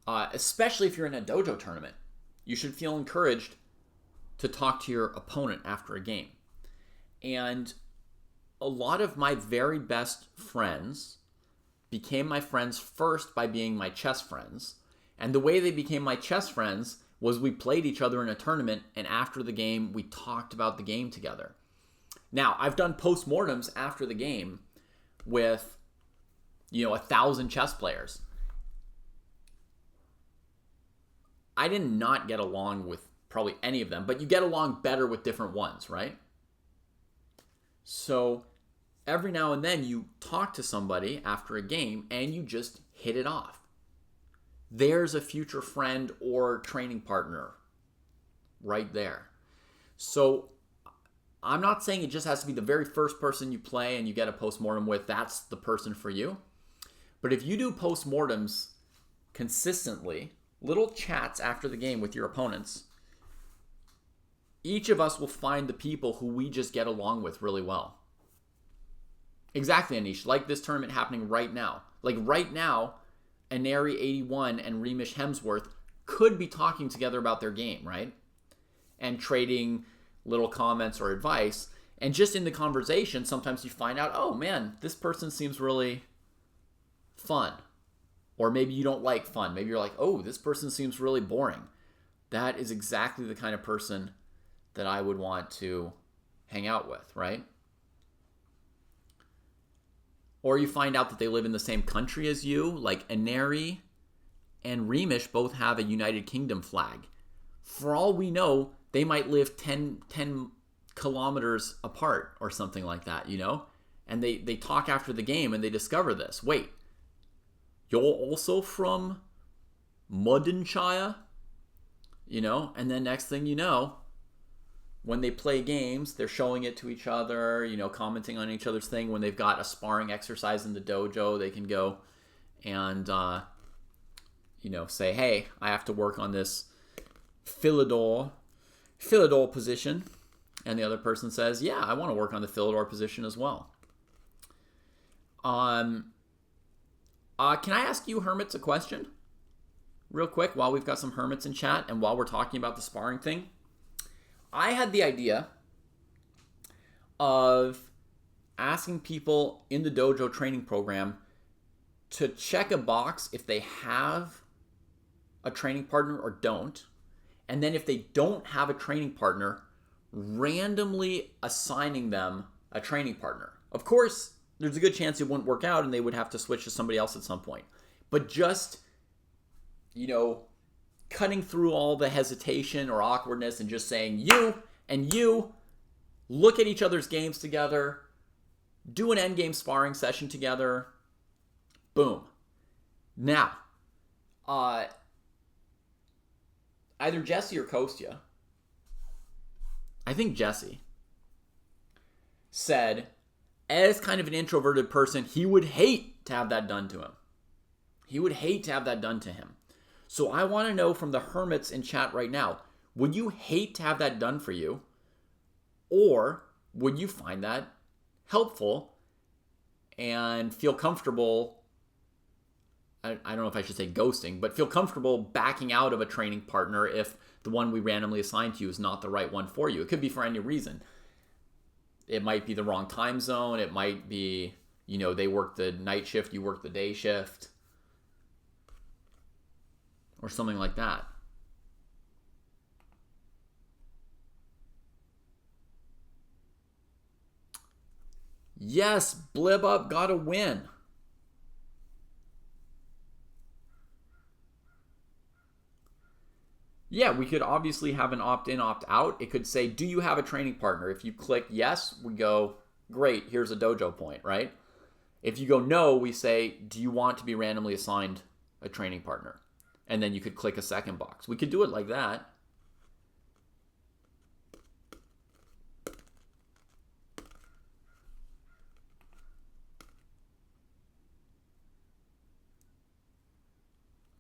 especially if you're in a dojo tournament, you should feel encouraged to talk to your opponent after a game. And a lot of my very best friends became my friends first by being my chess friends. And the way they became my chess friends was we played each other in a tournament, and after the game, we talked about the game together. Now, I've done postmortems after the game with, 1,000 chess players. I did not get along with probably any of them, but you get along better with different ones, right? So every now and then you talk to somebody after a game and you just hit it off. There's a future friend or training partner right there. So I'm not saying it just has to be the very first person you play and you get a postmortem with, that's the person for you. But if you do postmortems consistently, little chats after the game with your opponents, each of us will find the people who we just get along with really well. Exactly, Anish. Like this tournament happening right now. Like right now, Inari 81 and Remish Hemsworth could be talking together about their game, right? And trading little comments or advice. And just in the conversation, sometimes you find out, oh man, this person seems really fun. Or maybe you don't like fun. Maybe you're like, oh, this person seems really boring. That is exactly the kind of person that I would want to hang out with, right? Or you find out that they live in the same country as you, like Aneri and Reemish both have a United Kingdom flag. For all we know, they might live 10 kilometers apart or something like that, you know? And they talk after the game and they discover this. Wait, you're also from Muddenshire? You know? And then next thing you know, when they play games, they're showing it to each other, you know, commenting on each other's thing. When they've got a sparring exercise in the dojo, they can go and, you know, say, hey, I have to work on this Philidor position. And the other person says, yeah, I want to work on the Philidor position as well. Can I ask you hermits a question? Real quick, while we've got some hermits in chat and while we're talking about the sparring thing. I had the idea of asking people in the dojo training program to check a box if they have a training partner or don't. And then if they don't have a training partner, randomly assigning them a training partner. Of course, there's a good chance it wouldn't work out and they would have to switch to somebody else at some point. But just, you know, cutting through all the hesitation or awkwardness and just saying, you and you look at each other's games together, do an endgame sparring session together, boom. Now, either Jesse or Kostya, I think Jesse, said, as kind of an introverted person, he would hate to have that done to him. He would hate to have that done to him. So I want to know from the hermits in chat right now, would you hate to have that done for you? Or would you find that helpful and feel comfortable, I don't know if I should say ghosting, but feel comfortable backing out of a training partner if the one we randomly assigned to you is not the right one for you? It could be for any reason. It might be the wrong time zone. It might be, you know, they work the night shift, you work the day shift. Or something like that. Yes, Blib Up got a win. Yeah, we could obviously have an opt-in, opt-out. It could say, do you have a training partner? If you click yes, we go, great, here's a dojo point, right? If you go no, we say, do you want to be randomly assigned a training partner? And then you could click a second box. We could do it like that.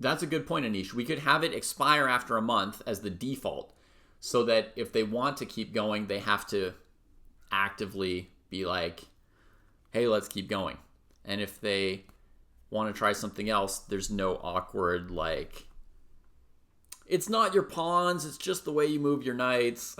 That's a good point, Anish. We could have it expire after a month as the default, so that if they want to keep going, they have to actively be like, hey, let's keep going. And if they want to try something else, there's no awkward, like, it's not your pawns, it's just the way you move your knights.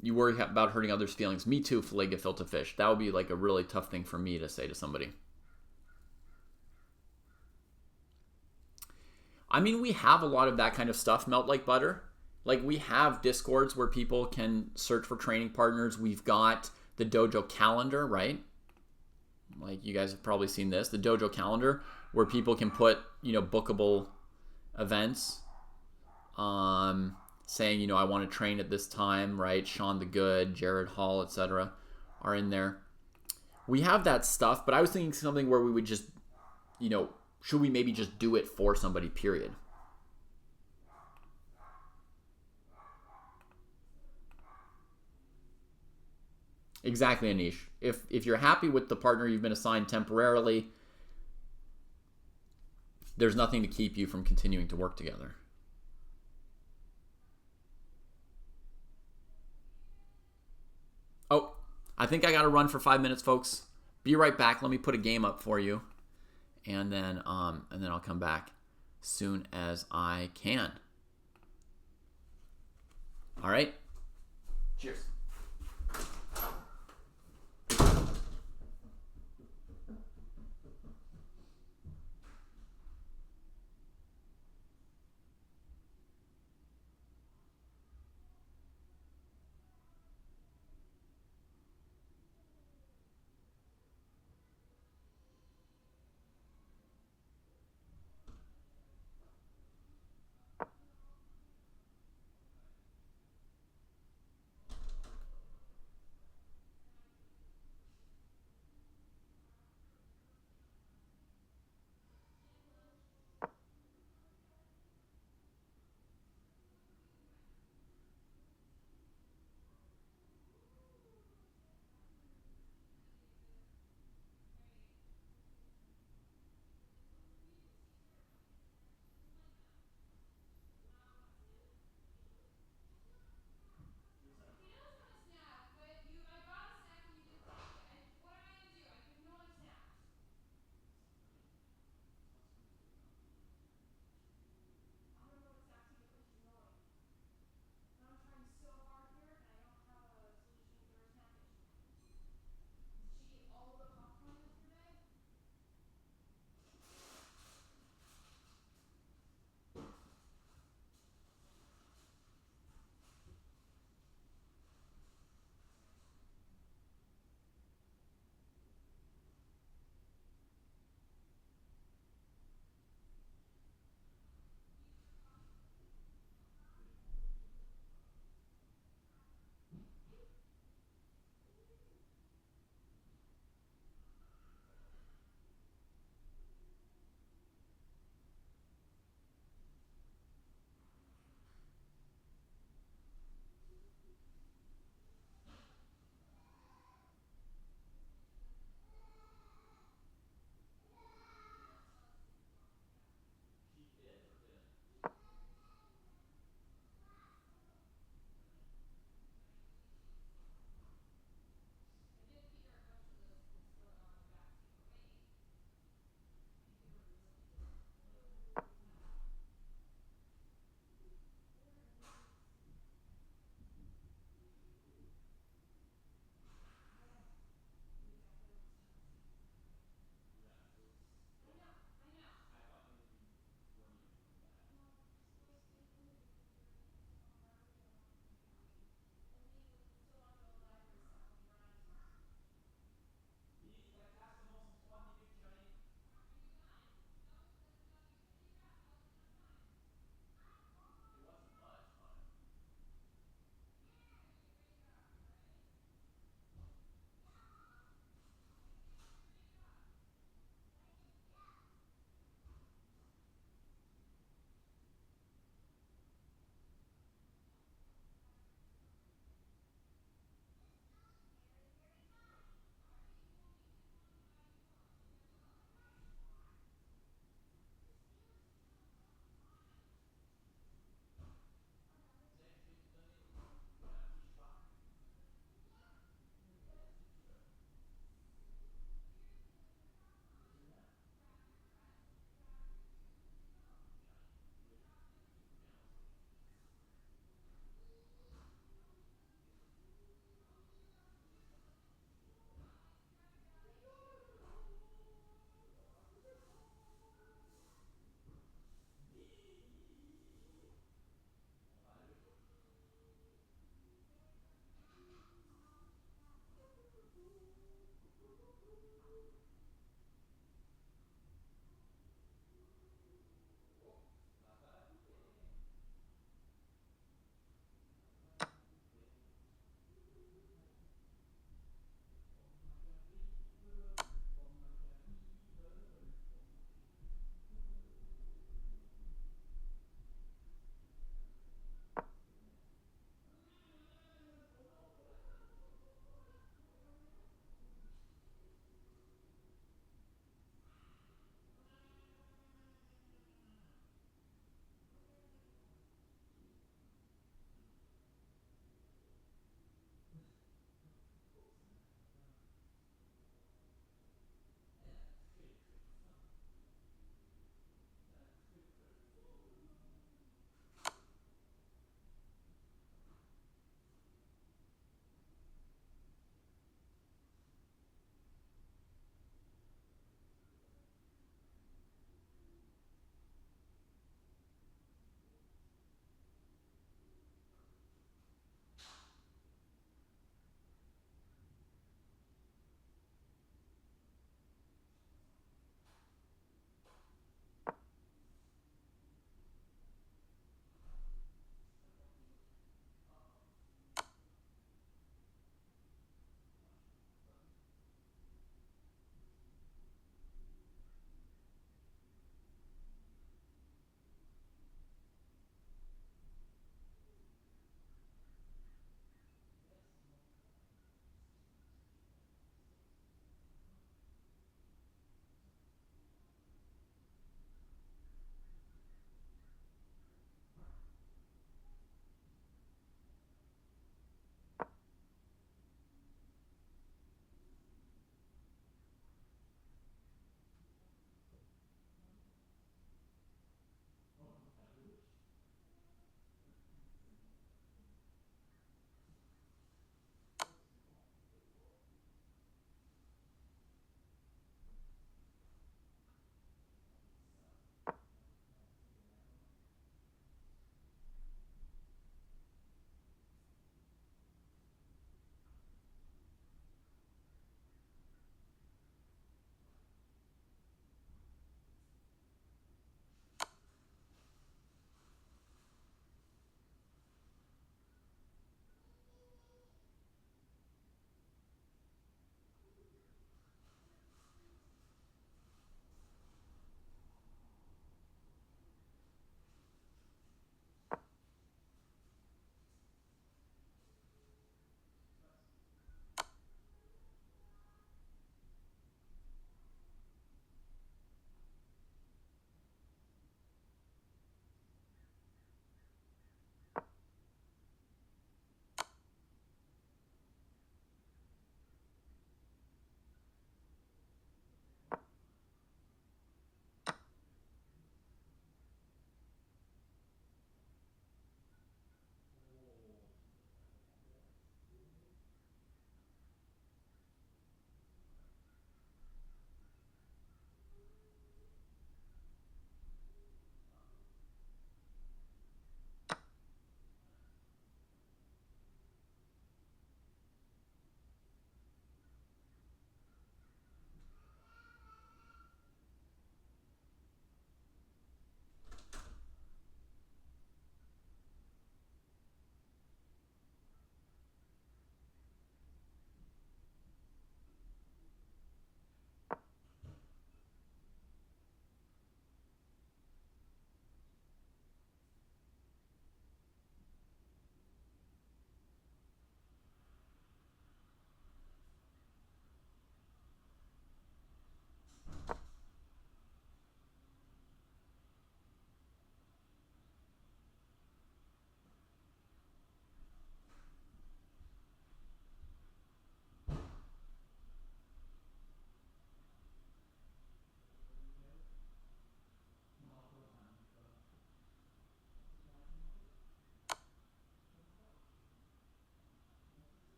You worry about hurting others' feelings. Me too, filet gefilte fish. That would be like a really tough thing for me to say to somebody. I mean, we have a lot of that kind of stuff, Melt Like Butter. Like, we have Discords where people can search for training partners. We've got the Dojo calendar, right? Like, you guys have probably seen this. The Dojo calendar, where people can put, you know, bookable events. Saying, you know, I want to train at this time, right? Sean the Good, Jared Hall, etc. are in there. We have that stuff, but I was thinking something where we would just, you know, should we maybe just do it for somebody, period? Exactly, Anish. If you're happy with the partner you've been assigned temporarily, there's nothing to keep you from continuing to work together. Oh, I think I got to run for 5 minutes, folks. Be right back. Let me put a game up for you, and then I'll come back. soon as I can. All right. Cheers.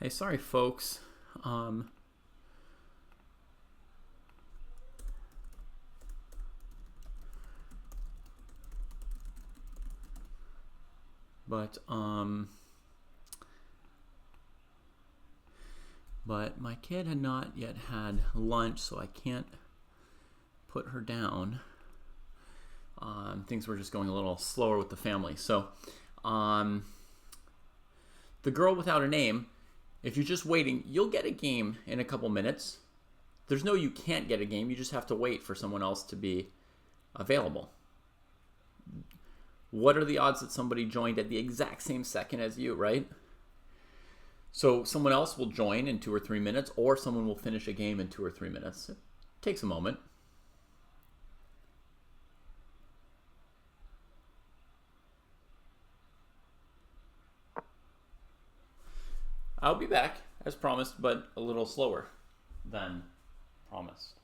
Hey, sorry, folks. But my kid had not yet had lunch, so I can't put her down. Things were just going a little slower with the family. So, the girl without a name, if you're just waiting, you'll get a game in a couple minutes. There's no you can't get a game. You just have to wait for someone else to be available. What are the odds that somebody joined at the exact same second as you, right? So someone else will join in 2 or 3 minutes, or someone will finish a game in 2 or 3 minutes. It takes a moment. I'll be back, as promised, but a little slower than promised.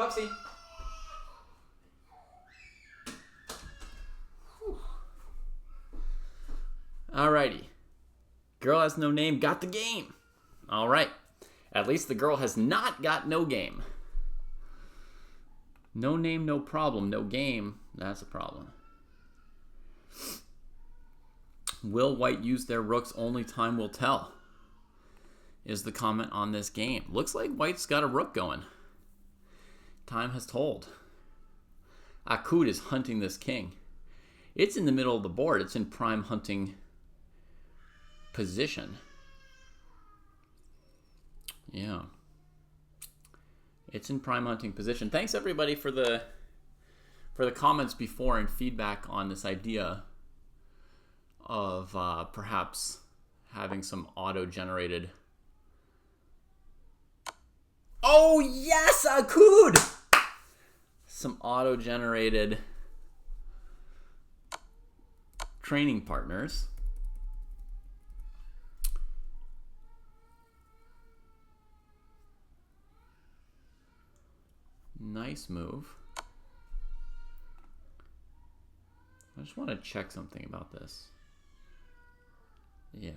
Puxy. Alrighty. Girl has no name, got the game. Alright. At least the girl has not got no game. No name, no problem. No game, that's a problem. Will white use their rooks? Only time will tell, is the comment on this game. Looks like white's got a rook going. Time has told. Akud is hunting this king. It's in the middle of the board. It's in prime hunting position. Yeah. It's in prime hunting position. Thanks everybody for the comments before and feedback on this idea of perhaps having some auto-generated. Oh yes, Akud! Some auto-generated training partners. Nice move. I just want to check something about this. Yeah.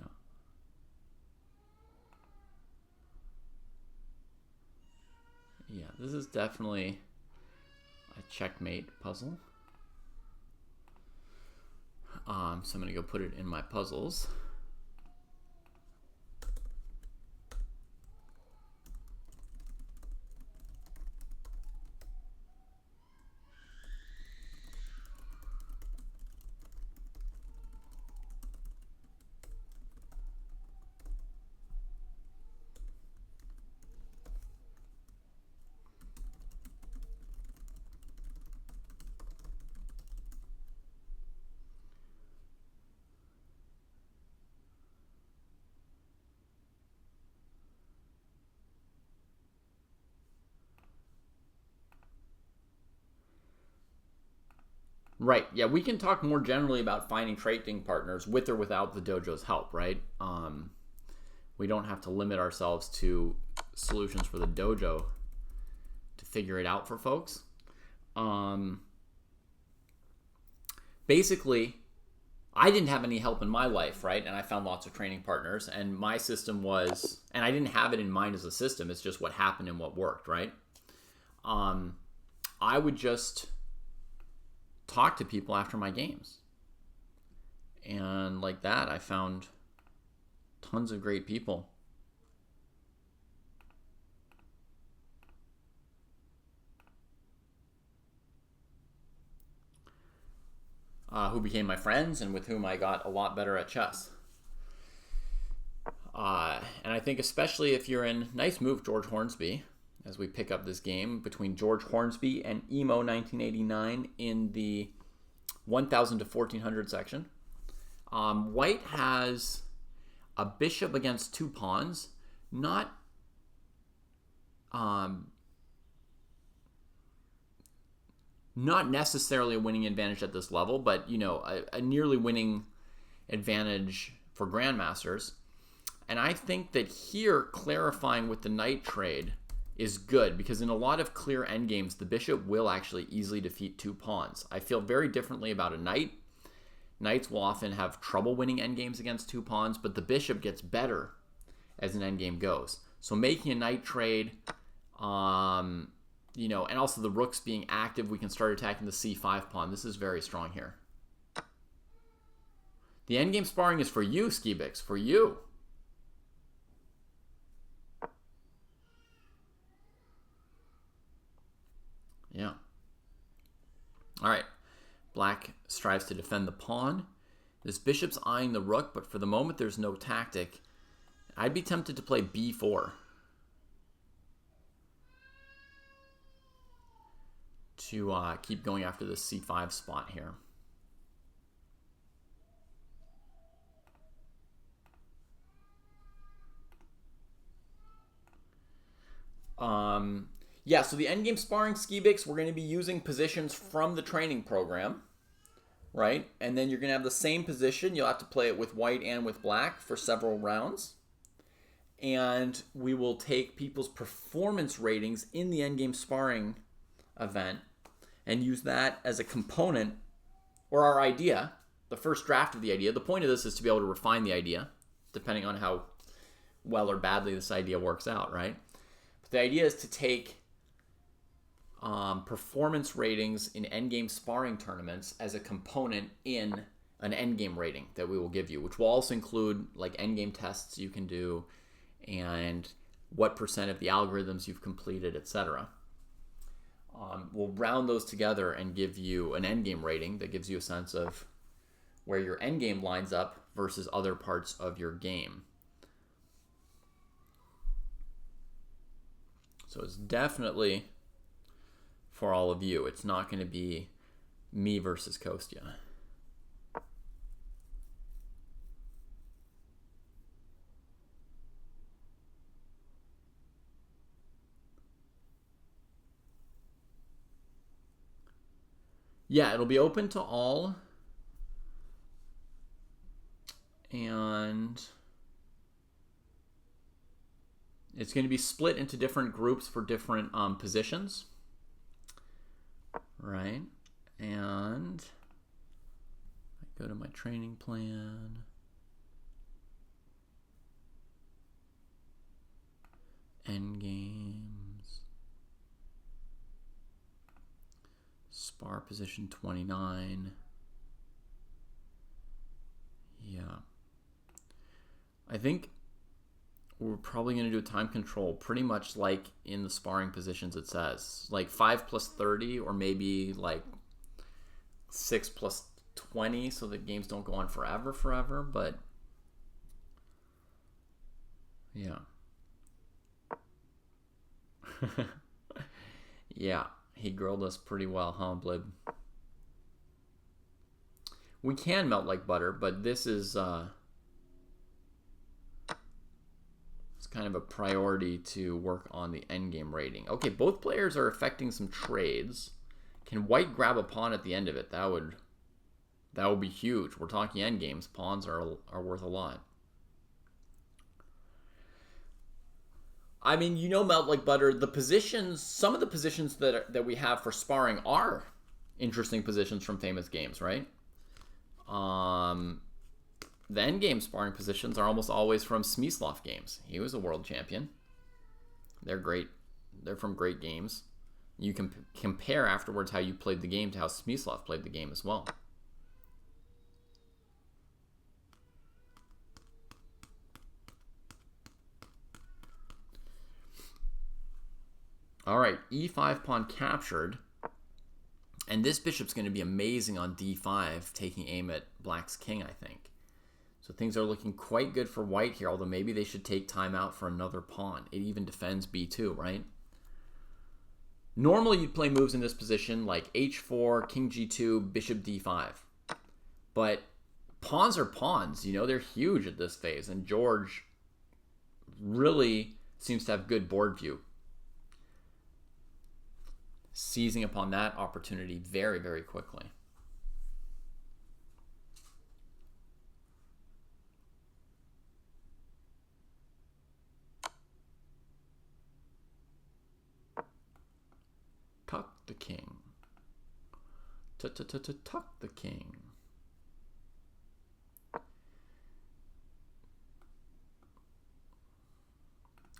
Yeah, this is definitely a checkmate puzzle. So I'm going to go put it in my puzzles. Right. Yeah, we can talk more generally about finding trading partners with or without the dojo's help, right? We don't have to limit ourselves to solutions for the dojo to figure it out for folks. Basically, I didn't have any help in my life, right? And I found lots of training partners, and my system was, and I didn't have it in mind as a system, it's just what happened and what worked, right? I would just talk to people after my games. And like that, I found tons of great people. Who became my friends and with whom I got a lot better at chess. And I think especially if you're in, nice move, George Hornsby, as we pick up this game between George Hornsby and Emo 1989 in the 1000 to 1400 section. White has a bishop against two pawns, not necessarily a winning advantage at this level, but you know, a nearly winning advantage for grandmasters. And I think that here clarifying with the knight trade is good, because in a lot of clear endgames, the bishop will actually easily defeat two pawns. I feel very differently about a knight. Knights will often have trouble winning endgames against two pawns, but the bishop gets better as an endgame goes. So making a knight trade, you know, and also the rooks being active, we can start attacking the c5 pawn. This is very strong here. The endgame sparring is for you, Skibix, for you. Yeah. All right. Black strives to defend the pawn. This bishop's eyeing the rook, but for the moment there's no tactic. I'd be tempted to play b4. To keep going after the c5 spot here. Yeah, so the endgame sparring, Skibix, we're going to be using positions from the training program, right? And then you're going to have the same position. You'll have to play it with white and with black for several rounds. And we will take people's performance ratings in the endgame sparring event and use that as a component or our idea, the first draft of the idea. The point of this is to be able to refine the idea depending on how well or badly this idea works out, right? But the idea is to take performance ratings in endgame sparring tournaments as a component in an endgame rating that we will give you, which will also include like endgame tests you can do and what percent of the algorithms you've completed, etc. We'll round those together and give you an endgame rating that gives you a sense of where your endgame lines up versus other parts of your game. So it's definitely for all of you. It's not going to be me versus Kostya. Yeah, it'll be open to all. And it's going to be split into different groups for different positions. Right? And I go to my training plan. End games. Spar position 29. Yeah. I think we're probably going to do a time control pretty much like in the sparring positions it says. Like 5 plus 30 or maybe like 6 plus 20 so that games don't go on forever. But yeah. Yeah, he grilled us pretty well, huh, Blib? We can melt like butter, but this is it's kind of a priority to work on the endgame rating. Okay, both players are affecting some trades. Can white grab a pawn at the end of it? That would be huge. We're talking endgames. Pawns are worth a lot. I mean, you know, melt like butter. The positions, some of the positions that we have for sparring are interesting positions from famous games, right? The endgame sparring positions are almost always from Smyslov games. He was a world champion. They're great. They're from great games. You can compare afterwards how you played the game to how Smyslov played the game as well. All right, e5 pawn captured. And this bishop's going to be amazing on d5, taking aim at black's king, I think. So things are looking quite good for white here, although maybe they should take time out for another pawn. It even defends b2, right? Normally you'd play moves in this position like h4, king g2, bishop d5. But pawns are pawns, you know, they're huge at this phase. And George really seems to have good board view. Seizing upon that opportunity very, very quickly. Tuck the king. Tuck the king.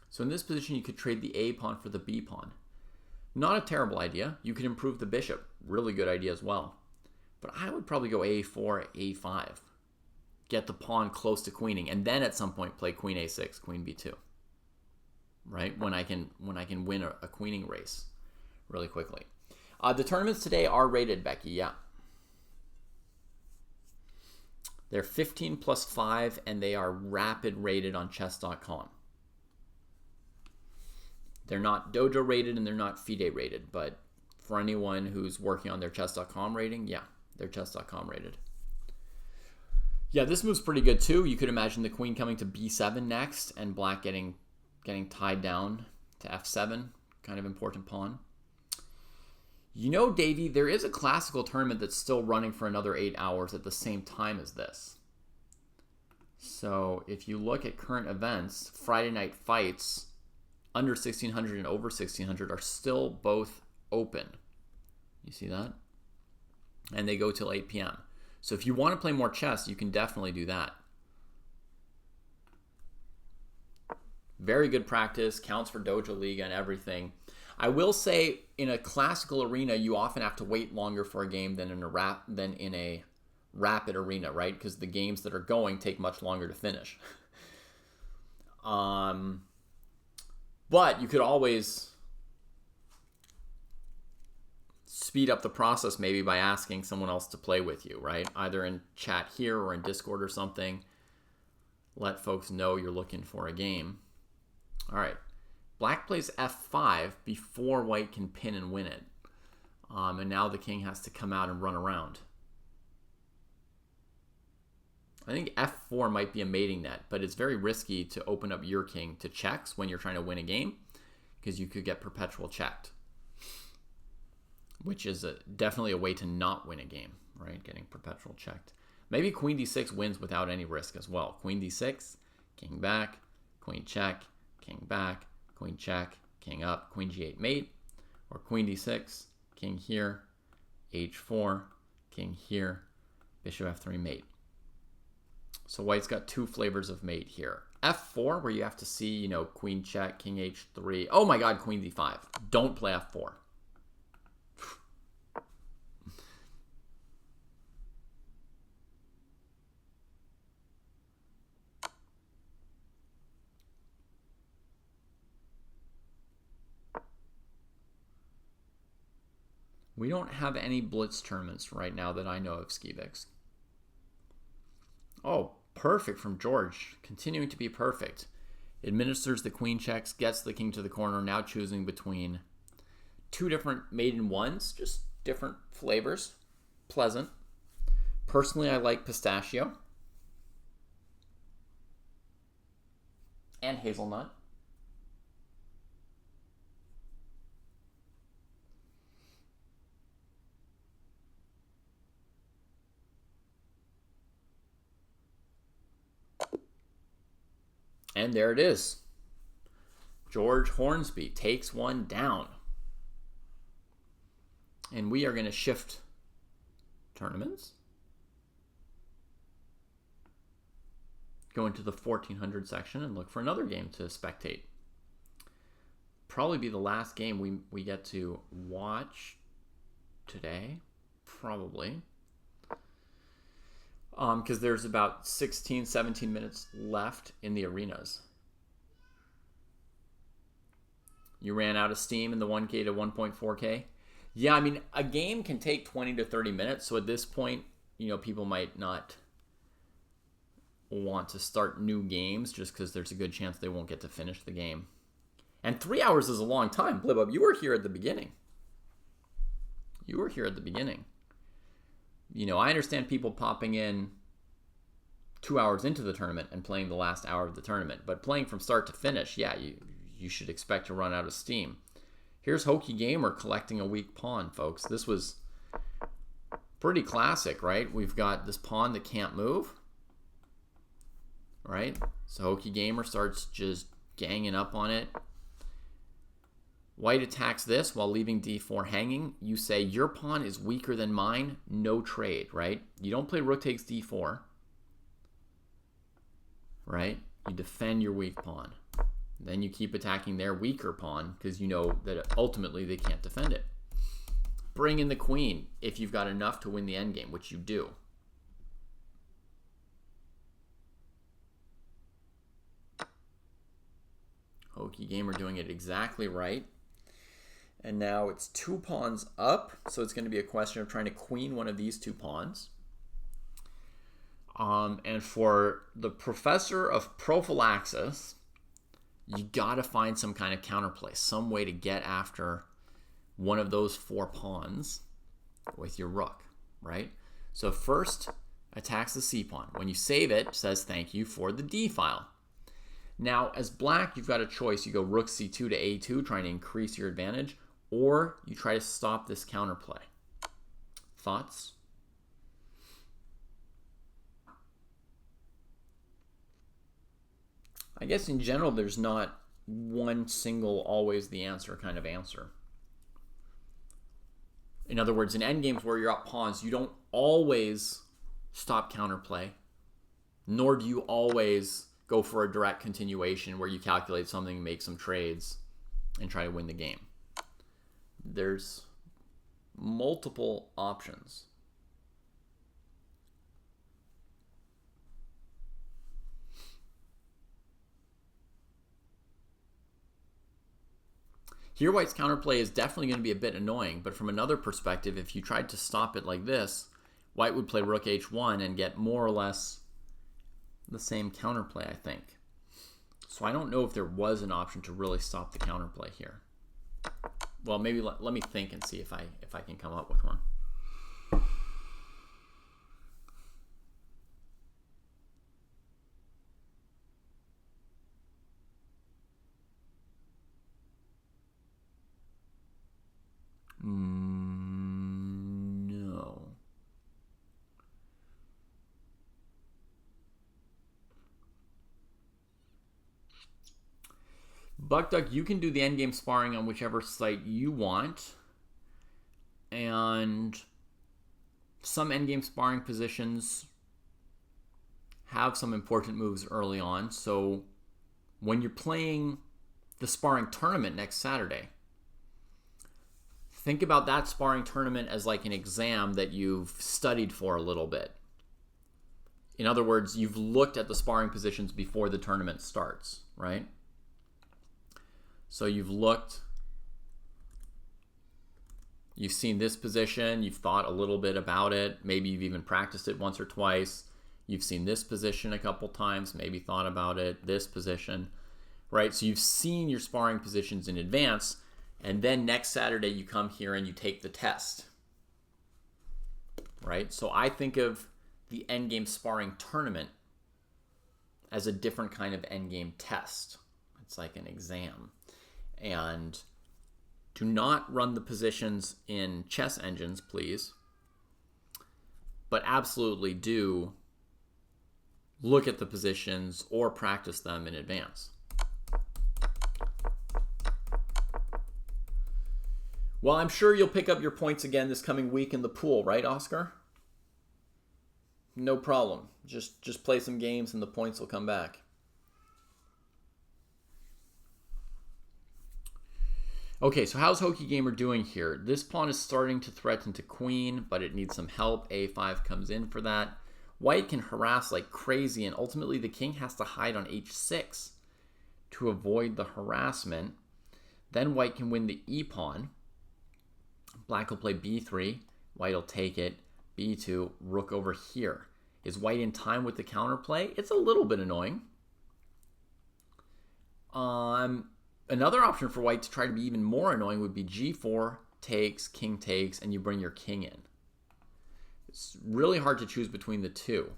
So in this position, you could trade the A pawn for the B pawn. Not a terrible idea. You could improve the bishop. Really good idea as well. But I would probably go a4, a5. Get the pawn close to queening, and then at some point play queen a6, queen b2. Right? When I can win a queening race really quickly. The tournaments today are rated, Becky, yeah. They're 15 plus 5, and they are rapid rated on chess.com. They're not Dojo rated and they're not FIDE rated, but for anyone who's working on their chess.com rating, yeah, they're chess.com rated. Yeah, this move's pretty good too. You could imagine the queen coming to b7 next and black getting tied down to f7, kind of important pawn. You know, Davey, there is a classical tournament that's still running for another 8 hours at the same time as this. So if you look at current events, Friday night fights under 1600 and over 1600 are still both open. You see that? And they go till 8 p.m. So if you want to play more chess, you can definitely do that. Very good practice, counts for Dojo League and everything. I will say, in a classical arena, you often have to wait longer for a game than in a rapid arena, right? Because the games that are going take much longer to finish. But you could always speed up the process maybe by asking someone else to play with you, right? Either in chat here or in Discord or something. Let folks know you're looking for a game. All right. Black plays f5 before white can pin and win it. And now the king has to come out and run around. I think f4 might be a mating net, but it's very risky to open up your king to checks when you're trying to win a game, because you could get perpetual checked, which is definitely a way to not win a game, right? Getting perpetual checked. Maybe queen d6 wins without any risk as well. Queen d6, king back, queen check, king back, queen check, king up, queen g8 mate, or queen d6, king here, h4, king here, bishop f3 mate. So white's got two flavors of mate here. f4, where you have to see, you know, queen check, king h3. Oh my god, queen d5. Don't play f4. We don't have any blitz tournaments right now that I know of, Skivix. Oh, perfect from George. Continuing to be perfect. Administers the queen checks, gets the king to the corner, now choosing between two different maiden ones, just different flavors. Pleasant. Personally, I like pistachio and hazelnut. And there it is. George Hornsby takes one down. And we are going to shift tournaments. Go into the 1400 section and look for another game to spectate. Probably be the last game we get to watch today. Probably. Because there's about 16, 17 minutes left in the arenas. You ran out of steam in the 1K to 1.4K? Yeah, I mean, a game can take 20 to 30 minutes. So at this point, you know, people might not want to start new games just because there's a good chance they won't get to finish the game. And 3 hours is a long time. Blibub, you were here at the beginning. You were here at the beginning. You know, I understand people popping in 2 hours into the tournament and playing the last hour of the tournament, but playing from start to finish, yeah, you should expect to run out of steam. Here's Hokey Gamer collecting a weak pawn, folks. This was pretty classic, right? We've got this pawn that can't move, right? So Hokey Gamer starts just ganging up on it. White attacks this while leaving d4 hanging. You say, your pawn is weaker than mine, no trade, right? You don't play rook takes d4, right? You defend your weak pawn. Then you keep attacking their weaker pawn because you know that ultimately they can't defend it. Bring in the queen if you've got enough to win the endgame, which you do. Hokey Gamer doing it exactly right. And now it's 2 pawns up, so it's going to be a question of trying to queen one of these 2 pawns. And for the professor of prophylaxis, you got to find some kind of counterplay, some way to get after one of those 4 pawns with your rook, right? So first, attacks the c pawn. When you save it, says thank you for the d file. Now, as black, you've got a choice. You go rook c2 to a2, trying to increase your advantage, or you try to stop this counterplay. Thoughts? I guess in general, there's not one single always the answer kind of answer. In other words, in endgames where you're up pawns, you don't always stop counterplay, nor do you always go for a direct continuation where you calculate something, make some trades, and try to win the game. There's multiple options. Here, White's counterplay is definitely going to be a bit annoying, but from another perspective, if you tried to stop it like this, White would play Rook H1 and get more or less the same counterplay, I think. So I don't know if there was an option to really stop the counterplay here. Well, maybe let me think and see if I can come up with one. No. Buck Duck, you can do the endgame sparring on whichever site you want. And some endgame sparring positions have some important moves early on. So when you're playing the sparring tournament next Saturday, think about that sparring tournament as like an exam that you've studied for a little bit. In other words, you've looked at the sparring positions before the tournament starts, right? So you've looked, you've seen this position, you've thought a little bit about it, maybe you've even practiced it once or twice. You've seen this position a couple times, maybe thought about it, this position, right? So you've seen your sparring positions in advance, and then next Saturday you come here and you take the test, right? So I think of the endgame sparring tournament as a different kind of endgame test. It's like an exam. And do not run the positions in chess engines, please. But absolutely do look at the positions or practice them in advance. Well, I'm sure you'll pick up your points again this coming week in the pool, right, Oscar? No problem. Just play some games and the points will come back. Okay, so how's Hokey Gamer doing here? This pawn is starting to threaten to queen, but it needs some help. A5 comes in for that. White can harass like crazy, and ultimately the king has to hide on h6 to avoid the harassment. Then White can win the e-pawn. Black will play b3. White will take it. b2, rook over here. Is White in time with the counterplay? It's a little bit annoying. Another option for White to try to be even more annoying would be g4, takes, and you bring your king in. It's really hard to choose between the two.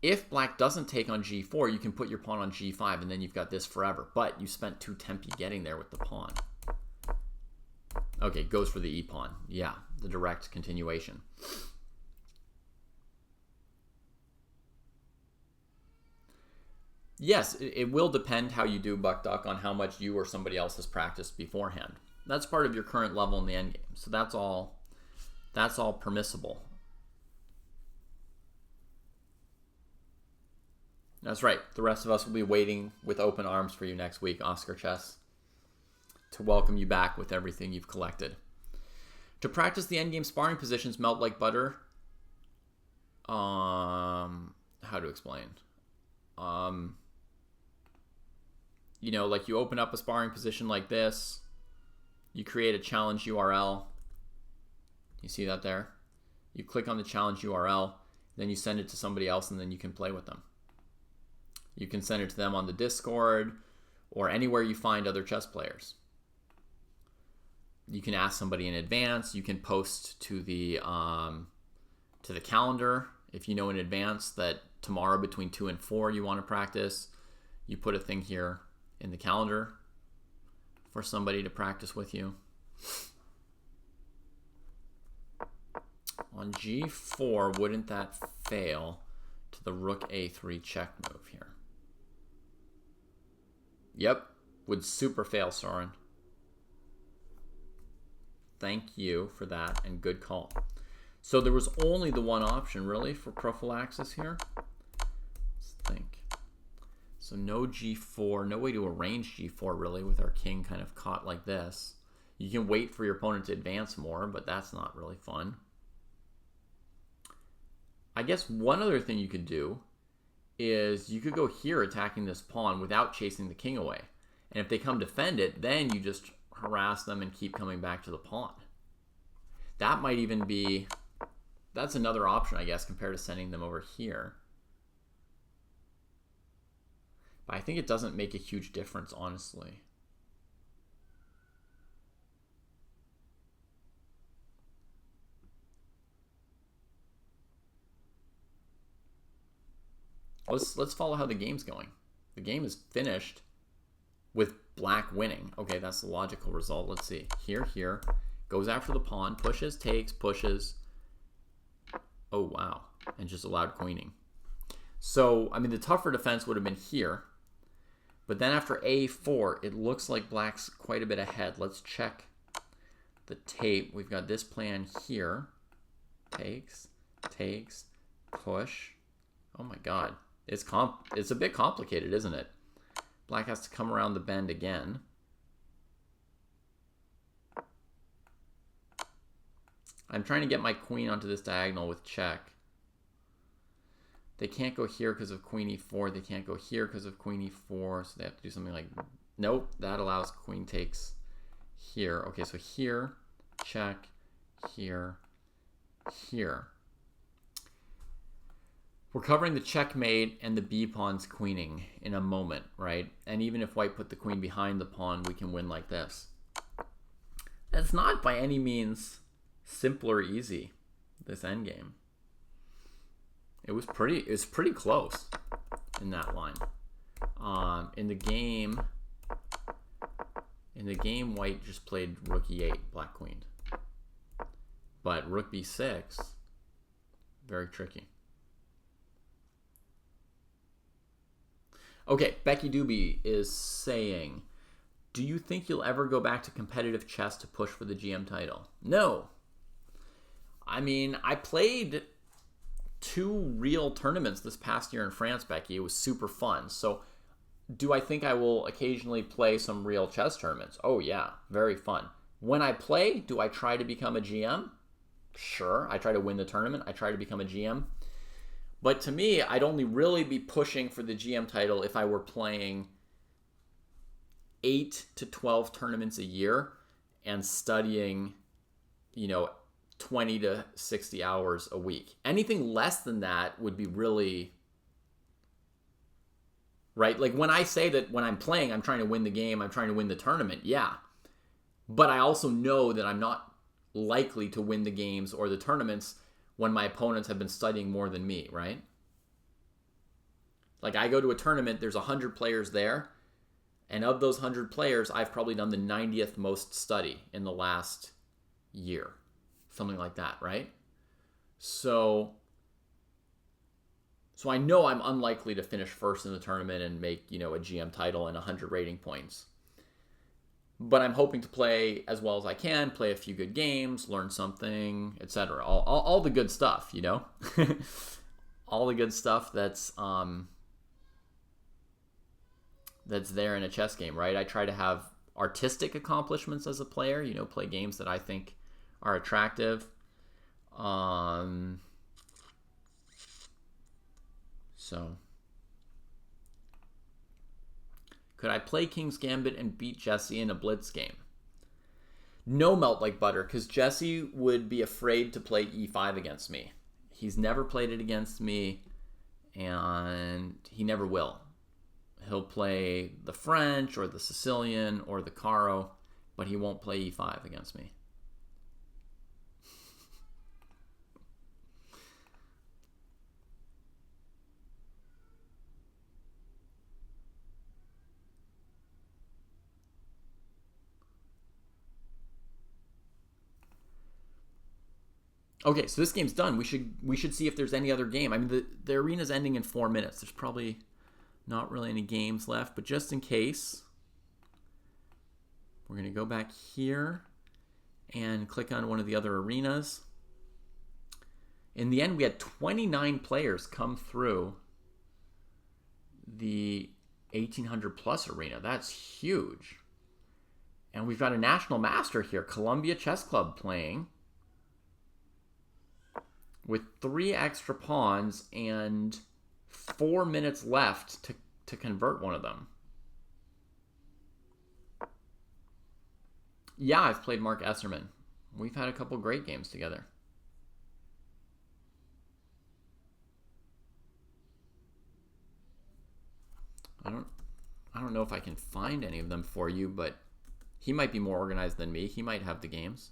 If Black doesn't take on g4, you can put your pawn on g5, and then you've got this forever. But you spent 2 tempi getting there with the pawn. Okay, goes for the e-pawn. Yeah, the direct continuation. Yes, it will depend how you do, Buck Duck, on how much you or somebody else has practiced beforehand. That's part of your current level in the endgame. So that's all permissible. That's right. The rest of us will be waiting with open arms for you next week, Oscar Chess, to welcome you back with everything you've collected. To practice the endgame sparring positions, melt like butter. How to explain? You know, like you open up a sparring position like this, you create a challenge URL. You see that there? You click on the challenge URL, then you send it to somebody else, and then you can play with them. You can send it to them on the Discord or anywhere you find other chess players. You can ask somebody in advance. You can post to the calendar if you know in advance that tomorrow between 2 and 4 you want to practice. You put a thing here in the calendar for somebody to practice with you. On g4, wouldn't that fail to the rook a3 check move here? Yep, would super fail, Soren. Thank you for that, and good call. So there was only the one option, really, for prophylaxis here. Let's think. So no g4, no way to arrange g4, really, with our king kind of caught like this. You can wait for your opponent to advance more, but that's not really fun. I guess one other thing you could do is you could go here attacking this pawn without chasing the king away. And if they come defend it, then you just harass them and keep coming back to the pawn. That might even be... That's another option, I guess, compared to sending them over here. But I think it doesn't make a huge difference, honestly. Let's follow how the game's going. The game is finished with black winning. Okay, that's the logical result. Let's see. Here. Goes after the pawn. Pushes, takes, pushes. Oh, wow. And just allowed queening. So, I mean, the tougher defense would have been here. But then after a4, it looks like black's quite a bit ahead. Let's check the tape. We've got this plan here. Takes, push. Oh my god. It's a bit complicated, isn't it? Black has to come around the bend again. I'm trying to get my queen onto this diagonal with check. They can't go here because of queen e4. They can't go here because of queen e4. So they have to do something like... Nope, that allows queen takes here. Okay, so here, check, here. We're covering the checkmate and the b pawn's queening in a moment, right? And even if white put the queen behind the pawn, we can win like this. It's not by any means simple or easy, this endgame. It was pretty close in that line. In the game, white just played rook e8, black queen. But rook b6, very tricky. Okay, Becky Doobie is saying, do you think you'll ever go back to competitive chess to push for the GM title? No. I mean, I played 2 real tournaments this past year in France, Becky. It was super fun. So do I think I will occasionally play some real chess tournaments? Oh yeah, very fun. When I play, do I try to become a GM? Sure, I try to win the tournament. I try to become a GM. But to me, I'd only really be pushing for the GM title if I were playing 8 to 12 tournaments a year and studying, 20 to 60 hours a week. Anything less than that would be really... Right? Like when I say that when I'm playing, I'm trying to win the game, I'm trying to win the tournament, yeah. But I also know that I'm not likely to win the games or the tournaments when my opponents have been studying more than me, right? Like I go to a tournament, there's 100 players there, and of those 100 players, I've probably done the 90th most study in the last year. Something like that, right? So I know I'm unlikely to finish first in the tournament and make, a GM title and 100 rating points. But I'm hoping to play as well as I can, play a few good games, learn something, etc. All the good stuff, all the good stuff that's there in a chess game, right? I try to have artistic accomplishments as a player, play games that I think are attractive. So could I play King's Gambit and beat Jesse in a blitz game? No, Melt Like Butter, because Jesse would be afraid to play e5 against me. He's never played it against me, and he never will. He'll play the French or the Sicilian or the Caro, but he won't play e5 against me. Okay, so this game's done. We should see if there's any other game. I mean, the arena's ending in 4 minutes. There's probably not really any games left, but just in case, we're going to go back here, and click on one of the other arenas. In the end, we had 29 players come through the 1800 plus arena. That's huge. And we've got a national master here, Columbia Chess Club, playing with 3 extra pawns and 4 minutes left to convert one of them. Yeah, I've played Mark Esserman. We've had a couple great games together. I don't know if I can find any of them for you, but he might be more organized than me. He might have the games.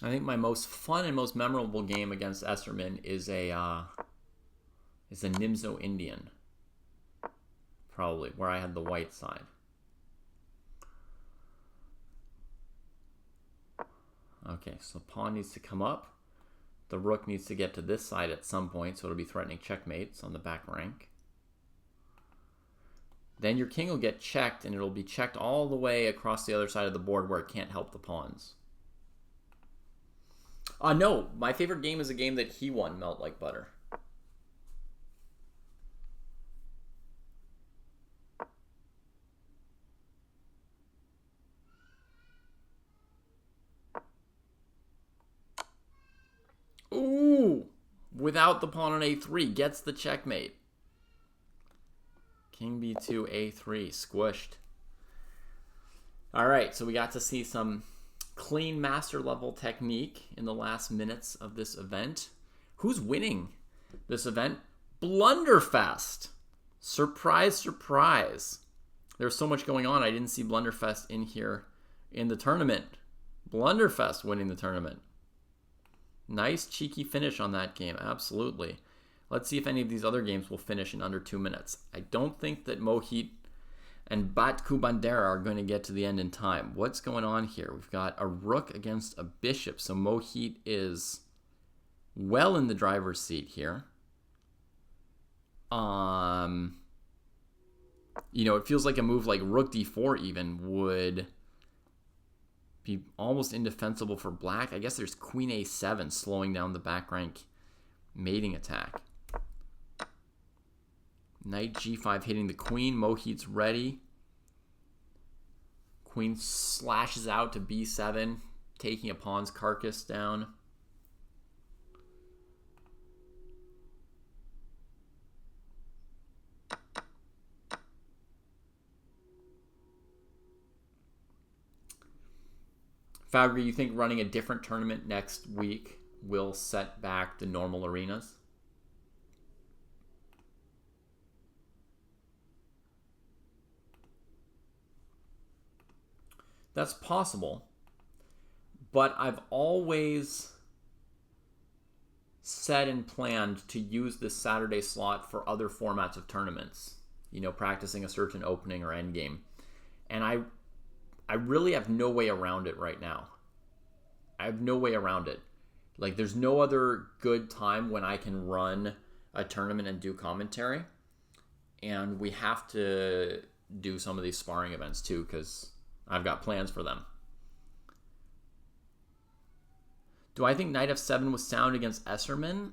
I think my most fun and most memorable game against Esserman is a Nimzo Indian, probably, where I had the white side. Okay, so pawn needs to come up. The rook needs to get to this side at some point, so it'll be threatening checkmates on the back rank. Then your king will get checked, and it'll be checked all the way across the other side of the board where it can't help the pawns. No, my favorite game is a game that he won, Melt Like Butter. Ooh! Without the pawn on a3, gets the checkmate. King b2, a3, squished. All right, so we got to see some clean master level technique in the last minutes of this event. Who's winning this event? Blunderfest. Surprise, surprise. There's so much going on. I didn't see Blunderfest in here in the tournament. Blunderfest winning the tournament. Nice cheeky finish on that game. Absolutely. Let's see if any of these other games will finish in under 2 minutes. I don't think that Mohit and Batku Bandera are going to get to the end in time. What's going on here? We've got a rook against a bishop. So Mohit is well in the driver's seat here. You know, it feels like a move like rook d4 even would be almost indefensible for black. I guess there's queen a7 slowing down the back rank mating attack. Knight g5 hitting the queen. Mohit's ready. Queen slashes out to b7, taking a pawn's carcass down. Fabry, you think running a different tournament next week will set back the normal arenas? That's possible, but I've always said and planned to use this Saturday slot for other formats of tournaments, you know, practicing a certain opening or endgame. And I really have no way around it right now. I have no way around it. Like, there's no other good time when I can run a tournament and do commentary. And we have to do some of these sparring events too, because I've got plans for them. Do I think knight f7 was sound against Esserman?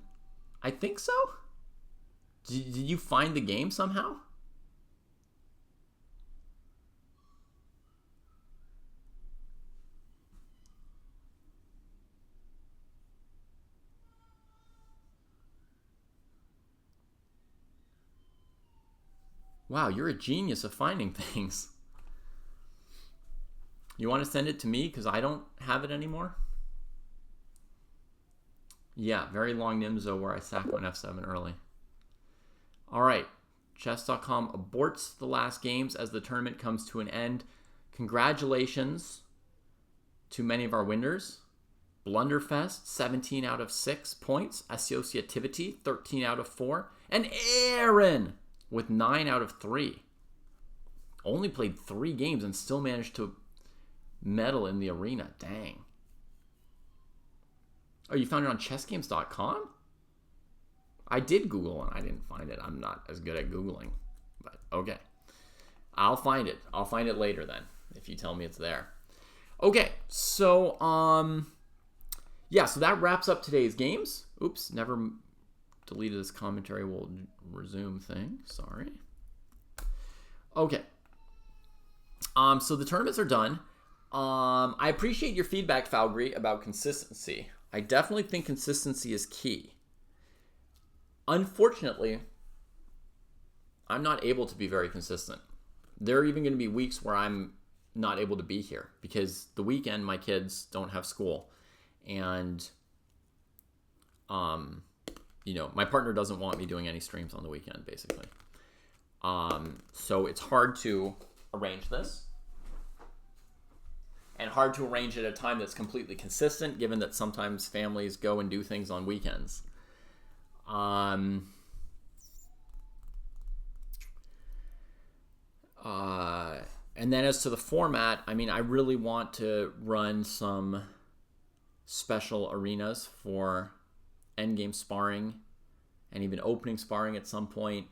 I think so. Did you find the game somehow? Wow, you're a genius of finding things. You want to send it to me because I don't have it anymore? Yeah, very long Nimzo where I sack on f7 early. All right. Chess.com aborts the last games as the tournament comes to an end. Congratulations to many of our winners. Blunderfest, 17 out of 6 points. Associativity, 13 out of 4. And Aaron with 9 out of 3. Only played 3 games and still managed to medal in the arena. Dang. Oh, you found it on chessgames.com? I did Google and I didn't find it. I'm not as good at Googling. But okay. I'll find it. I'll find it later then, if you tell me it's there. Okay, so yeah, so that wraps up today's games. Oops, never deleted this commentary. We'll resume thing. Sorry. Okay. So the tournaments are done. I appreciate your feedback, Falgri, about consistency. I definitely think consistency is key. Unfortunately, I'm not able to be very consistent. There are even going to be weeks where I'm not able to be here because the weekend my kids don't have school. And, my partner doesn't want me doing any streams on the weekend, basically. So it's hard to arrange this. And hard to arrange at a time that's completely consistent, given that sometimes families go and do things on weekends. And then as to the format, I mean, I really want to run some special arenas for endgame sparring and even opening sparring at some point.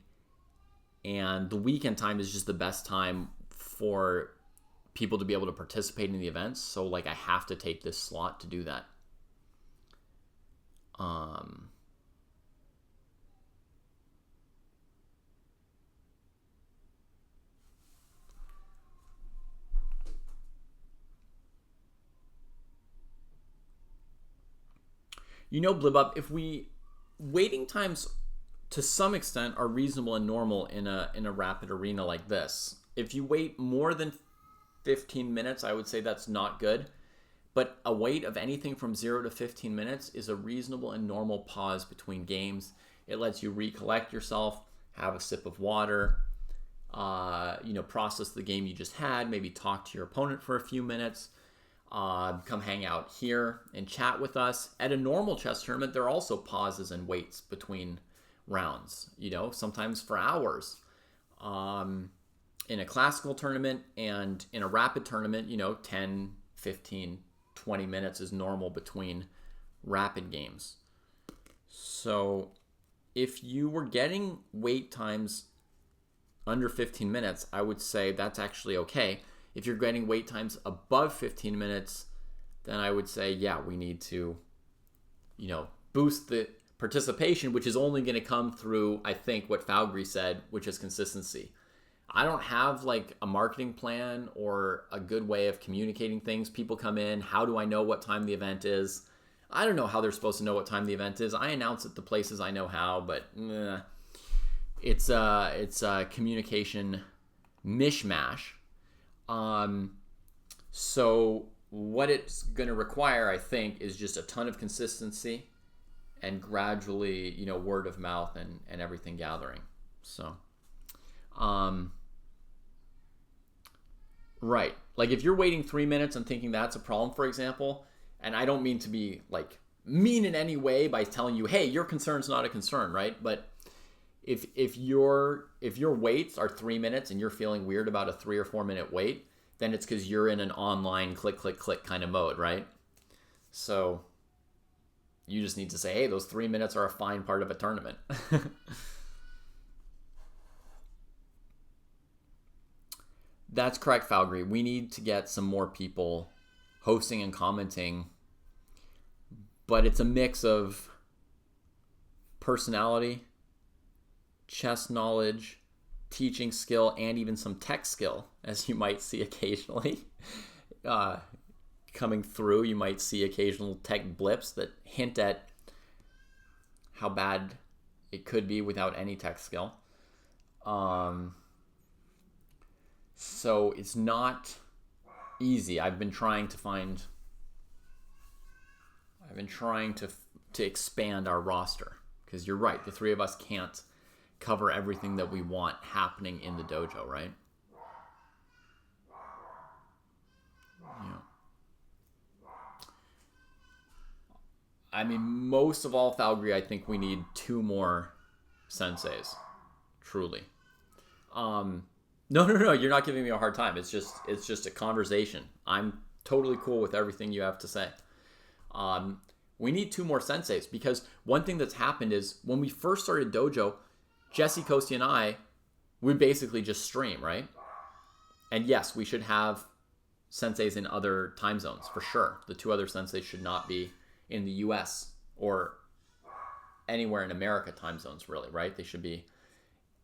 And the weekend time is just the best time for people to be able to participate in the events. So, like, I have to take this slot to do that. Blibup, if waiting times to some extent are reasonable and normal in a rapid arena like this. If you wait more than 15 minutes, I would say that's not good. But a wait of anything from 0 to 15 minutes is a reasonable and normal pause between games. It lets you recollect yourself, have a sip of water, process the game you just had, maybe talk to your opponent for a few minutes, come hang out here and chat with us. At a normal chess tournament, there are also pauses and waits between rounds, sometimes for hours. In a classical tournament and in a rapid tournament, 10, 15, 20 minutes is normal between rapid games. So if you were getting wait times under 15 minutes, I would say that's actually okay. If you're getting wait times above 15 minutes, then I would say, yeah, we need to, boost the participation, which is only going to come through, I think, what Falgri said, which is consistency. I don't have like a marketing plan or a good way of communicating things. People come in, how do I know what time the event is? I don't know how they're supposed to know what time the event is. I announce it the places I know how, but it's a communication mishmash. So what it's going to require, I think, is just a ton of consistency and gradually, word of mouth and everything gathering. So, right. Like if you're waiting 3 minutes and thinking that's a problem, for example, and I don't mean to be like mean in any way by telling you, hey, your concern's not a concern, right? But if your waits are 3 minutes and you're feeling weird about a 3 or 4 minute wait, then it's because you're in an online click, click, click kind of mode, right? So you just need to say, hey, those 3 minutes are a fine part of a tournament. That's correct, Falgri. We need to get some more people hosting and commenting, but it's a mix of personality, chess knowledge, teaching skill, and even some tech skill, as you might see occasionally coming through. You might see occasional tech blips that hint at how bad it could be without any tech skill. So it's not easy. I've been trying to to expand our roster. Because you're right, the three of us can't cover everything that we want happening in the dojo, right? Yeah. I mean, most of all, Falgri, I think we need 2 more senseis. Truly. No, you're not giving me a hard time. It's just a conversation. I'm totally cool with everything you have to say. We need 2 more senseis, because one thing that's happened is when we first started Dojo, Jesse, Kostya, and I would basically just stream, right? And yes, we should have senseis in other time zones, for sure. The 2 other senseis should not be in the US or anywhere in America time zones, really, right? They should be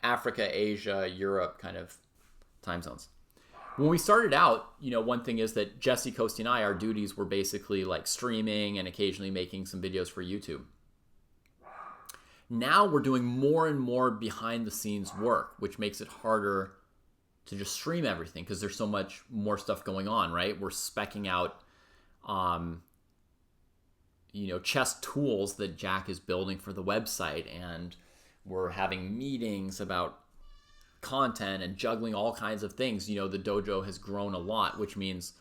Africa, Asia, Europe kind of time zones. When we started out, one thing is that Jesse, Kostya, and I, our duties were basically like streaming and occasionally making some videos for YouTube. Now we're doing more and more behind the scenes work, which makes it harder to just stream everything because there's so much more stuff going on, right? We're speccing out, chess tools that Jack is building for the website, and we're having meetings about content and juggling all kinds of things. The dojo has grown a lot, which means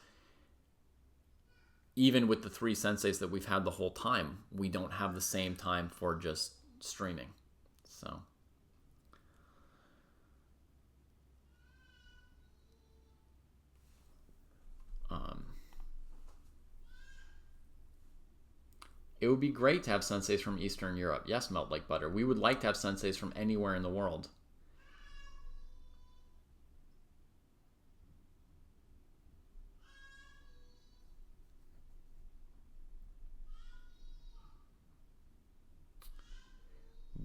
even with the 3 senseis that we've had the whole time, we don't have the same time for just streaming. So it would be great to have senseis from Eastern Europe. Yes, Melt Like Butter. We would like to have senseis from anywhere in the world.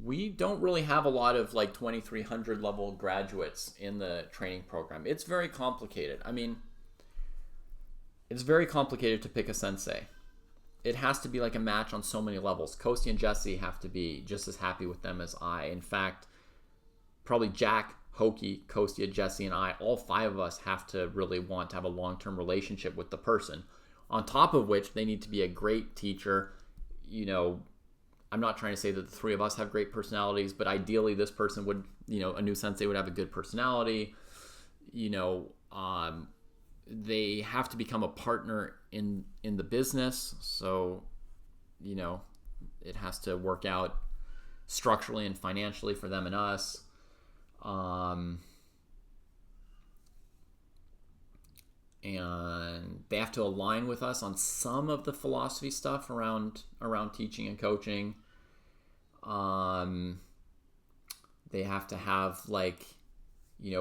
We don't really have a lot of like 2300 level graduates in the training program. It's very complicated. I mean, it's very complicated to pick a sensei. It has to be like a match on so many levels. Kostya and Jesse have to be just as happy with them as I. In fact, probably Jack, Hoki, Kostya, Jesse, and I, all 5 of us have to really want to have a long-term relationship with the person. On top of which, they need to be a great teacher. I'm not trying to say that the 3 of us have great personalities, but ideally this person would, a new sensei would have a good personality. They have to become a partner in the business. So, it has to work out structurally and financially for them and us. And they have to align with us on some of the philosophy stuff around teaching and coaching. They have to have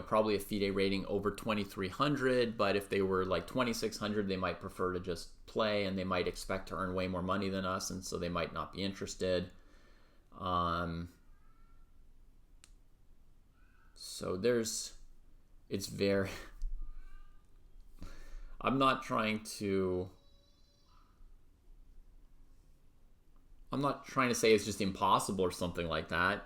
probably a FIDE rating over 2300, but if they were like 2600, they might prefer to just play, and they might expect to earn way more money than us, and so they might not be interested. So it's very, I'm not trying to say it's just impossible or something like that,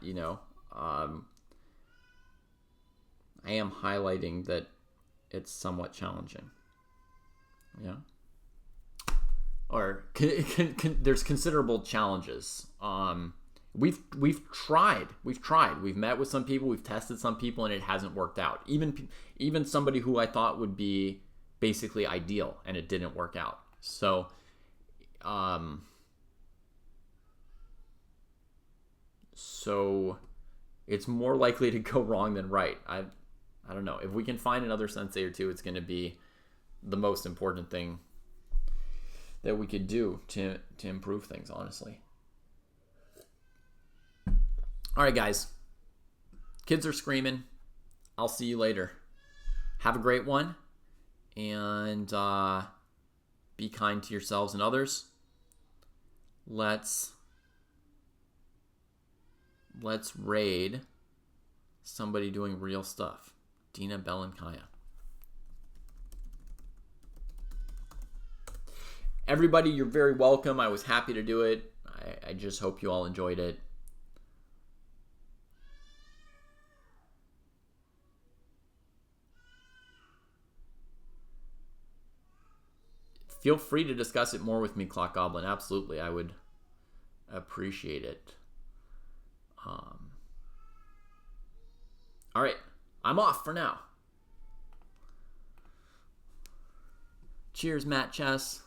I am highlighting that it's somewhat challenging. Yeah. Or there's considerable challenges. We've tried. We've met with some people. We've tested some people, and it hasn't worked out. Even somebody who I thought would be basically ideal, and it didn't work out. So, it's more likely to go wrong than right. I don't know. If we can find another sensei or 2, it's going to be the most important thing that we could do to improve things, honestly. All right, guys. Kids are screaming. I'll see you later. Have a great one. And be kind to yourselves and others. Let's raid somebody doing real stuff. Dina Belankaya. Everybody, you're very welcome. I was happy to do it. I just hope you all enjoyed it. Feel free to discuss it more with me, Clock Goblin. Absolutely. I would appreciate it. All right, I'm off for now. Cheers, Matt Chess.